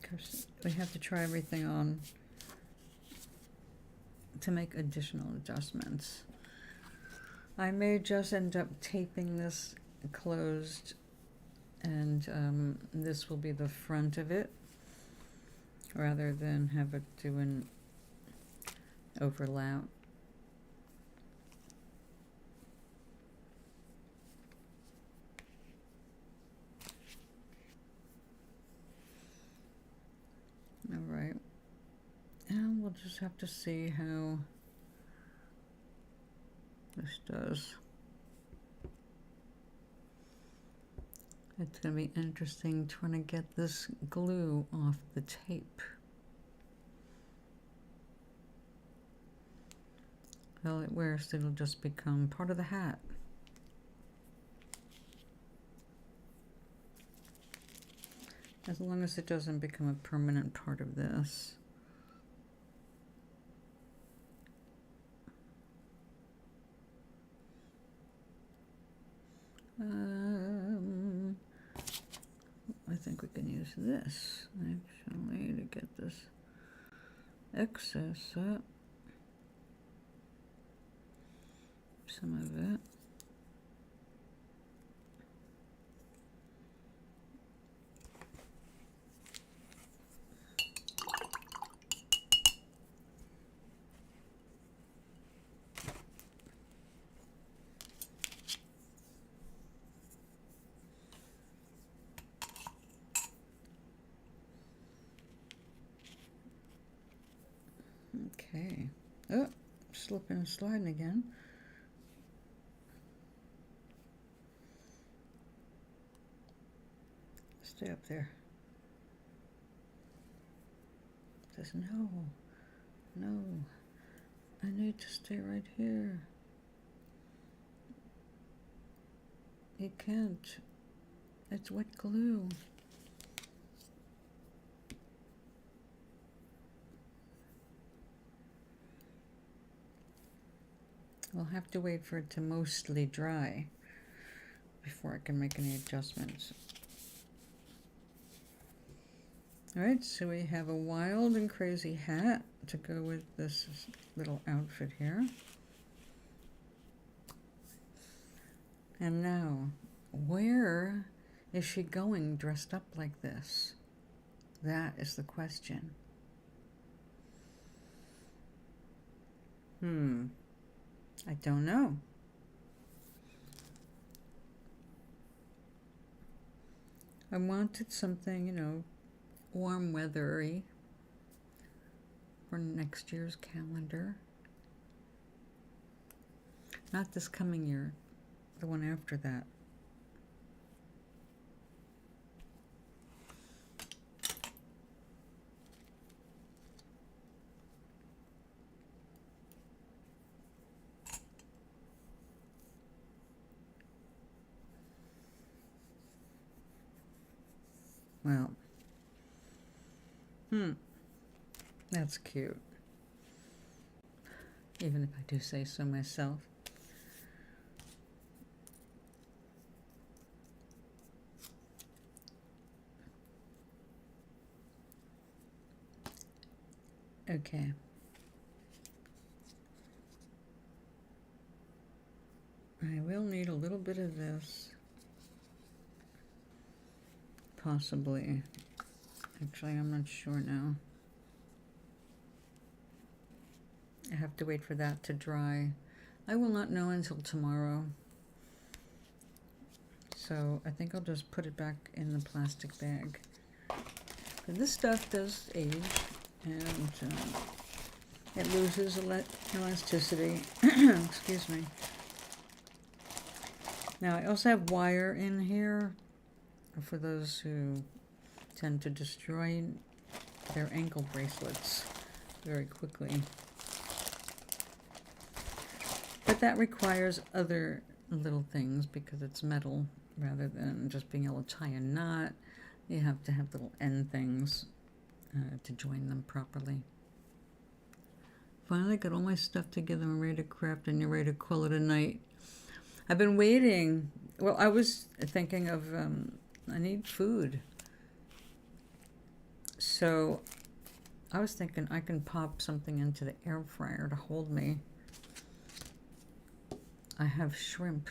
Because we have to try everything on to make additional adjustments. I may just end up taping this closed, and this will be the front of it rather than have it do an overlap. All right, and we'll just have to see how this does. It's going to be interesting trying to get this glue off the tape. Well, it wears, it'll just become part of the hat. As long as it doesn't become a permanent part of this. I think we can use this actually to get this excess up. Some of it. Okay. Oh, slipping and sliding again. Stay up there. It says no. No. I need to stay right here. You can't. It's wet glue. We'll have to wait for it to mostly dry before I can make any adjustments. Alright, so we have a wild and crazy hat to go with this little outfit here. And now, where is she going dressed up like this? That is the question. I don't know. I wanted something, you know, warm weathery for next year's calendar. Not this coming year, the one after that. Well, that's cute. Even if I do say so myself. Okay. I will need a little bit of this. Possibly. Actually, I'm not sure now. I have to wait for that to dry. I will not know until tomorrow. So I think I'll just put it back in the plastic bag. But this stuff does age, and it loses elasticity. Excuse me. Now I also have wire in here for those who tend to destroy their ankle bracelets very quickly. But that requires other little things because it's metal rather than just being able to tie a knot. You have to have little end things to join them properly. Finally got all my stuff together. I'm ready to craft and you're ready to call it a night. I've been waiting. Well, I was thinking of I need food. So I was thinking I can pop something into the air fryer to hold me. I have shrimp.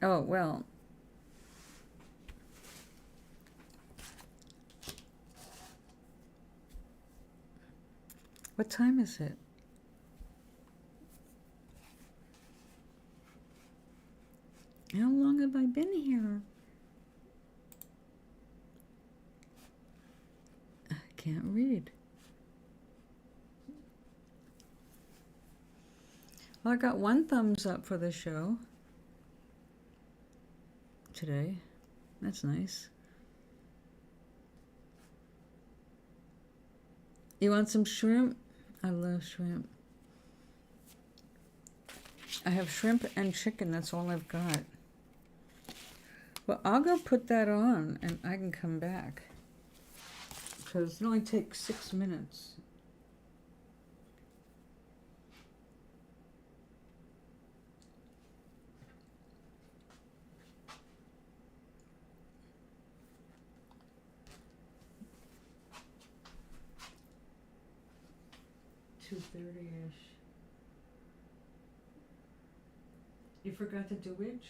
Oh, well. What time is it? How long have I been here? I can't read. Well, I got 1 thumbs up for the show today. That's nice. You want some shrimp? I love shrimp. I have shrimp and chicken. That's all I've got. Well, I'll go put that on and I can come back. Because it only takes 6 minutes. $2:30-ish. You forgot to do which?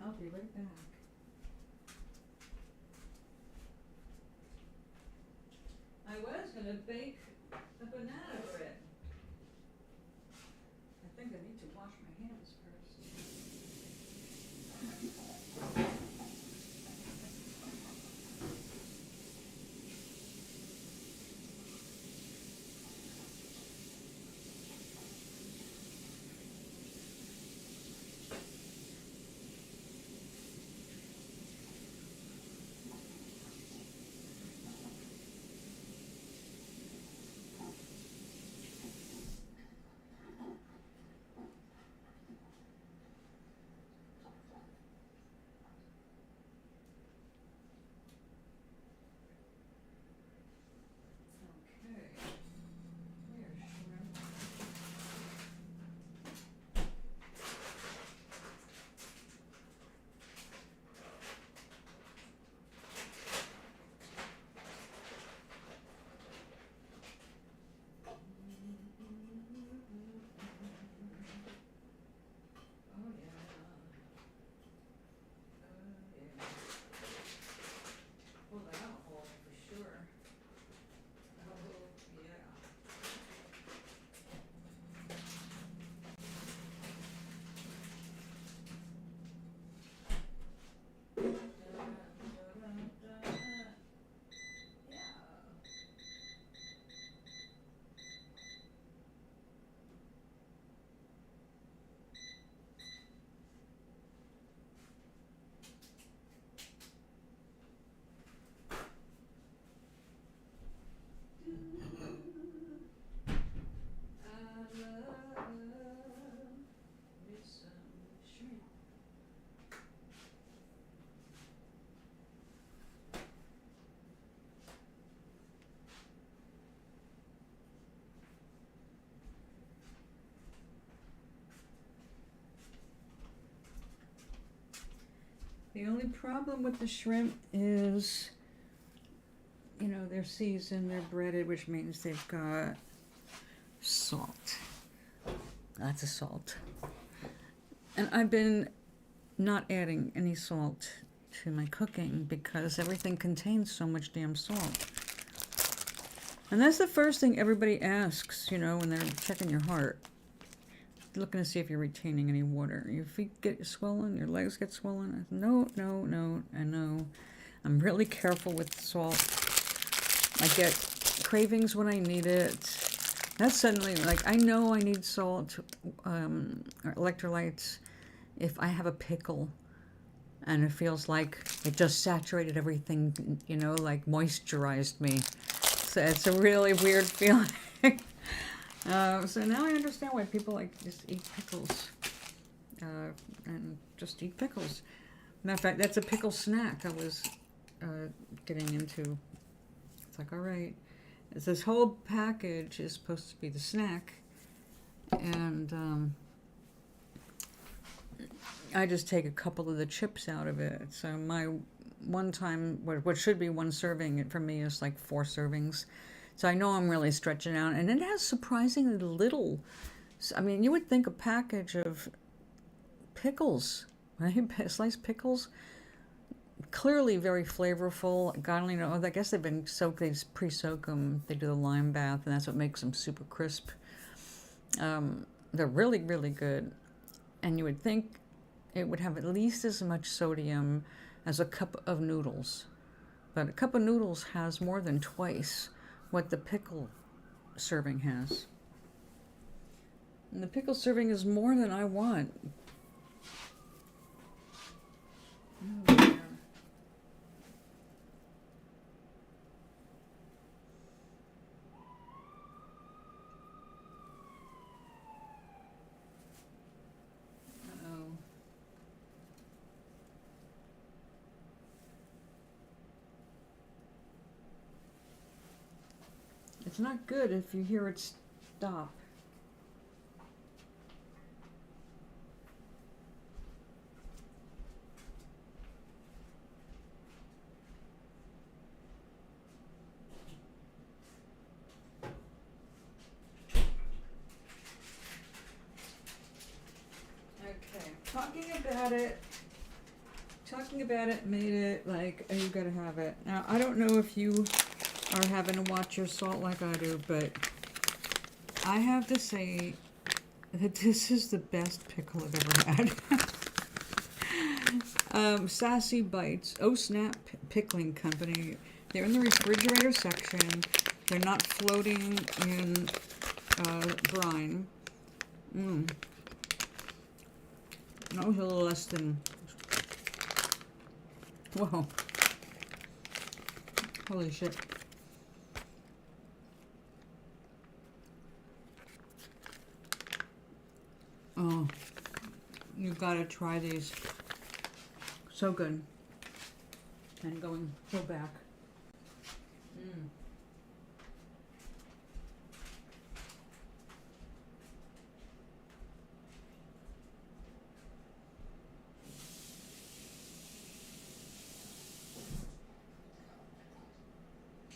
I'll be right back. I was going to bake a banana bread. I think I need to wash my hands first. The only problem with the shrimp is, you know, they're seasoned, they're breaded, which means they've got salt. Lots of salt. And I've been not adding any salt to my cooking because everything contains so much damn salt. And that's the first thing everybody asks, you know, when they're checking your heart. Looking to see if you're retaining any water. Your feet get swollen, your legs get swollen. No, no, no, I know. I'm really careful with salt. I get cravings when I need it. That's suddenly, like, I know I need salt, or electrolytes, if I have a pickle and it feels like it just saturated everything, you know, like moisturized me. So it's a really weird feeling. So now I understand why people like just eat pickles, and just eat pickles. Matter of fact, that's a pickle snack I was getting into. It's like, all right, this whole package is supposed to be the snack, and I just take a couple of the chips out of it. So my one time, what should be one serving, it for me is like 4 servings. So I know I'm really stretching out, and it has surprisingly little. I mean, you would think a package of pickles, right? Sliced pickles, clearly very flavorful. God only knows. I guess they've been soaked. They pre-soak them. They do the lime bath, and that's what makes them super crisp. They're really, really good, and you would think it would have at least as much sodium as a cup of noodles, but a cup of noodles has more than twice what the pickle serving has. And the pickle serving is more than I want. Oh, yeah. It's not good if you hear it stop. Okay, talking about it made it like, oh, you gotta have it. Now, I don't know if you are having to watch your salt like I do, but I have to say that this is the best pickle I've ever had. Sassy Bites, Oh Snap Pickling Company. They're in the refrigerator section. They're not floating in brine. That was a little less than... Whoa. Holy shit. Oh, you've got to try these. So good. And go back.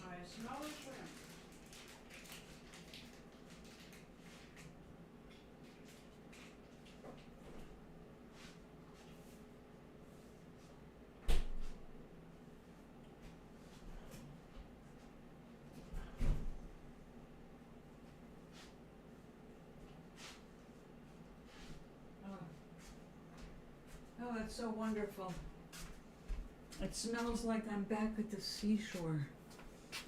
I smell the shrimp. Oh, that's so wonderful. It smells like I'm back at the seashore,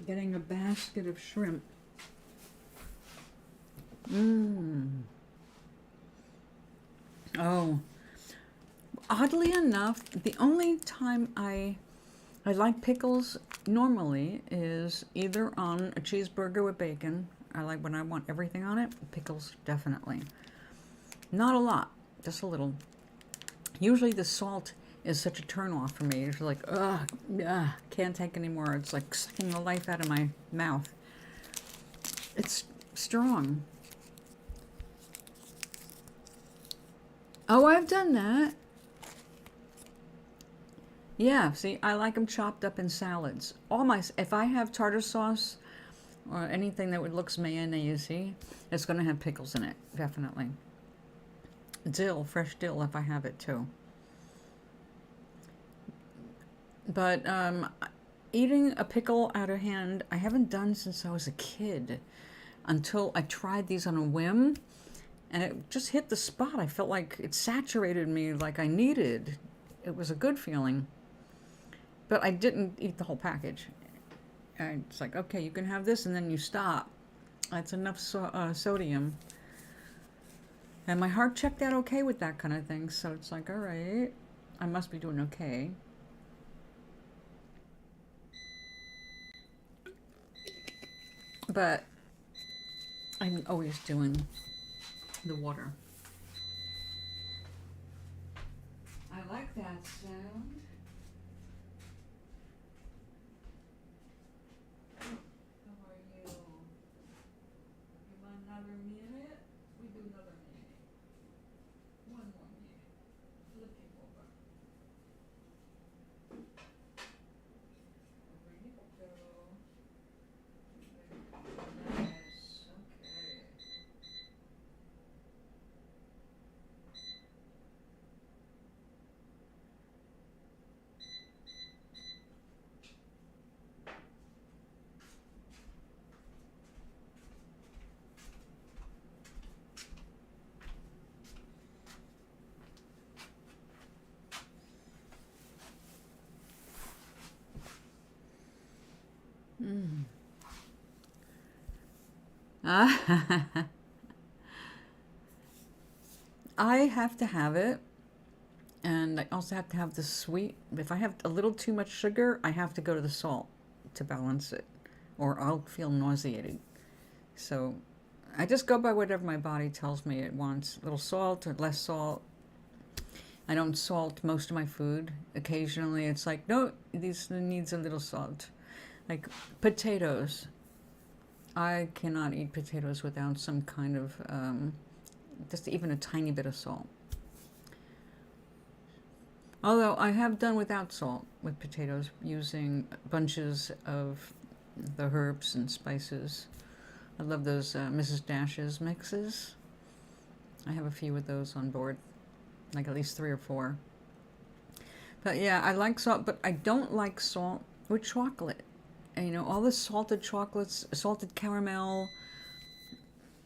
getting a basket of shrimp. Oh, oddly enough, the only time I like pickles normally is either on a cheeseburger with bacon. I like when I want everything on it. Pickles, definitely. Not a lot, just a little. Usually the salt is such a turn off for me. It's like, ugh, can't take anymore. It's like sucking the life out of my mouth. It's strong. Oh, I've done that. Yeah, see, I like them chopped up in salads. If I have tartar sauce or anything that looks mayonnaise-y, it's going to have pickles in it, definitely. Dill, fresh dill, if I have it too. But eating a pickle out of hand, I haven't done since I was a kid, until I tried these on a whim, and it just hit the spot. I felt like it saturated me like I needed. It was a good feeling. But I didn't eat the whole package. And it's like, okay, you can have this, and then you stop. That's enough sodium. And my heart checked out okay with that kind of thing. So it's like, all right, I must be doing okay. But I'm always doing the water. I like that sound. How are you? You want another minute? We do another minute. One more minute. Flipping over. Over you go. Yes, okay. I have to have it, and I also have to have the sweet. If I have a little too much sugar, I have to go to the salt to balance it, or I'll feel nauseated. So I just go by whatever my body tells me it wants. A little salt or less salt. I don't salt most of my food. Occasionally it's like, no, this needs a little salt. Like potatoes. I cannot eat potatoes without some kind of, just even a tiny bit of salt. Although I have done without salt with potatoes, using bunches of the herbs and spices. I love those Mrs. Dash's mixes. I have a few of those on board, like at least 3 or 4. But yeah, I like salt, but I don't like salt with chocolate. And, you know, all the salted chocolates, salted caramel,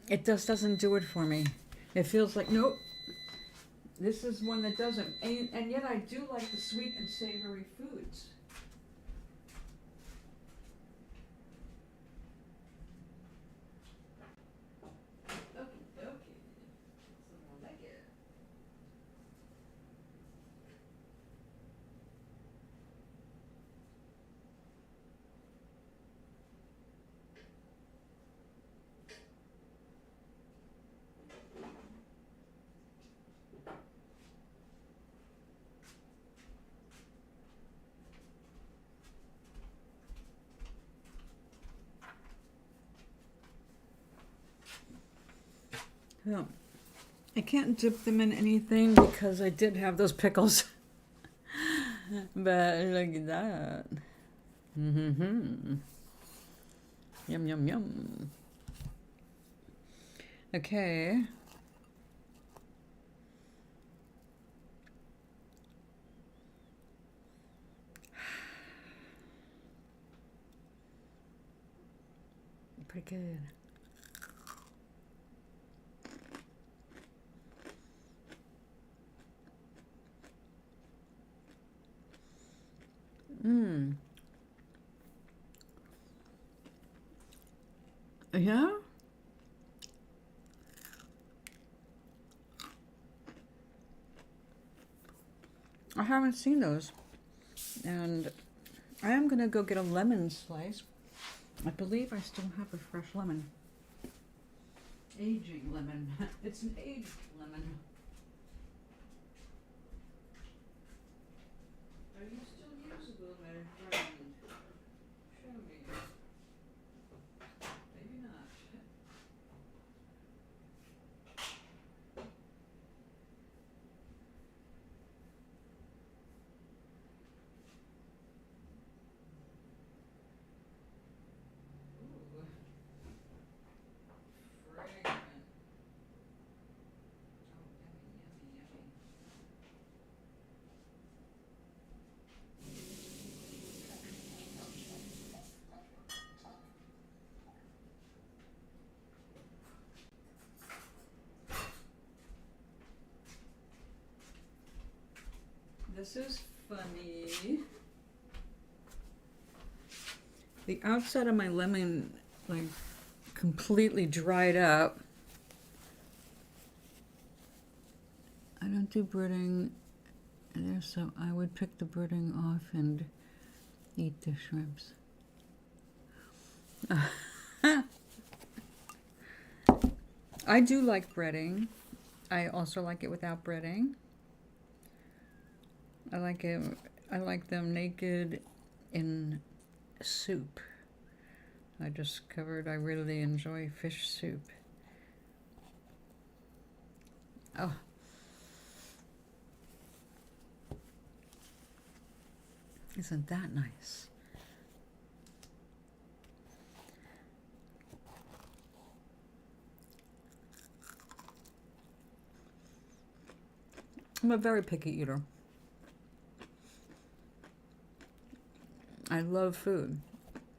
it just doesn't do it for me. It feels like, nope, this is one that doesn't. And yet I do like the sweet and savory foods. Well, I can't dip them in anything because I did have those pickles. But look at that. Mm-hmm. Yum, yum, yum. Okay. Pretty good. Mmm. Yeah? I haven't seen those. And I am going to go get a lemon slice. I believe I still have a fresh lemon. Aging lemon. It's an aged lemon. Are you still usable, my friend? Show me. Maybe not. Ooh. Fragrant. Oh, yummy, yummy, yummy. This is funny. The outside of my lemon, like, completely dried up. I don't do breading there, so I would pick the breading off and eat the shrimps. I do like breading. I also like it without breading. I like them naked in soup. I discovered I really enjoy fish soup. Oh. Isn't that nice? I'm a very picky eater. I love food,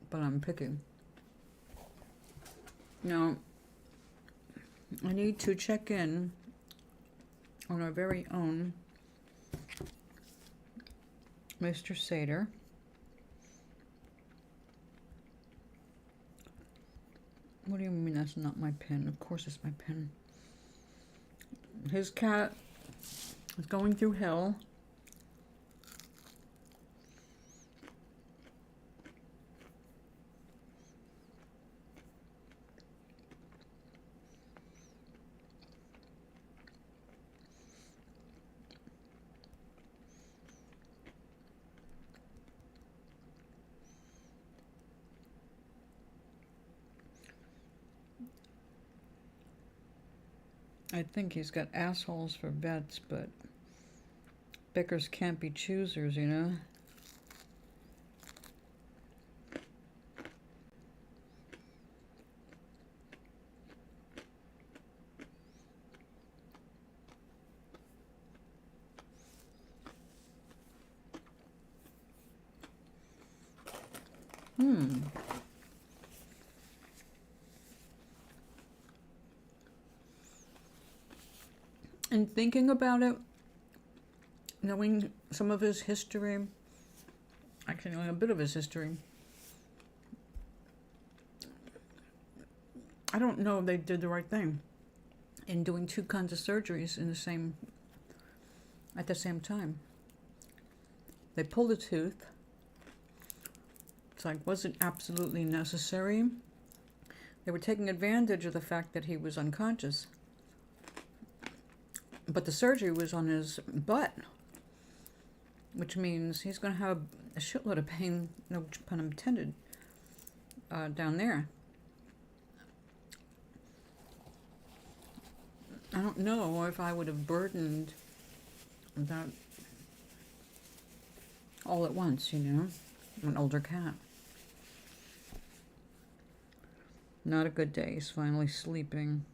but I'm picky. Now, I need to check in on our very own Mr. Sater. What do you mean that's not my pen? Of course it's my pen. His cat is going through hell. I think he's got assholes for vets, but beggars can't be choosers, you know? And thinking about it, knowing some of his history, actually knowing a bit of his history, I don't know if they did the right thing in doing two kinds of surgeries at the same time. They pulled a tooth. It's like, was it absolutely necessary? They were taking advantage of the fact that he was unconscious. But the surgery was on his butt, which means he's going to have a shitload of pain, no pun intended, down there. I don't know if I would have burdened that all at once, you know, an older cat. Not a good day. He's finally sleeping.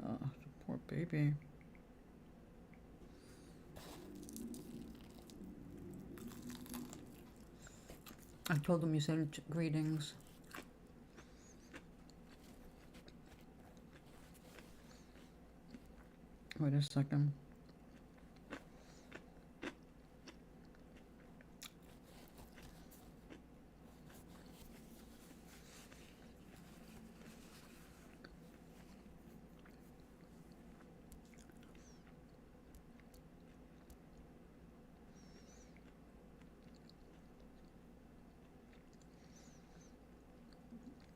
Oh, the poor baby. I told him you said greetings. Wait a second.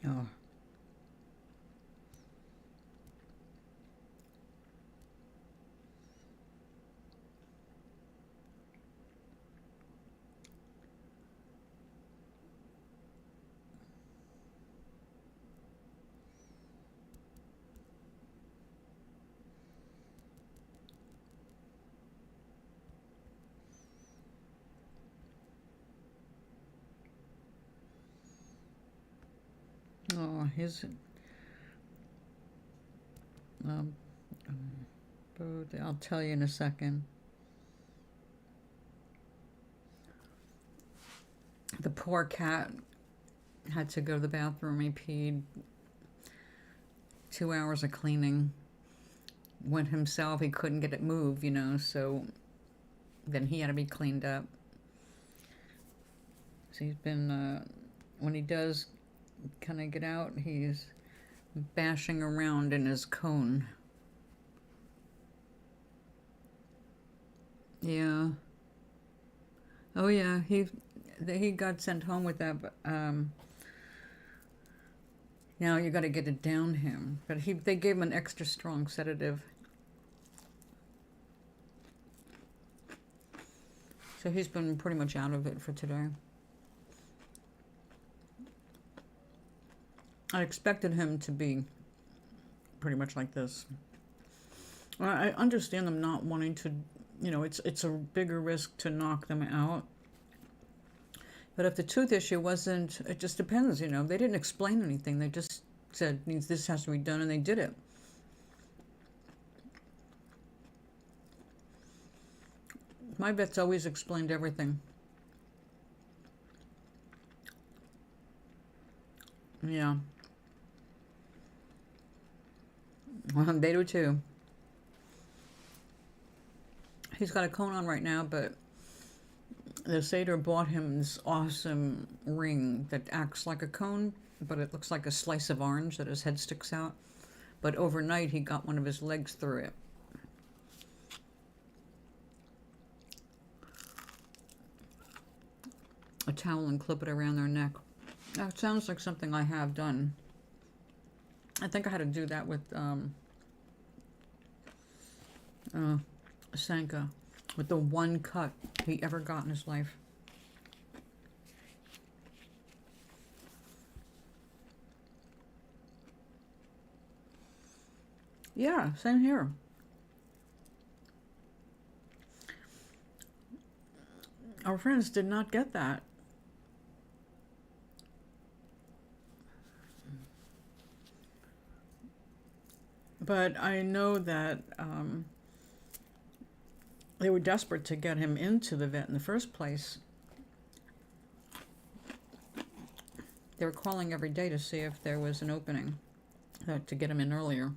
Oh. Oh, his um, I'll tell you in a second. The poor cat had to go to the bathroom. He peed. 2 hours of cleaning. Went himself. He couldn't get it moved, you know, so then he had to be cleaned up. So he's been, when he does kind of get out, he's bashing around in his cone. Yeah. Oh yeah, he got sent home with that, but now you got to get it down him. But they gave him an extra strong sedative. So he's been pretty much out of it for today. I expected him to be pretty much like this. I understand them not wanting to, you know, it's a bigger risk to knock them out. But if the tooth issue wasn't, it just depends, you know. They didn't explain anything. They just said, this has to be done, and they did it. My vet's always explained everything. Yeah. Well, they do too. He's got a cone on right now, but the satyr bought him this awesome ring that acts like a cone, but it looks like a slice of orange that his head sticks out. But overnight, he got one of his legs through it. A towel and clip it around their neck. That sounds like something I have done. I think I had to do that with Sanka, with the one cut he ever got in his life. Yeah, same here. Our friends did not get that. But I know that they were desperate to get him into the vet in the first place. They were calling every day to see if there was an opening to get him in earlier.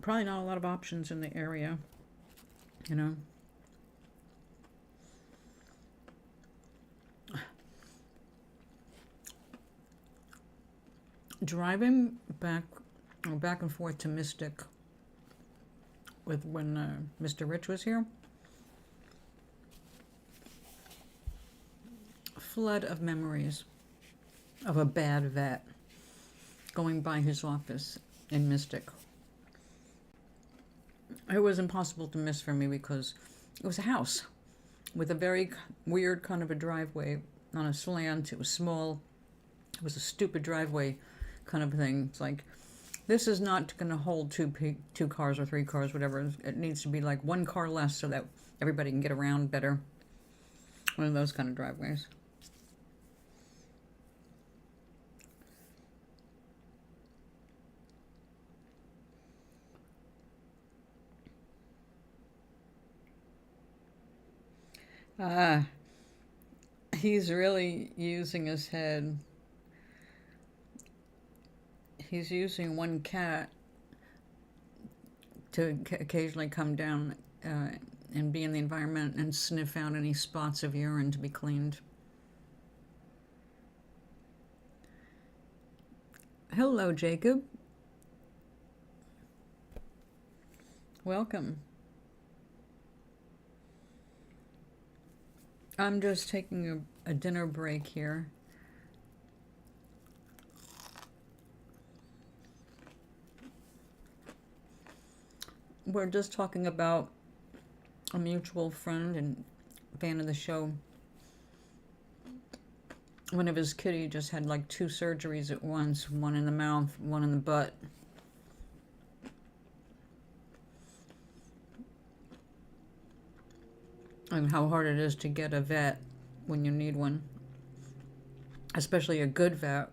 Probably not a lot of options in the area, you know. Driving back and forth to Mystic with when Mr. Rich was here, flood of memories of a bad vet going by his office in Mystic. It was impossible to miss for me because it was a house with a very weird kind of a driveway on a slant. It was small. It was a stupid driveway kind of thing. It's like, this is not going to hold two cars or three cars, whatever. It needs to be like one car less so that everybody can get around better. One of those kind of driveways. He's really using his head. He's using one cat to occasionally come down and be in the environment and sniff out any spots of urine to be cleaned. Hello, Jacob. Welcome. I'm just taking a dinner break here. We're just talking about a mutual friend and fan of the show. One of his kitty just had like 2 surgeries at once, one in the mouth, one in the butt. And how hard it is to get a vet when you need one, especially a good vet.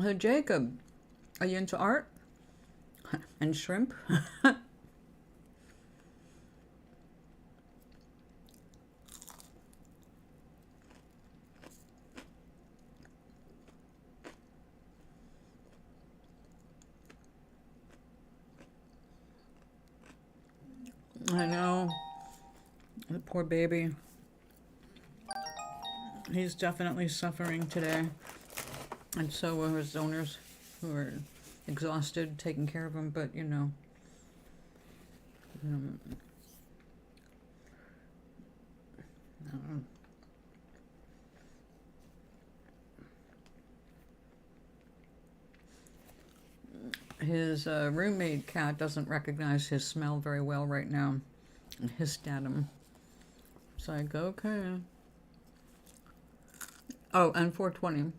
So Jacob, are you into art and shrimp? I know. The poor baby. He's definitely suffering today. And so are his owners, who are exhausted taking care of him, but you know. His roommate cat doesn't recognize his smell very well right now and hissed at him. It's like, okay. Oh, and 420.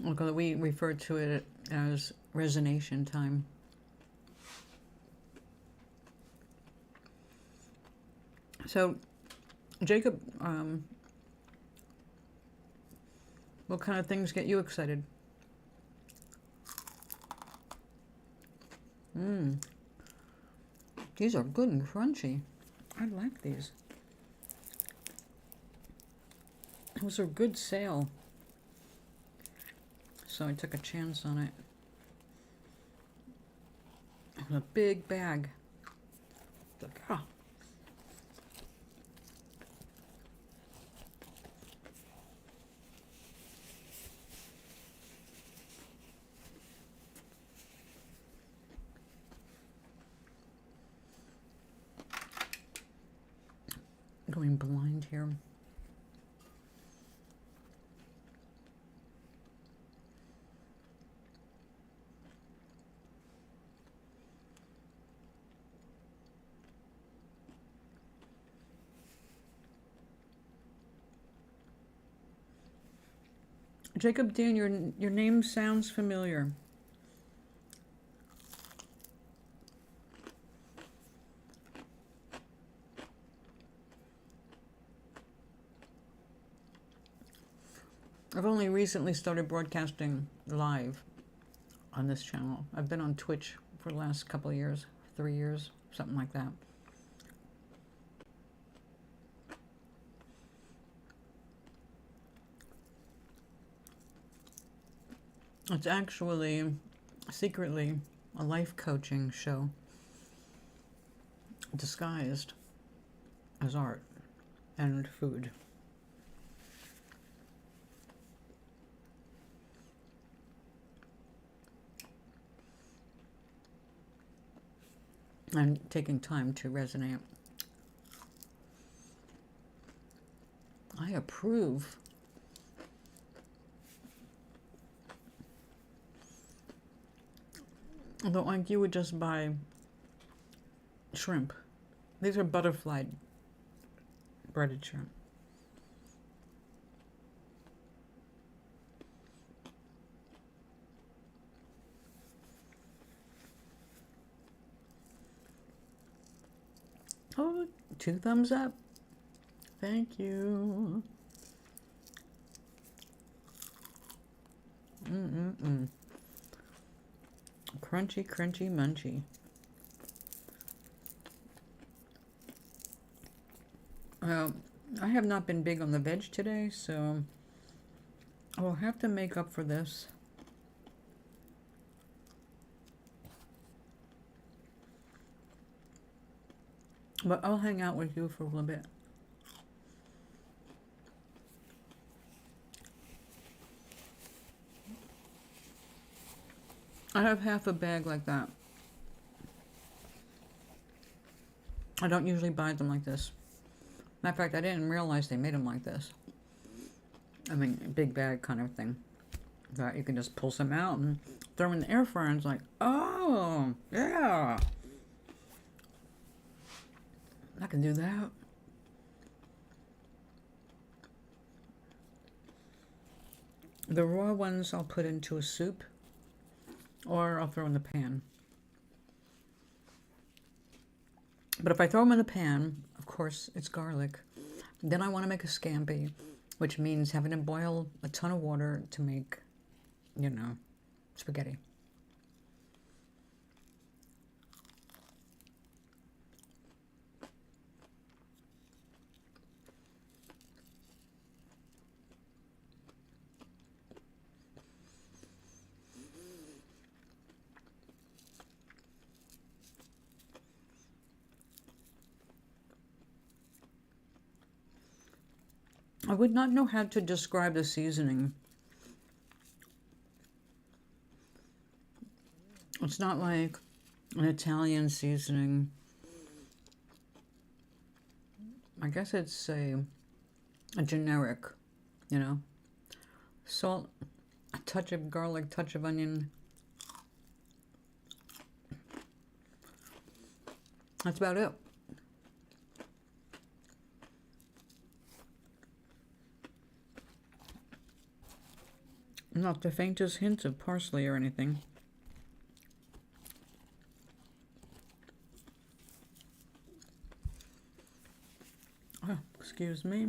Okay, we refer to it as resonation time. So, Jacob, what kind of things get you excited? These are good and crunchy. I like these. It was a good sale, so I took a chance on it. A big bag. Look, ah. Going blind here. Jacob Dan, your name sounds familiar. I've only recently started broadcasting live on this channel. I've been on Twitch for the last couple of years, 3 years, something like that. It's actually secretly a life coaching show disguised as art and food. And taking time to resonate. I approve. Although, like, you would just buy shrimp. These are butterfly breaded shrimp. Oh, 2 thumbs up. Thank you. Crunchy, crunchy, munchy. I have not been big on the veg today, so I will have to make up for this. But I'll hang out with you for a little bit. I have half a bag like that. I don't usually buy them like this. Matter of fact, I didn't realize they made them like this. I mean, big bag kind of thing. That you can just pull some out and throw them in the air fryer, and it's like, oh, yeah. I can do that. The raw ones I'll put into a soup, or I'll throw in the pan. But if I throw them in the pan, of course, it's garlic. Then I want to make a scampi, which means having to boil a ton of water to make, you know, spaghetti. I would not know how to describe the seasoning. It's not like an Italian seasoning. I guess it's a generic, you know. Salt, a touch of garlic, touch of onion. That's about it. Not the faintest hint of parsley or anything. Oh, excuse me.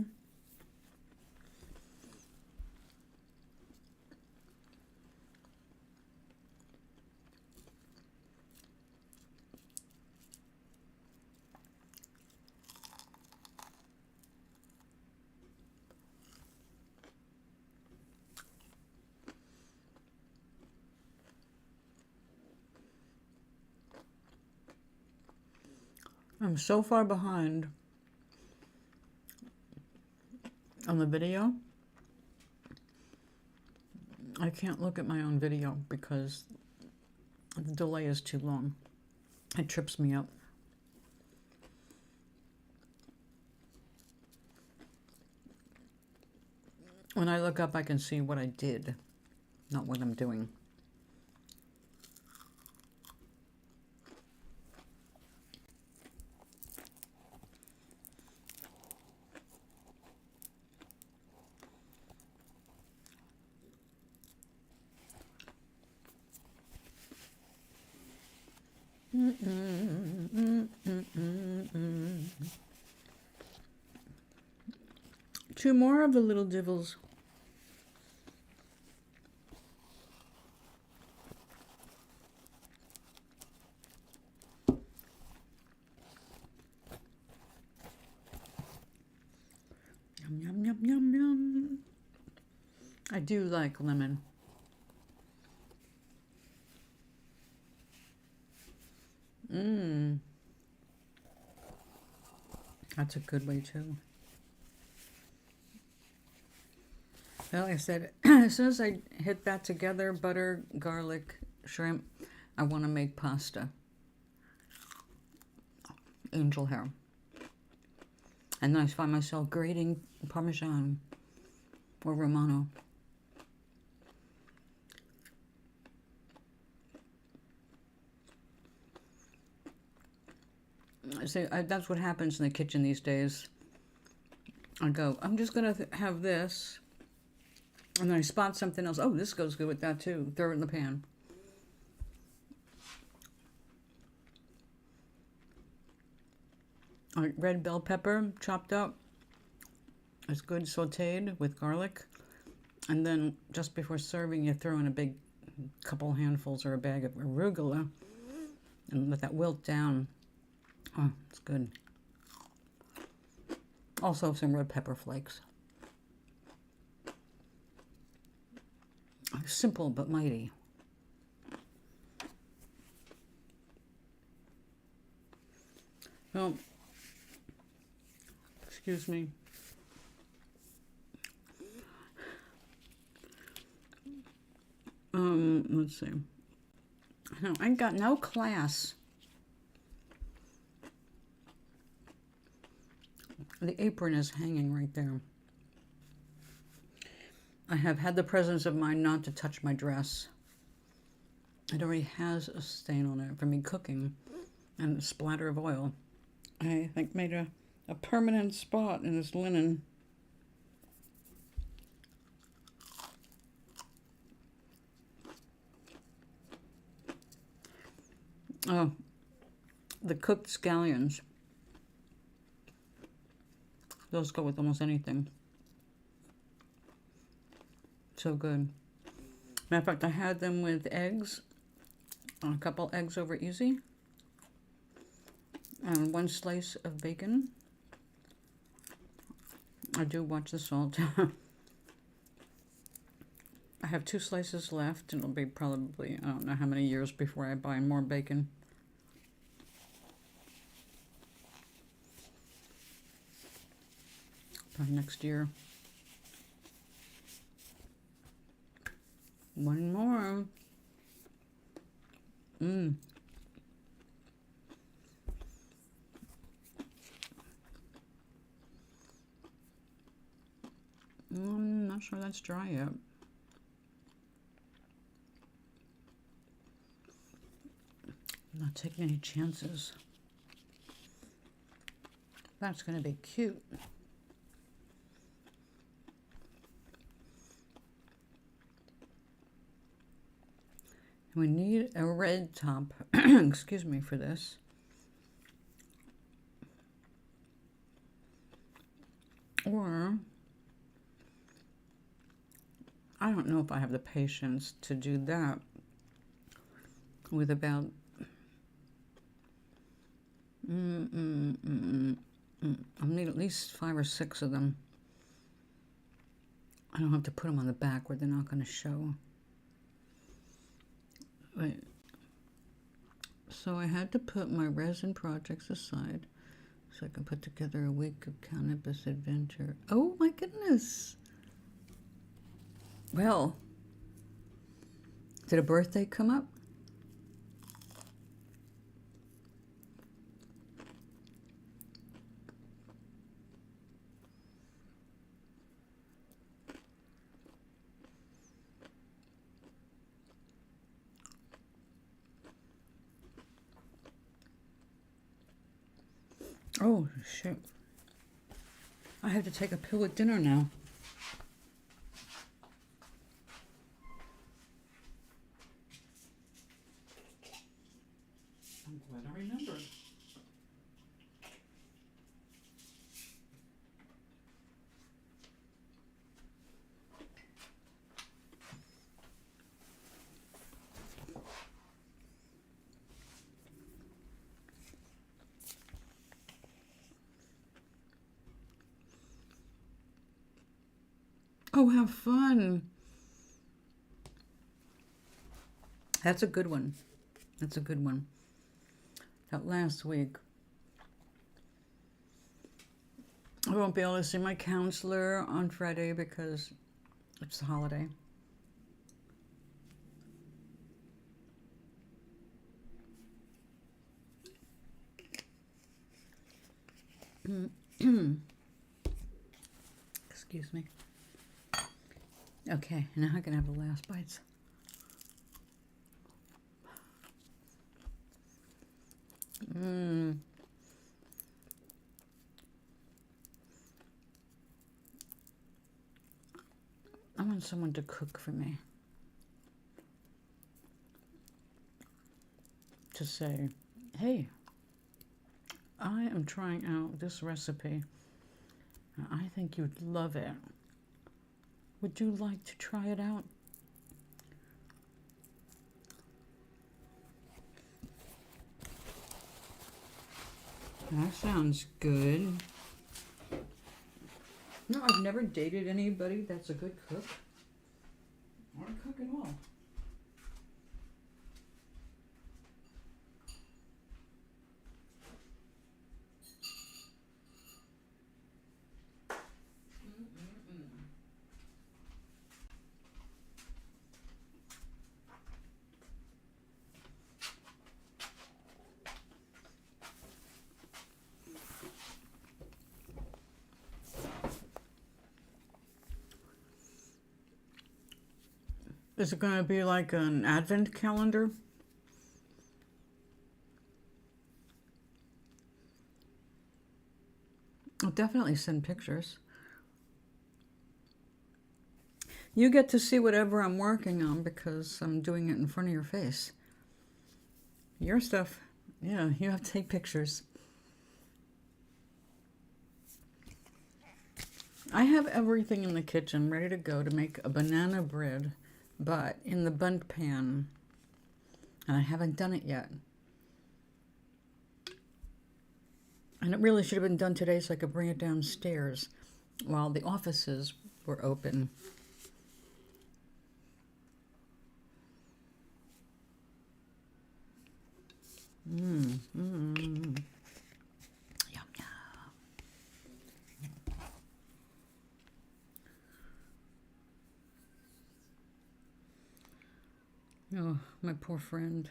I'm so far behind on the video. I can't look at my own video because the delay is too long. It trips me up. When I look up, I can see what I did, not what I'm doing. Two more of the little divils. Yum, yum, yum, yum, yum. I do like lemon. That's a good way too. Well, like I said, as soon as I hit that together, butter, garlic, shrimp, I want to make pasta. Angel hair. And then I find myself grating Parmesan or Romano. See, that's what happens in the kitchen these days. I go, I'm just going to have this. And then I spot something else. Oh, this goes good with that too. Throw it in the pan. Red bell pepper chopped up. It's good sauteed with garlic. And then just before serving, you throw in a big couple handfuls or a bag of arugula. And let that wilt down. Oh, it's good. Also some red pepper flakes. Simple but mighty. Well, excuse me. Let's see. No, I got no class. The apron is hanging right there. I have had the presence of mind not to touch my dress. It already has a stain on it from me cooking and a splatter of oil. I think made a permanent spot in this linen. Oh, the cooked scallions. Those go with almost anything. So good. Matter of fact, I had them with eggs, a couple eggs over easy, and one slice of bacon. I do watch the salt. I have 2 slices left, and it'll be probably, I don't know how many years before I buy more bacon. Probably next year. One more. I'm not sure that's dry yet. I'm not taking any chances. That's going to be cute. We need a red top, excuse me, for this. Or, I don't know if I have the patience to do that with about, I'll need at least 5 or 6 of them. I don't have to put them on the back where they're not going to show. Right. So I had to put my resin projects aside. So I can put together a week of cannabis adventure. Oh my goodness. Well, did a birthday come up? Oh, shit. I have to take a pill at dinner now. I'm glad I remembered. Oh, have fun. That's a good one. That's a good one. That last week, I won't be able to see my counselor on Friday because it's the holiday. Excuse me. Okay, now I can have the last bites. I want someone to cook for me. To say, hey, I am trying out this recipe. I think you'd love it. Would you like to try it out? That sounds good. No, I've never dated anybody that's a good cook. Or a cook at all. Is it going to be like an advent calendar? I'll definitely send pictures. You get to see whatever I'm working on because I'm doing it in front of your face. Your stuff, yeah, you have to take pictures. I have everything in the kitchen ready to go to make a banana bread, but in the bundt pan, and I haven't done it yet. And it really should have been done today so I could bring it downstairs while the offices were open. Yum, yum. Oh, my poor friend.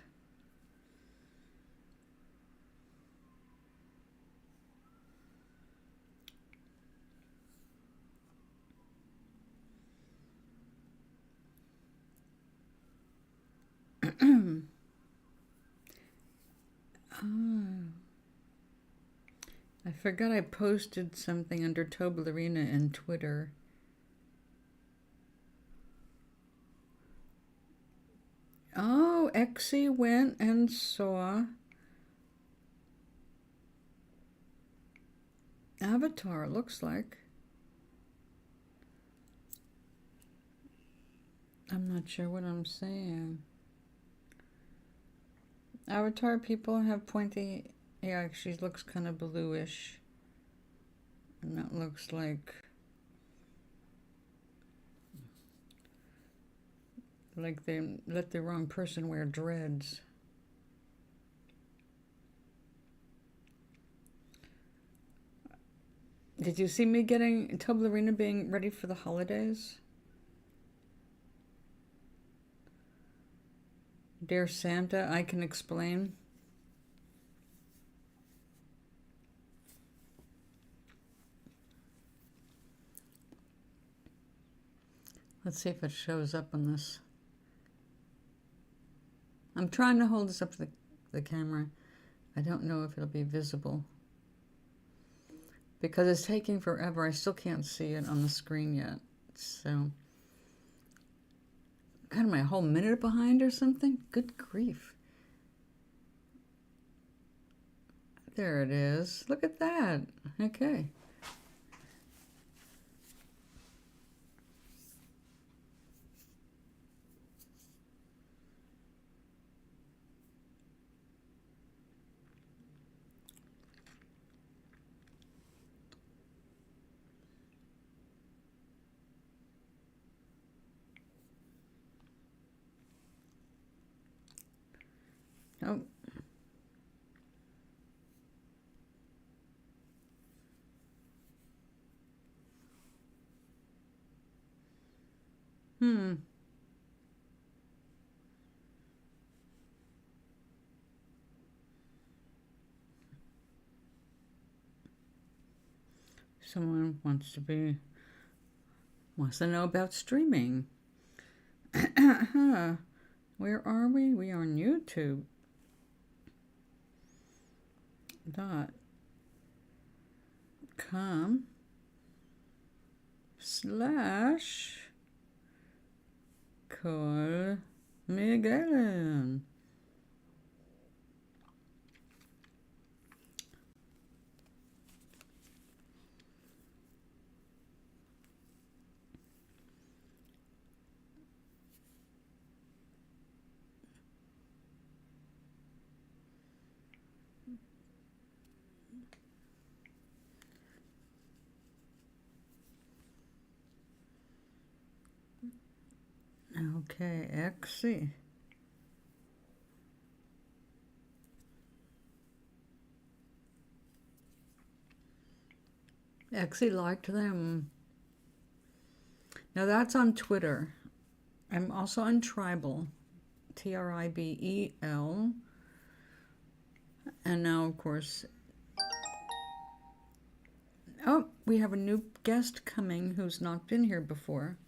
I forgot I posted something under Toblerina in Twitter. Oh, Exie went and saw Avatar, it looks like. I'm not sure what I'm saying. Avatar people have pointy... Yeah, she looks kind of bluish. And that looks like they let the wrong person wear dreads. Did you see me getting Toblerina being ready for the holidays? Dear Santa, I can explain. Let's see if it shows up on this. I'm trying to hold this up to the camera. I don't know if it'll be visible. Because it's taking forever. I still can't see it on the screen yet. So, kind of my whole minute behind or something? Good grief. There it is. Look at that. Okay. Oh. Someone wants to know about streaming. Where are we? We are on YouTube. .com/ Col Miguel. Okay, XC. XC liked them. Now that's on Twitter. I'm also on Tribal. Tribel. And now, of course, oh, we have a new guest coming who's not been here before.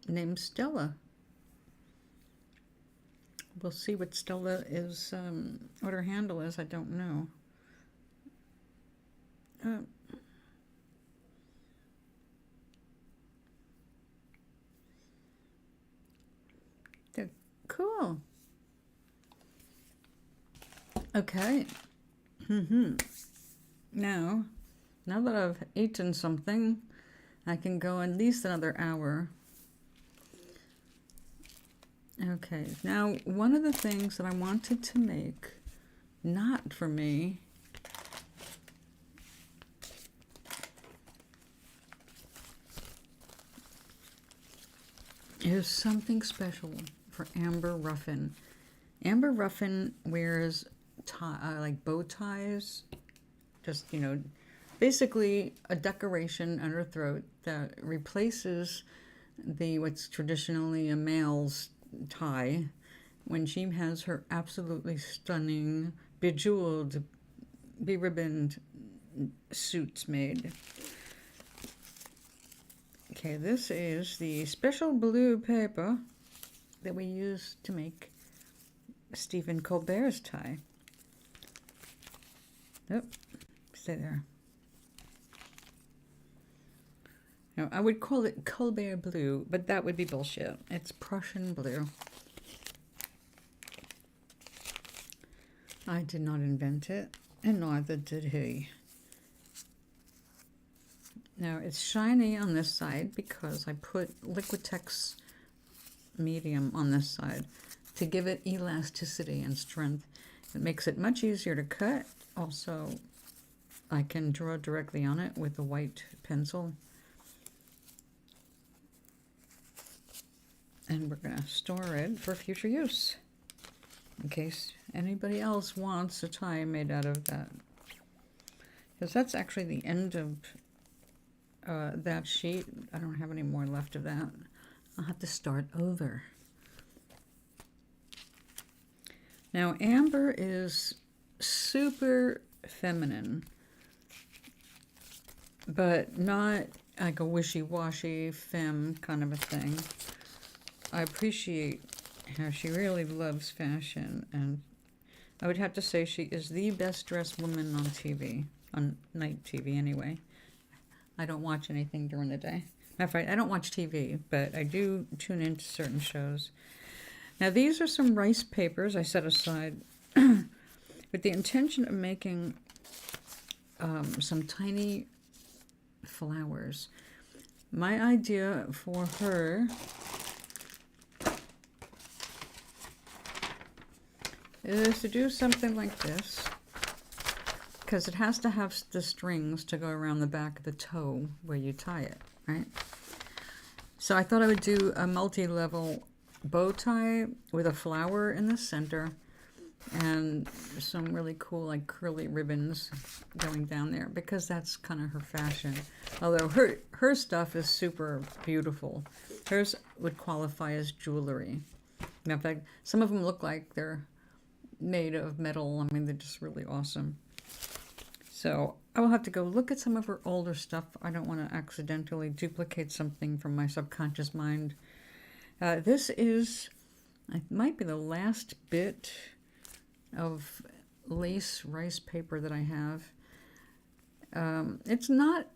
Named Stella. We'll see what Stella is, what her handle is. I don't know. Cool. Okay. Now that I've eaten something, I can go at least another hour. Okay, now one of the things that I wanted to make, not for me, is something special for Amber Ruffin. Amber Ruffin wears like bow ties, just, you know, basically a decoration on her throat that replaces what's traditionally a male's tie when she has her absolutely stunning, bejeweled, beribboned suits made. Okay, this is the special blue paper that we use to make Stephen Colbert's tie. Oh, stay there. Now, I would call it Colbert blue, but that would be bullshit. It's Prussian blue. I did not invent it, and neither did he. Now, it's shiny on this side because I put Liquitex medium on this side to give it elasticity and strength. It makes it much easier to cut. Also, I can draw directly on it with a white pencil. And we're going to store it for future use in case anybody else wants a tie made out of that. because that's actually the end of that sheet. I don't have any more left of that. I'll have to start over. Now, amber is super feminine, but not like a wishy-washy femme kind of a thing. I appreciate how she really loves fashion, and I would have to say she is the best dressed woman on TV, on night TV anyway. I don't watch anything during the day. Matter of fact, I don't watch TV, but I do tune into certain shows. Now, these are some rice papers I set aside with the intention of making some tiny flowers. My idea for her is to do something like this, because it has to have the strings to go around the back of the toe where you tie it, right? So I thought I would do a multi-level bow tie with a flower in the center and some really cool like curly ribbons going down there, because that's kind of her fashion. Although her stuff is super beautiful. Hers would qualify as jewelry. In fact, some of them look like they're made of metal. I mean, they're just really awesome. So I will have to go look at some of her older stuff. I don't want to accidentally duplicate something from my subconscious mind. This is, it might be the last bit of lace rice paper that I have. It's not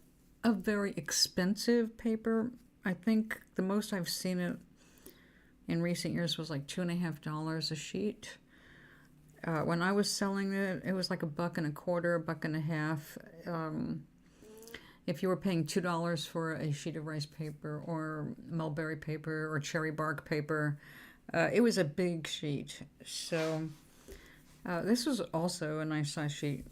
a very expensive paper. I think the most I've seen it in recent years was like $2.50 a sheet. When I was selling it, it was like $1.25, $1.50. If you were paying $2 for a sheet of rice paper or mulberry paper or cherry bark paper, it was a big sheet. So this was also a nice size sheet.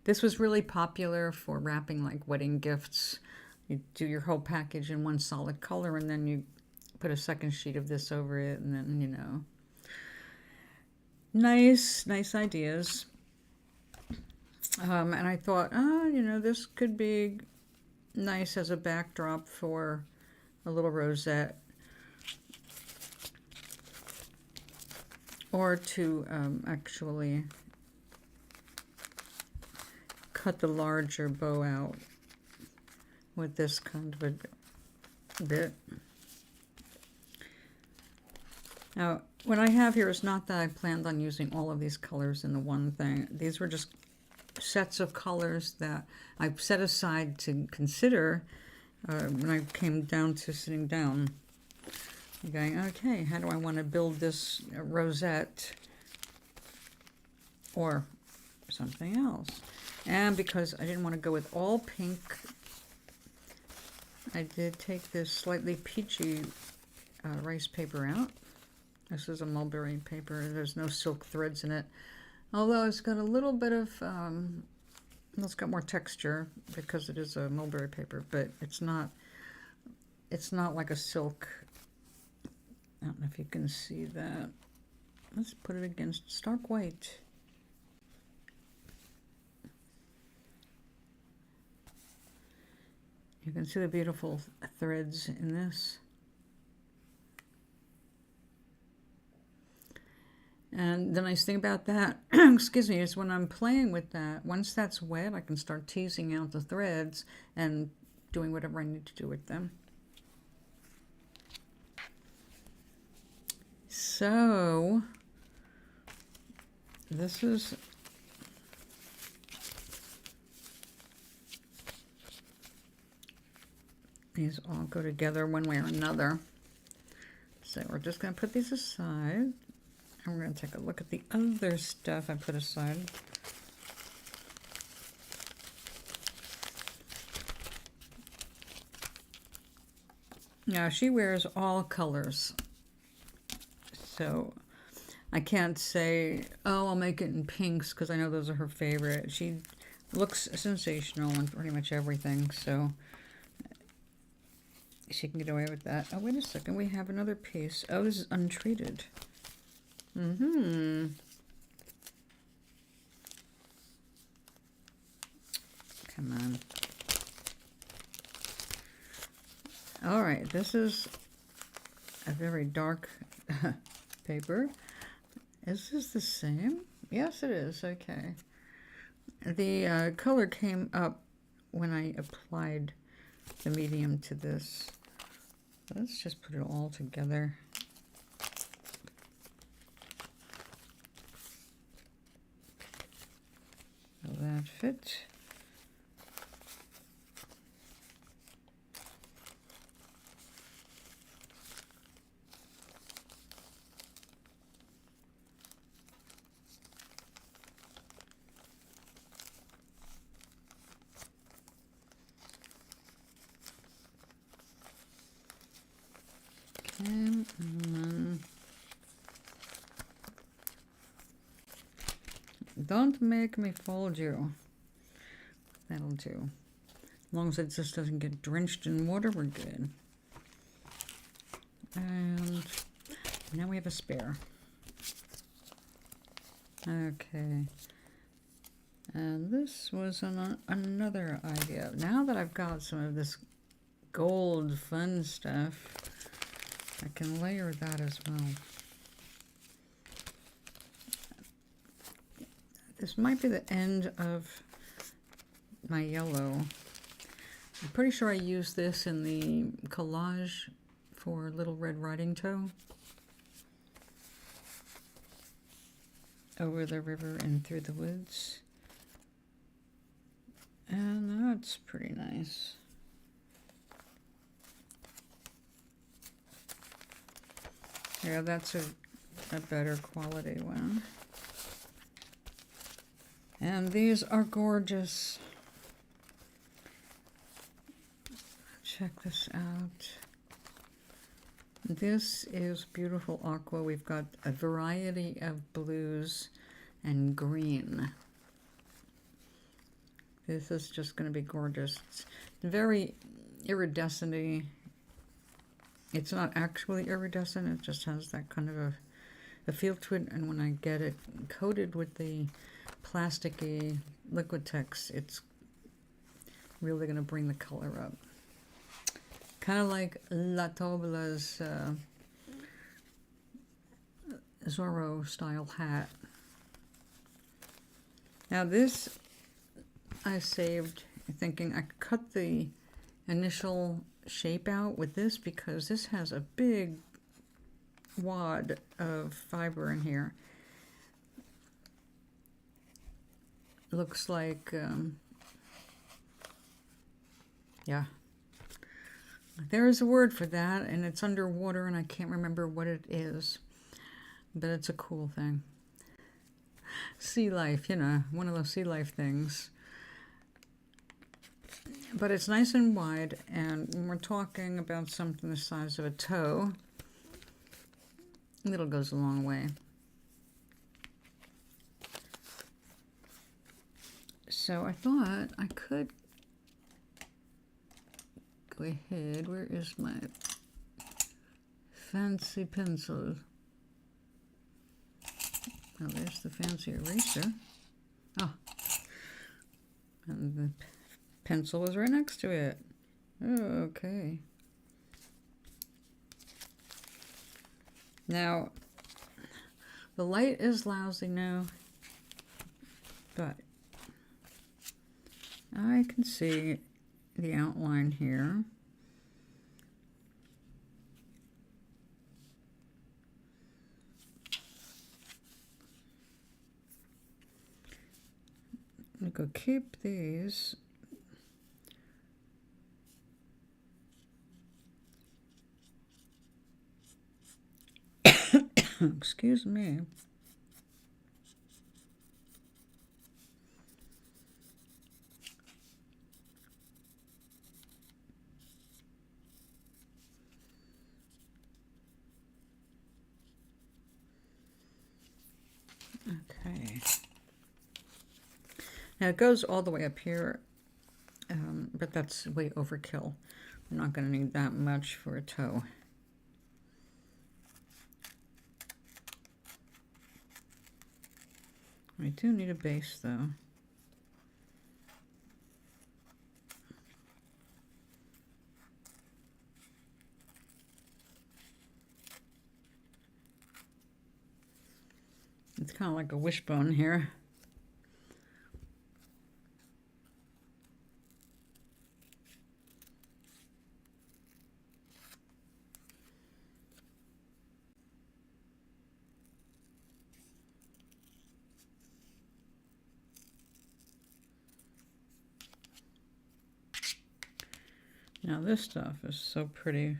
This was really popular for wrapping like wedding gifts. You do your whole package in one solid color, and then you put a second sheet of this over it, and then, you know. Nice ideas. And I thought, you know, this could be nice as a backdrop for a little rosette. Or to actually cut the larger bow out with this kind of a bit. Now, what I have here is not that I planned on using all of these colors in the one thing. These were just sets of colors that I set aside to consider when I came down to sitting down. Going, okay, how do I want to build this rosette or something else? And because I didn't want to go with all pink, I did take this slightly peachy rice paper out. This is a mulberry paper. There's no silk threads in it. Although it's got a little bit of, it's got more texture because it is a mulberry paper, but it's not like a silk. I don't know if you can see that. Let's put it against stark white. You can see the beautiful threads in this. And the nice thing about that, excuse me, is when I'm playing with that, once that's wet, I can start teasing out the threads and doing whatever I need to do with them. So, this is these all go together one way or another. So we're just going to put these aside. And we're going to take a look at the other stuff I put aside. Now, she wears all colors. So I can't say, oh, I'll make it in pinks, because I know those are her favorite. She looks sensational in pretty much everything, so she can get away with that. Oh, wait a second. We have another piece. Oh, this is untreated. Come on. All right, this is a very dark paper. Is this the same? Yes, it is. Okay. The color came up when I applied the medium to this. Let's just put it all together. Will that fit? Don't make me fold you. That'll do. As long as it just doesn't get drenched in water, we're good. And now we have a spare. Okay. And this was another idea. Now that I've got some of this gold fun stuff, I can layer that as well. This might be the end of my yellow. I'm pretty sure I used this in the collage for Little Red Riding Toe. Over the river and through the woods. And that's pretty nice. Yeah, that's a better quality one. And these are gorgeous. Check this out. This is beautiful aqua. We've got a variety of blues and green. This is just going to be gorgeous. It's very iridescent-y. It's not actually iridescent, it just has that kind of a feel to it. And when I get it coated with the plasticky Liquitex, it's really going to bring the color up. Kind of like La Tobla's Zorro style hat. Now this I saved thinking I could cut the initial shape out with this because this has a big wad of fiber in here. Looks like, yeah. There is a word for that, and it's underwater, and I can't remember what it is. But it's a cool thing. Sea life, you know, one of those sea life things. But it's nice and wide, and when we're talking about something the size of a toe, little goes a long way. So I thought I could go ahead. Where is my fancy pencil? Oh, there's the fancy eraser. Oh, and the pencil was right next to it. Oh, okay. Now, the light is lousy now, but I can see the outline here. I'm going to go keep these. Excuse me. Okay. Now it goes all the way up here, but that's way overkill. We're not going to need that much for a toe. We do need a base though. It's kind of like a wishbone here. Now this stuff is so pretty.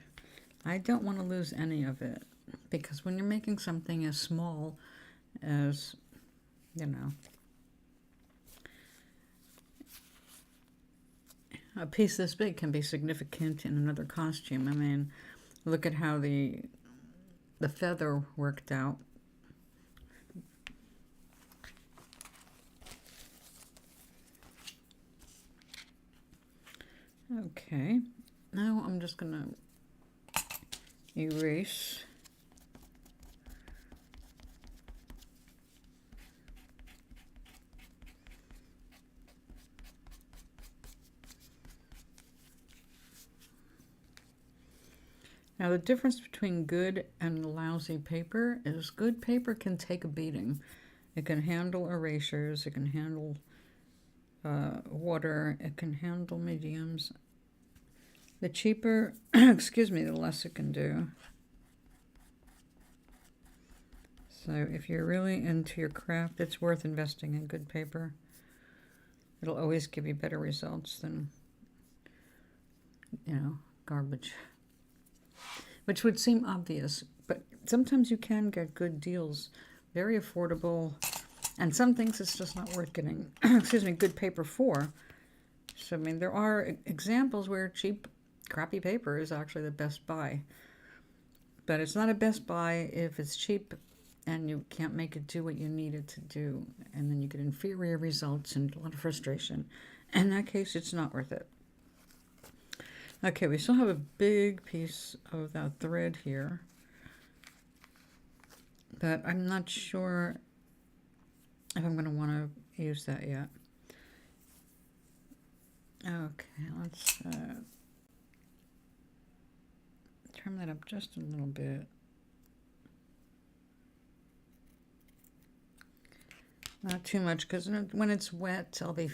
I don't want to lose any of it, because when you're making something as small as, you know, a piece this big can be significant in another costume. I mean, look at how the feather worked out. Okay, now I'm just gonna erase. Now the difference between good and lousy paper is good paper can take a beating. It can handle erasures, it can handle water, it can handle mediums. The cheaper, excuse me, the less it can do. So if you're really into your craft, it's worth investing in good paper. It'll always give you better results than, you know, garbage. Which would seem obvious, but sometimes you can get good deals, very affordable, and some things it's just not worth getting, excuse me, good paper for. So, I mean, there are examples where cheap, crappy paper is actually the best buy. But it's not a best buy if it's cheap and you can't make it do what you need it to do, and then you get inferior results and a lot of frustration. In that case, it's not worth it. Okay, we still have a big piece of that thread here, but I'm not sure if I'm going to want to use that yet. Okay, let's trim that up just a little bit. Not too much, because when it's wet, I'll be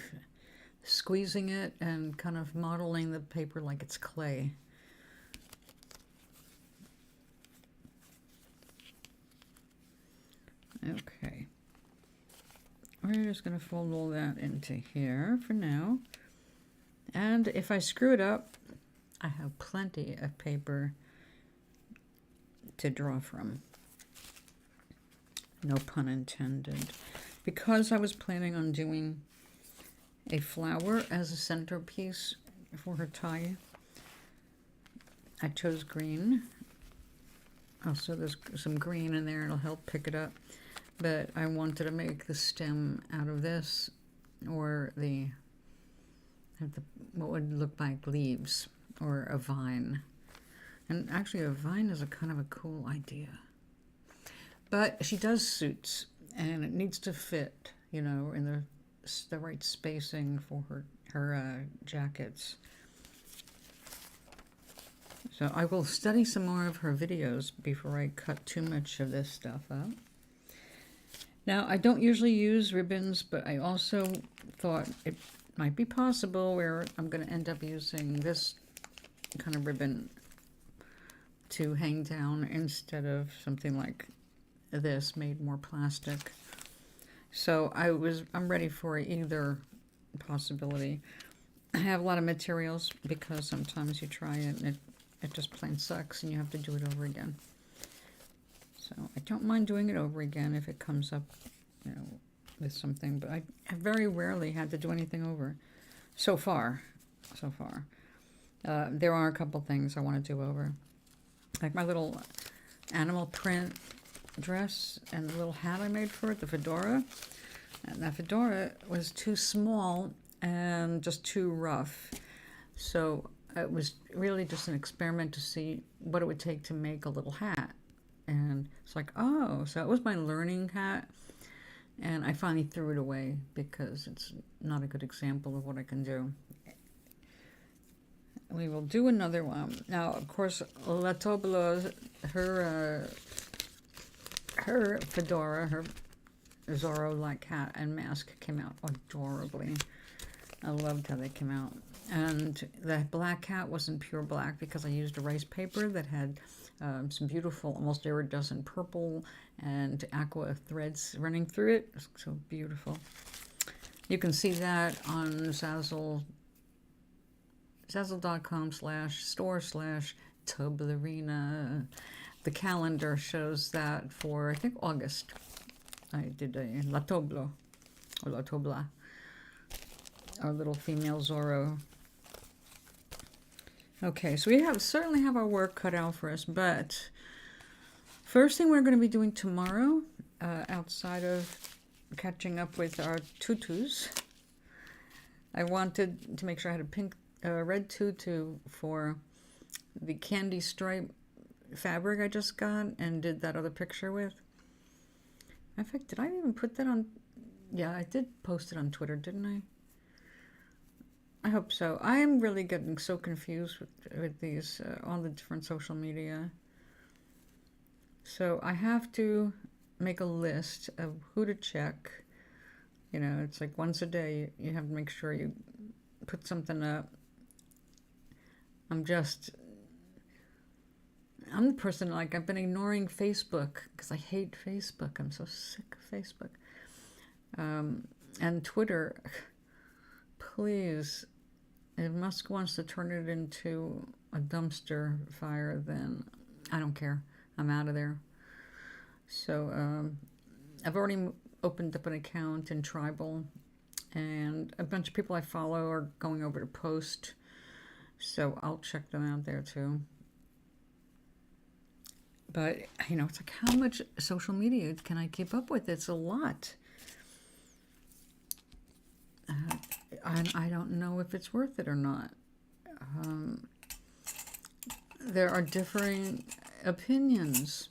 squeezing it and kind of modeling the paper like it's clay. Okay. We're just going to fold all that into here for now. And if I screw it up, I have plenty of paper to draw from. No pun intended. Because I was planning on doing a flower as a centerpiece for her tie, I chose green. Also, there's some green in there, it'll help pick it up. But I wanted to make the stem out of this, or what would look like leaves, or a vine. And actually a vine is a kind of a cool idea. But she does suits, and it needs to fit, you know, in the right spacing for her jackets. So I will study some more of her videos before I cut too much of this stuff up. Now, I don't usually use ribbons, but I also thought it might be possible where I'm going to end up using this kind of ribbon to hang down instead of something like this made more plastic. So I'm ready for either possibility. I have a lot of materials because sometimes you try it and it just plain sucks and you have to do it over again. So I don't mind doing it over again if it comes up, you know, with something, but I very rarely had to do anything over. So far. There are a couple things I want to do over. Like my little animal print dress and the little hat I made for it, the fedora. And that fedora was too small and just too rough. So it was really just an experiment to see what it would take to make a little hat. And it's like, oh, so it was my learning hat. And I finally threw it away because it's not a good example of what I can do. We will do another one. Now, of course, La Tobolo, her fedora, her Zorro-like hat and mask came out adorably. I loved how they came out. And the black hat wasn't pure black because I used a rice paper that had some beautiful, almost iridescent purple and aqua threads running through it. It's so beautiful. You can see that on Zazzle.com/store/Toblerina. The calendar shows that for, I think, August. I did a La Toblo, or La Tobla, our little female Zorro. Okay, so we certainly have our work cut out for us, but first thing we're going to be doing tomorrow, outside of catching up with our tutus, I wanted to make sure I had a red tutu for the candy stripe fabric I just got and did that other picture with. In fact, did I even put that on? Yeah, I did post it on Twitter, didn't I? I hope so. I am really getting so confused with these, all the different social media. So I have to make a list of who to check. You know, it's like once a day you have to make sure you put something up. I'm the person, like, I've been ignoring Facebook because I hate Facebook. I'm so sick of Facebook. And Twitter, please, if Musk wants to turn it into a dumpster fire, then I don't care. I'm out of there. So I've already opened up an account in Tribal, and a bunch of people I follow are going over to post, so I'll check them out there too. But, you know, it's like, how much social media can I keep up with? It's a lot. I don't know if it's worth it or not. There are differing opinions.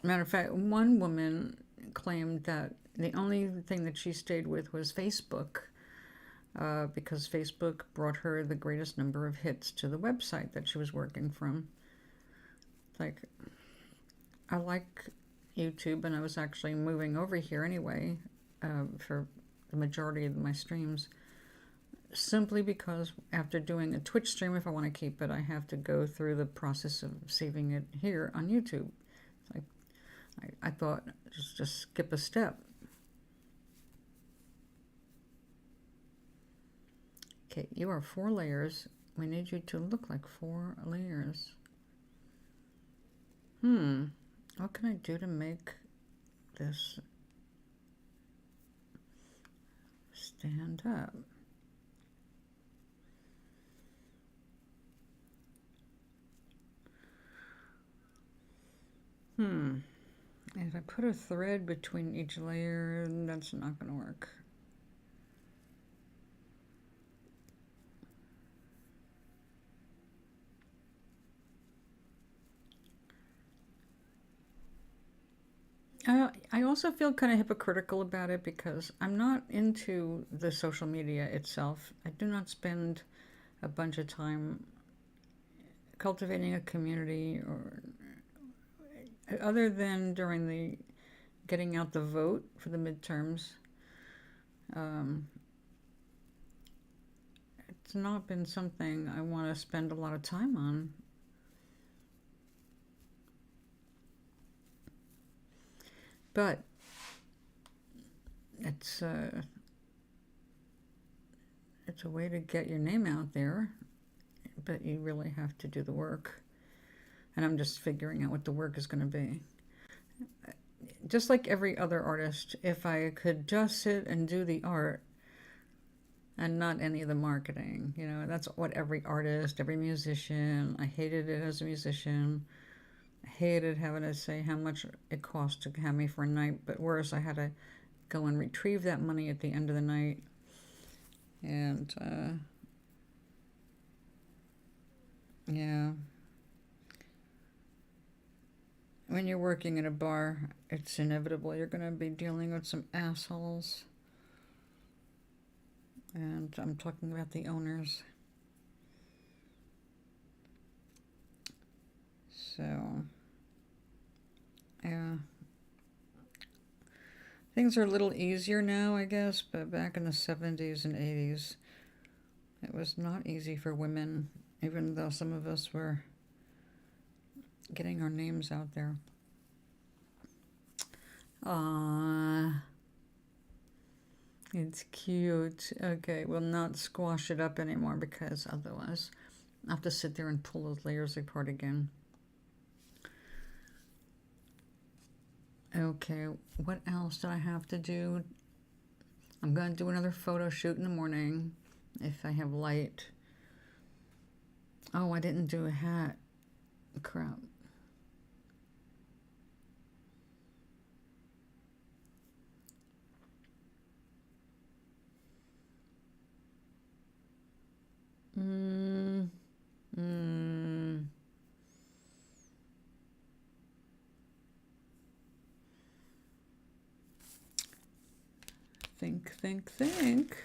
Matter of fact, one woman claimed that the only thing that she stayed with was Facebook, because Facebook brought her the greatest number of hits to the website that she was working from. Like, I like YouTube, and I was actually moving over here anyway for the majority of my streams, simply because after doing a Twitch stream, if I want to keep it, I have to go through the process of saving it here on YouTube. It's like, I thought, just skip a step. Okay, you are 4 layers. We need you to look like 4 layers. What can I do to make this stand up? If I put a thread between each layer, that's not going to work. I also feel kind of hypocritical about it because I'm not into the social media itself. I do not spend a bunch of time cultivating a community, or other than during the getting out the vote for the midterms. It's not been something I want to spend a lot of time on. But it's a way to get your name out there, but you really have to do the work. And I'm just figuring out what the work is going to be. Just like every other artist, if I could just sit and do the art and not any of the marketing, you know, that's what every artist, every musician, I hated it as a musician. I hated having to say how much it cost to have me for a night, but worse, I had to go and retrieve that money at the end of the night. And, yeah. When you're working in a bar, it's inevitable you're going to be dealing with some assholes. And I'm talking about the owners. So, yeah. Things are a little easier now, I guess, but back in the 70s and 80s, it was not easy for women, even though some of us were getting our names out there. Ah, it's cute. Okay, we'll not squash it up anymore because otherwise I'll have to sit there and pull those layers apart again. Okay, what else do I have to do? I'm going to do another photo shoot in the morning if I have light. Oh, I didn't do a hat. Crap. Think.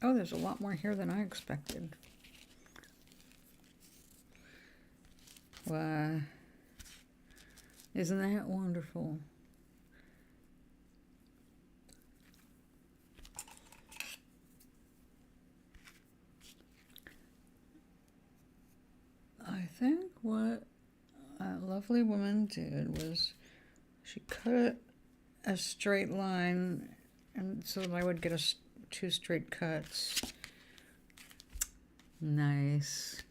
Oh, there's a lot more here than I expected. Wow. Isn't that wonderful? I think what that lovely woman did was she cut a straight line, and so that I would get two straight cuts. Nice.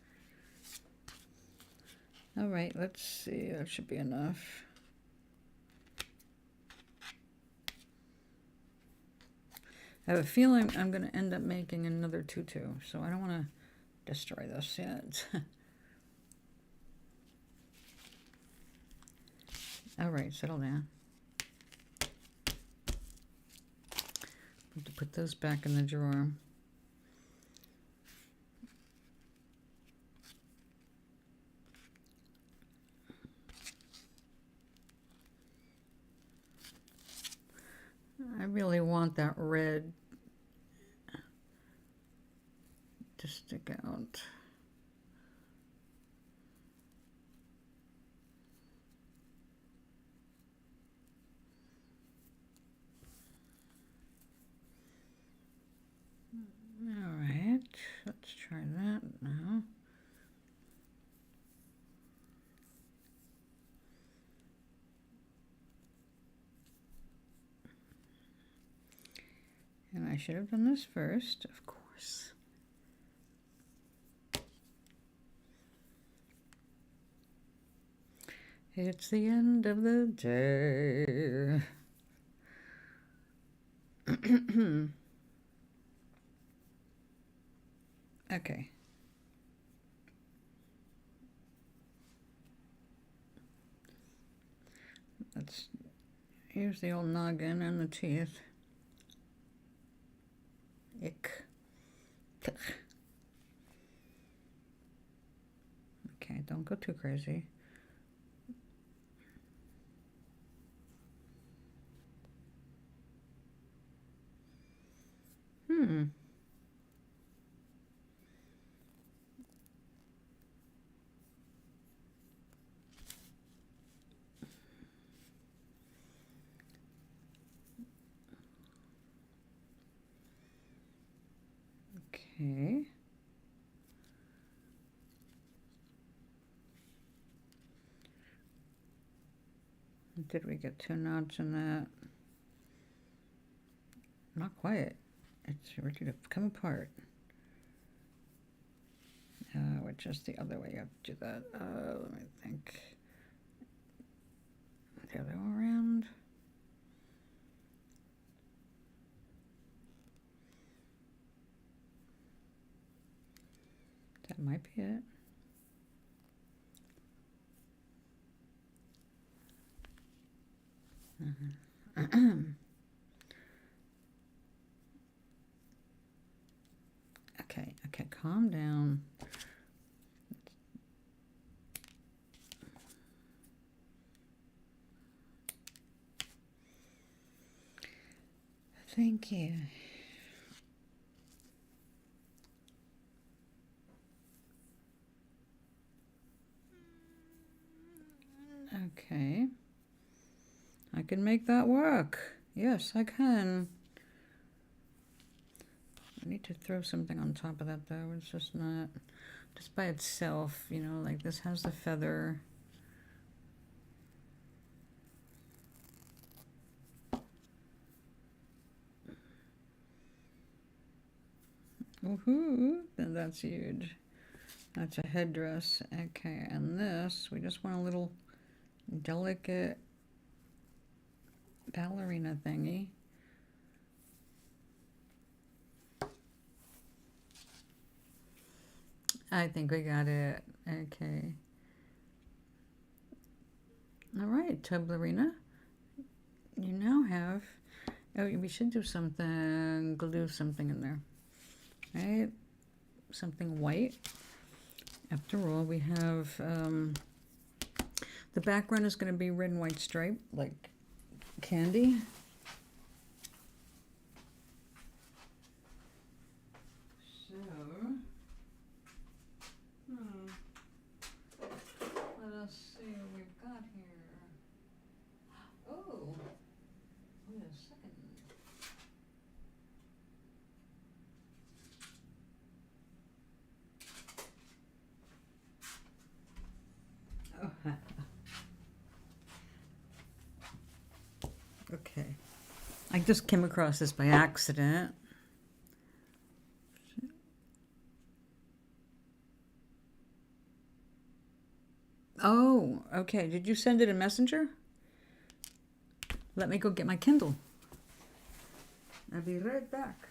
All right, let's see. That should be enough. I have a feeling I'm going to end up making another tutu, so I don't want to destroy this yet. All right, settle down. Have to put those back in the drawer. I really want that red to stick out. All right, let's try that now. And I should have done this first, of course. It's the end of the day. Okay. Let's use the old noggin and the teeth. Ick. Okay, don't go too crazy. Okay. Did we get 2 knots in that? Not quite. It's ready to come apart. Which is the other way you have to do that. Let me think. The other way around. That might be it. Okay, calm down. Thank you. Okay. I can make that work. Yes, I can. I need to throw something on top of that though. It's just not, just by itself, you know, like this has the feather. Woohoo! Then that's huge. That's a headdress. Okay, and this, we just want a little delicate ballerina thingy. I think we got it. Okay. All right, Tublerina. You now have, oh, we should do something, glue something in there, right? Something white. After all, we have, the background is going to be red and white stripe, like candy. So, let us see what we've got here. Oh, wait a second. Oh. Okay. I just came across this by accident. Oh, okay. Did you send it in Messenger? Let me go get my Kindle. I'll be right back.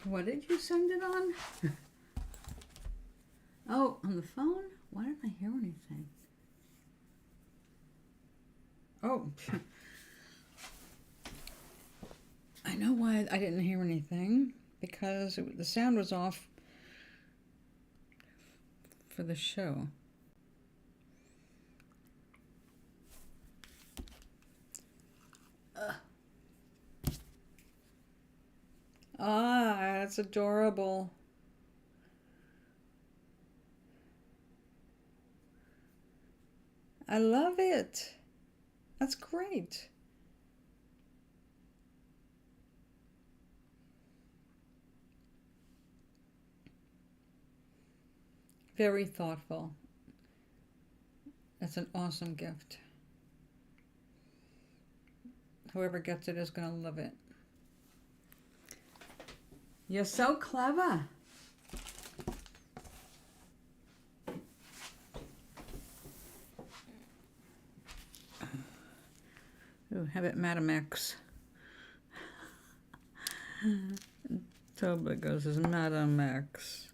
What did you send it on? Oh, on the phone? Why didn't I hear anything? Oh, I know why I didn't hear anything. Because the sound was off for the show. Ah, that's adorable. I love it. That's great. Very thoughtful. That's an awesome gift. Whoever gets it is going to love it. You're so clever. Ooh, have it, Madam X. Toba goes as Madam X.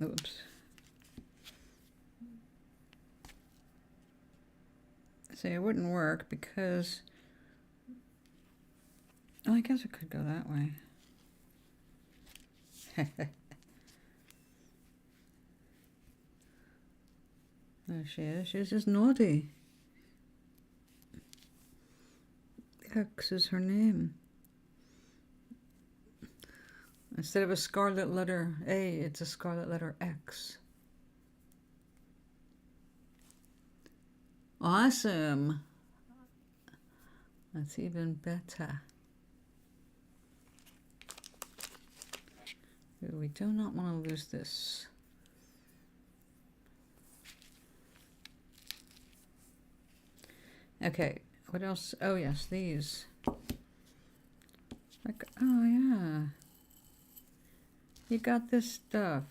Oops. See, it wouldn't work because... Oh, I guess it could go that way. There she is. She's just naughty. X is her name. Instead of a scarlet letter A, it's a scarlet letter X. Awesome. That's even better. We do not want to lose this. Okay, what else? Oh yes, these. Like, oh yeah. You got this stuff.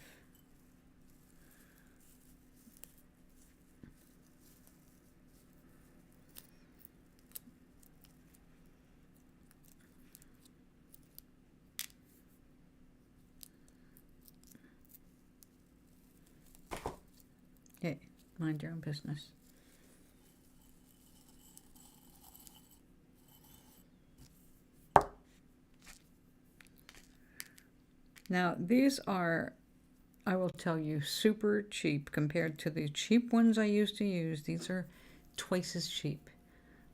Hey, mind your own business. Now, these are, I will tell you, super cheap compared to the cheap ones I used to use. These are twice as cheap.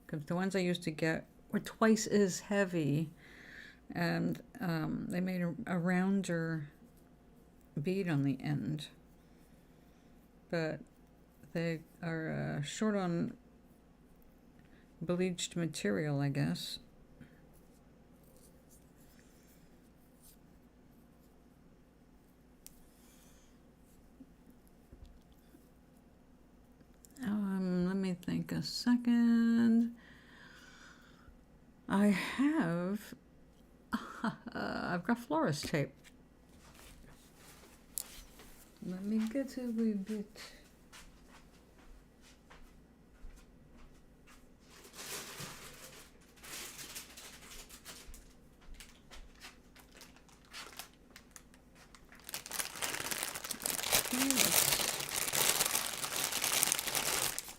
Because the ones I used to get were twice as heavy. And they made a rounder bead on the end. But they are short on bleached material, I guess. Let me think a second. I have, I've got florist tape. Let me get a wee bit.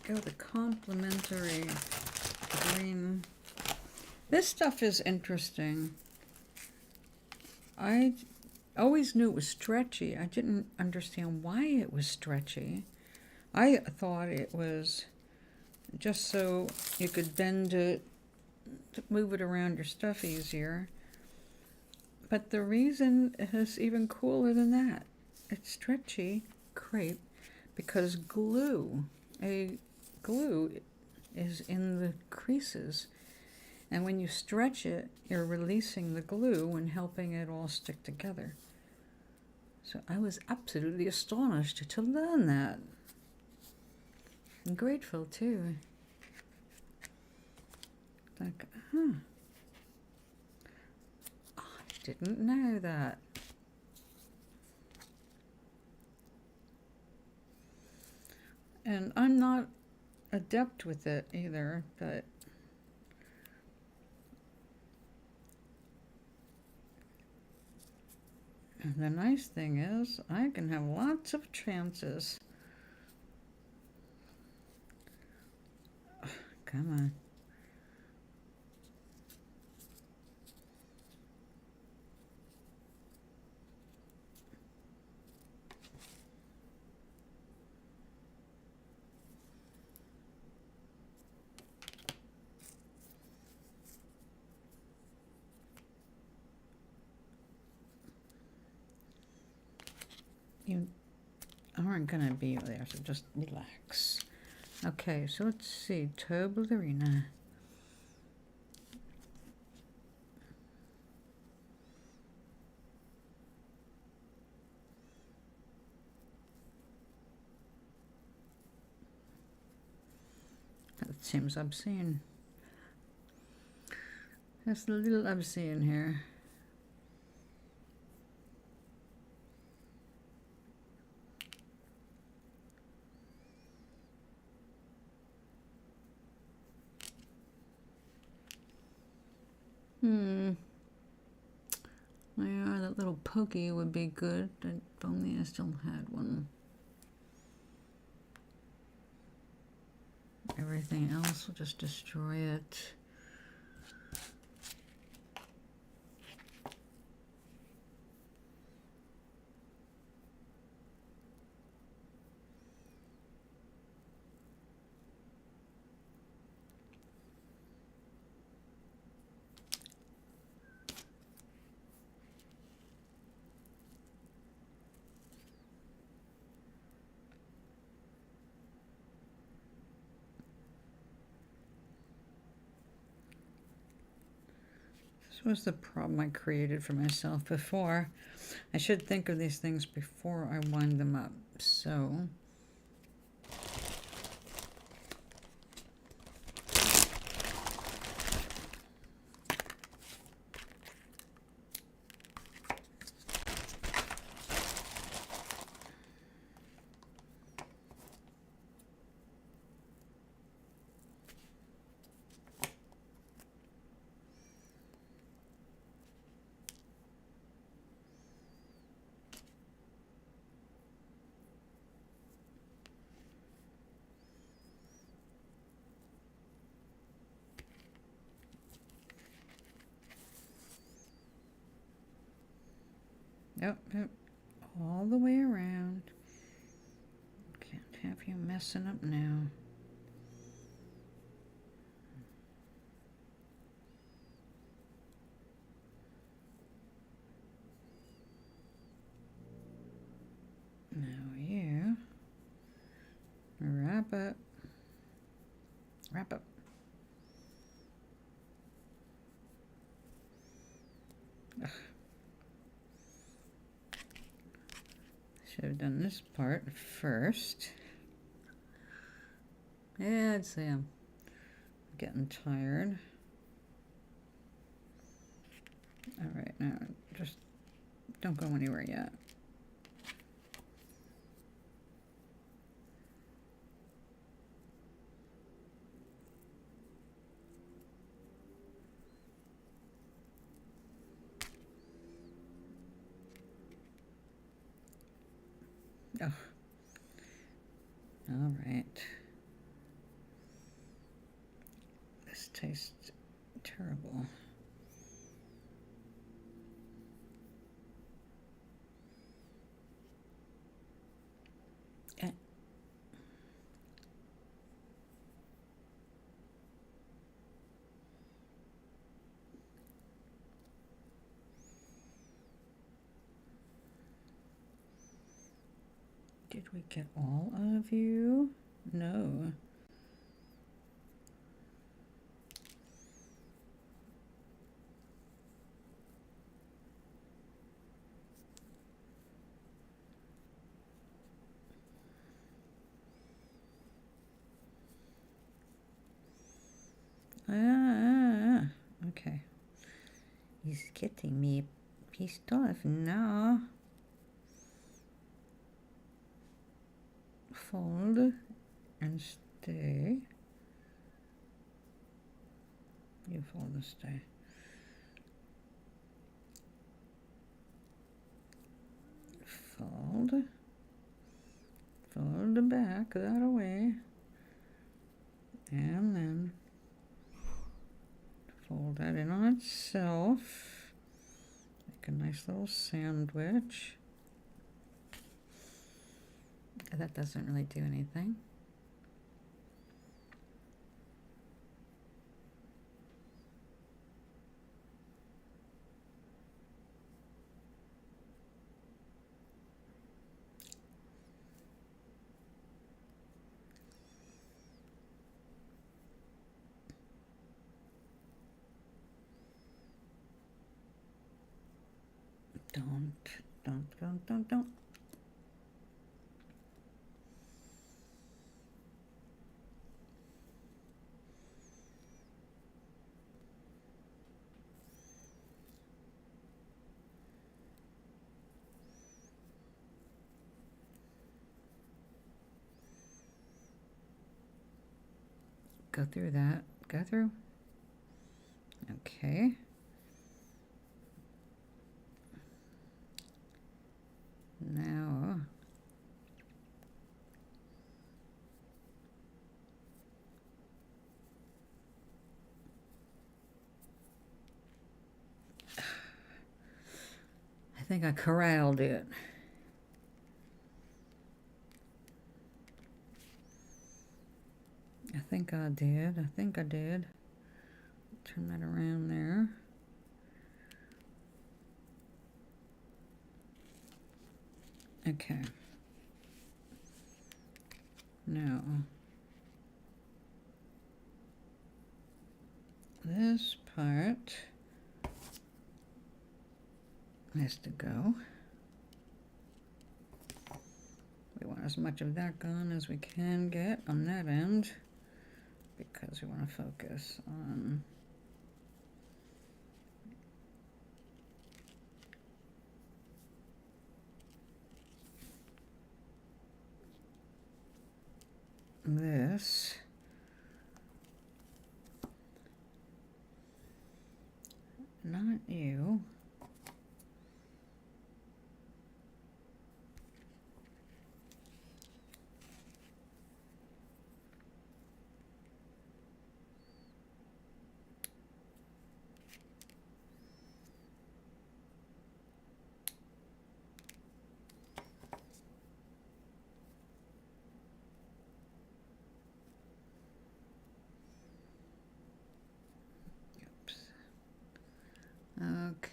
Go the complimentary green. This stuff is interesting. I always knew it was stretchy. I didn't understand why it was stretchy. I thought it was just so you could bend it, to move it around your stuff easier. But the reason is even cooler than that. It's stretchy crepe because glue is in the creases. And when you stretch it, you're releasing the glue and helping it all stick together. So I was absolutely astonished to learn that. And grateful too. Like, huh. I didn't know that. And I'm not adept with it either, but the nice thing is I can have lots of chances. Come on. You aren't gonna be there, so just relax. Okay, so let's see, toe ballerina. That seems obscene. That's a little obscene here. Yeah, that little pokey would be good. If only I still had one. Everything else will just destroy it. This was the problem I created for myself before. I should think of these things before I wind them up. So yep, all the way around. Can't have you messing up now. Now you wrap up. Wrap up. Ugh. Should have done this part first. Yeah, I'd say I'm getting tired. All right, now just don't go anywhere yet. Oh. All right. This tastes terrible. Did we get all of you? No. Okay. He's getting me pissed off now. Fold and stay. You fold and stay. Fold. Fold the back that away. And then fold that in on itself. Make a nice little sandwich. That doesn't really do anything. Don't. Don't. Go through that. Go through. Okay. Now, I think I corralled it. I think I did. Turn that around there. Okay. Now, this part has to go. We want as much of that gone as we can get on that end because we want to focus on this. Not you.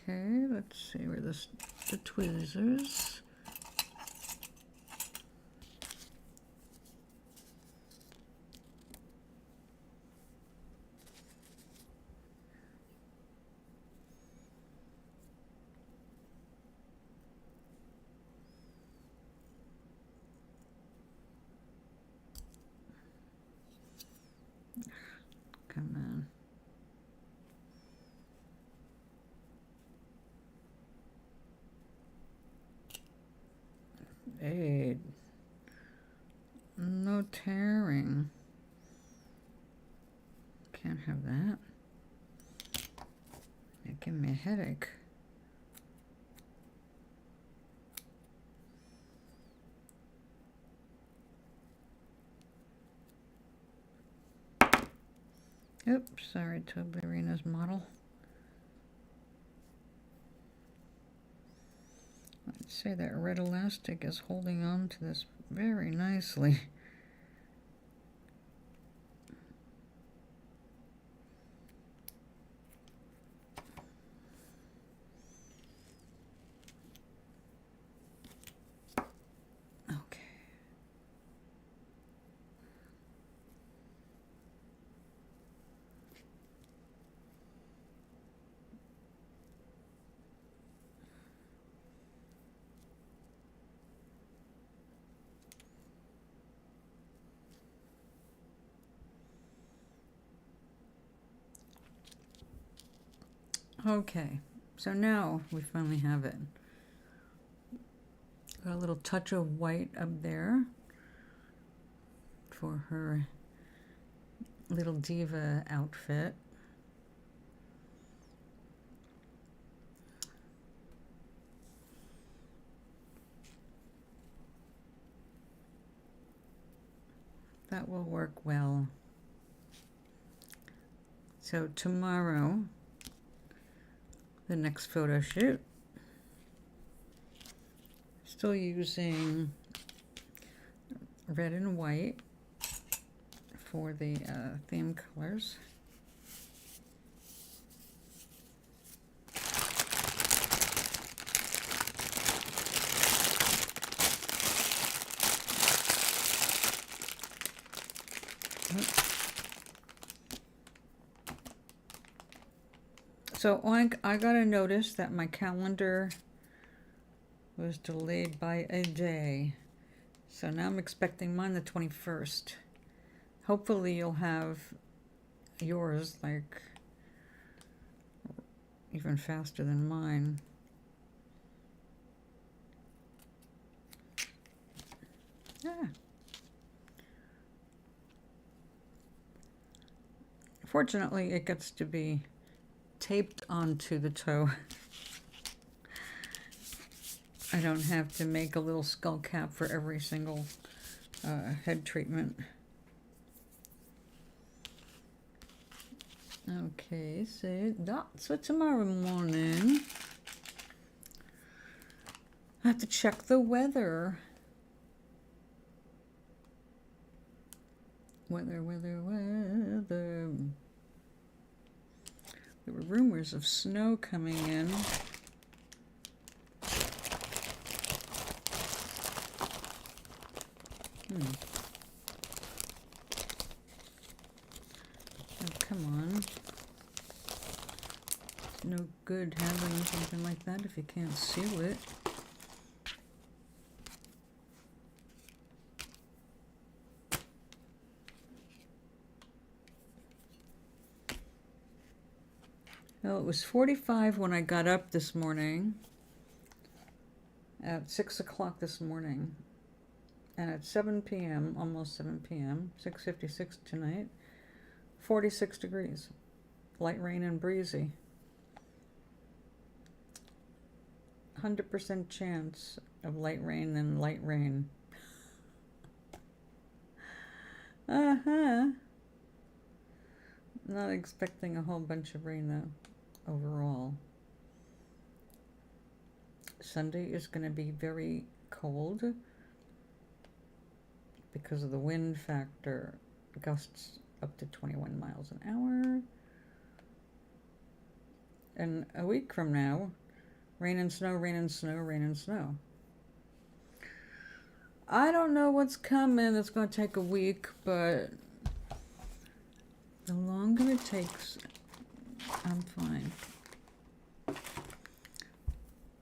Okay, let's see where the tweezers. Come on. Hey, no tearing. Can't have that. It gave me a headache. Oops, sorry, Toblerina's model. I'd say that red elastic is holding on to this very nicely. Okay. Okay, so now we finally have it. Got a little touch of white up there for her little diva outfit. That will work well. So tomorrow, the next photo shoot, still using red and white for the theme colors. So I got to notice that my calendar was delayed by a day. So now I'm expecting mine the 21st. Hopefully you'll have yours like even faster than mine. Yeah. Fortunately, it gets to be taped onto the toe. I don't have to make a little skull cap for every single head treatment. Okay, so that's for tomorrow morning. I have to check the weather. Weather. There were rumors of snow coming in. Oh, come on. It's no good having something like that if you can't seal it. Well, it was 45 when I got up this morning, at 6 o'clock this morning, and at 7 p.m., almost 7 p.m., 6:56 tonight, 46 degrees, light rain and breezy. 100% chance of light rain and light rain. Not expecting a whole bunch of rain though. Overall, Sunday is going to be very cold because of the wind factor, gusts up to 21 miles an hour. And a week from now, rain and snow, rain and snow, rain and snow. I don't know what's coming. It's going to take a week, but the longer it takes, I'm fine.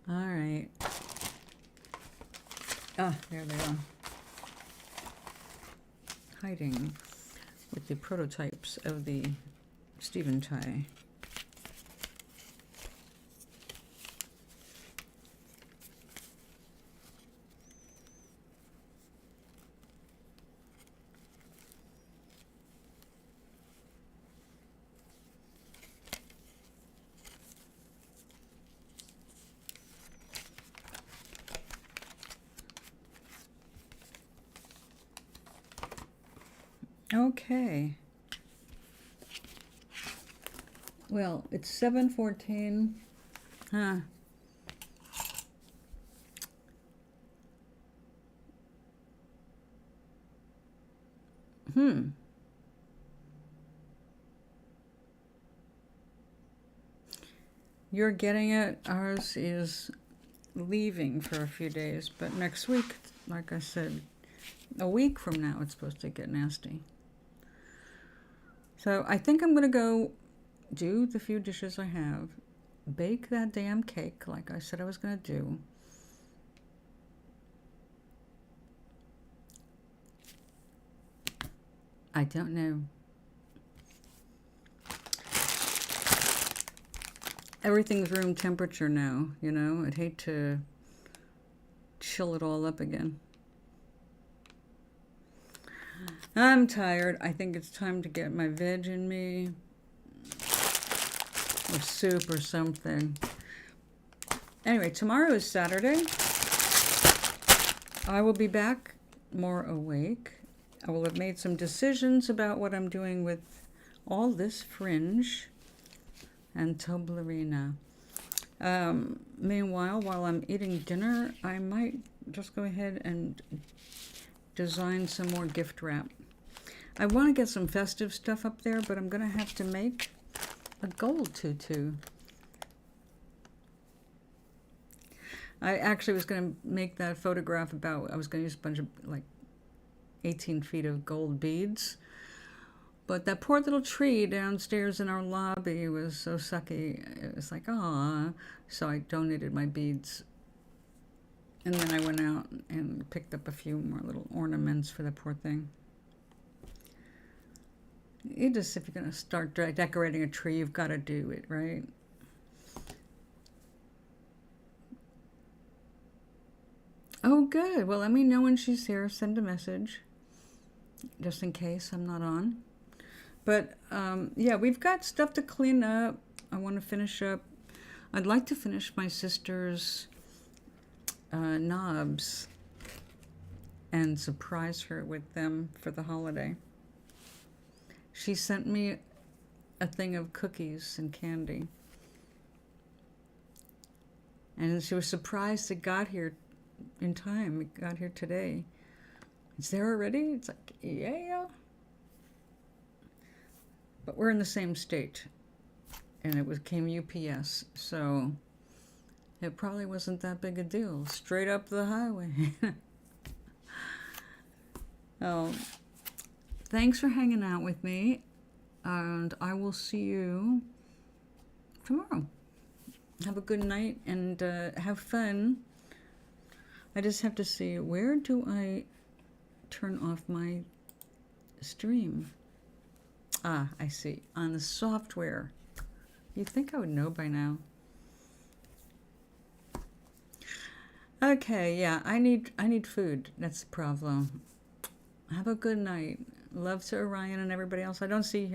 All right. Ah, there they are. Hiding with the prototypes of the Stephen tie. Okay. Well, it's 7:14. Huh. You're getting it. Ours is leaving for a few days, but next week, like I said, a week from now, it's supposed to get nasty. So I think I'm going to go do the few dishes I have, bake that damn cake like I said I was going to do. I don't know. Everything's room temperature now, you know. I'd hate to chill it all up again. I'm tired. I think it's time to get my veg in me, or soup or something. Anyway, tomorrow is Saturday. I will be back more awake. I will have made some decisions about what I'm doing with all this fringe and toblerina. Meanwhile, while I'm eating dinner, I might just go ahead and design some more gift wrap. I want to get some festive stuff up there, but I'm going to have to make a gold tutu. I actually was going to make that photograph about, I was going to use a bunch of like 18 feet of gold beads. But that poor little tree downstairs in our lobby was so sucky. It was like, ah. So I donated my beads. And then I went out and picked up a few more little ornaments for the poor thing. You just, if you're going to start decorating a tree, you've got to do it, right? Oh, good. Well, let me know when she's here. Send a message, just in case I'm not on. But, yeah, we've got stuff to clean up. I want to finish up. I'd like to finish my sister's knobs and surprise her with them for the holiday. She sent me a thing of cookies and candy. And she was surprised it got here in time. It got here today. It's there already? It's like, yeah. But we're in the same state. And it came UPS. So it probably wasn't that big a deal. Straight up the highway. Oh, thanks for hanging out with me. And I will see you tomorrow. Have a good night and have fun. I just have to see, where do I turn off my stream? Ah, I see. On the software. You'd think I would know by now. Okay, yeah, I need food. That's the problem. Have a good night. Love to Orion and everybody else I don't see here.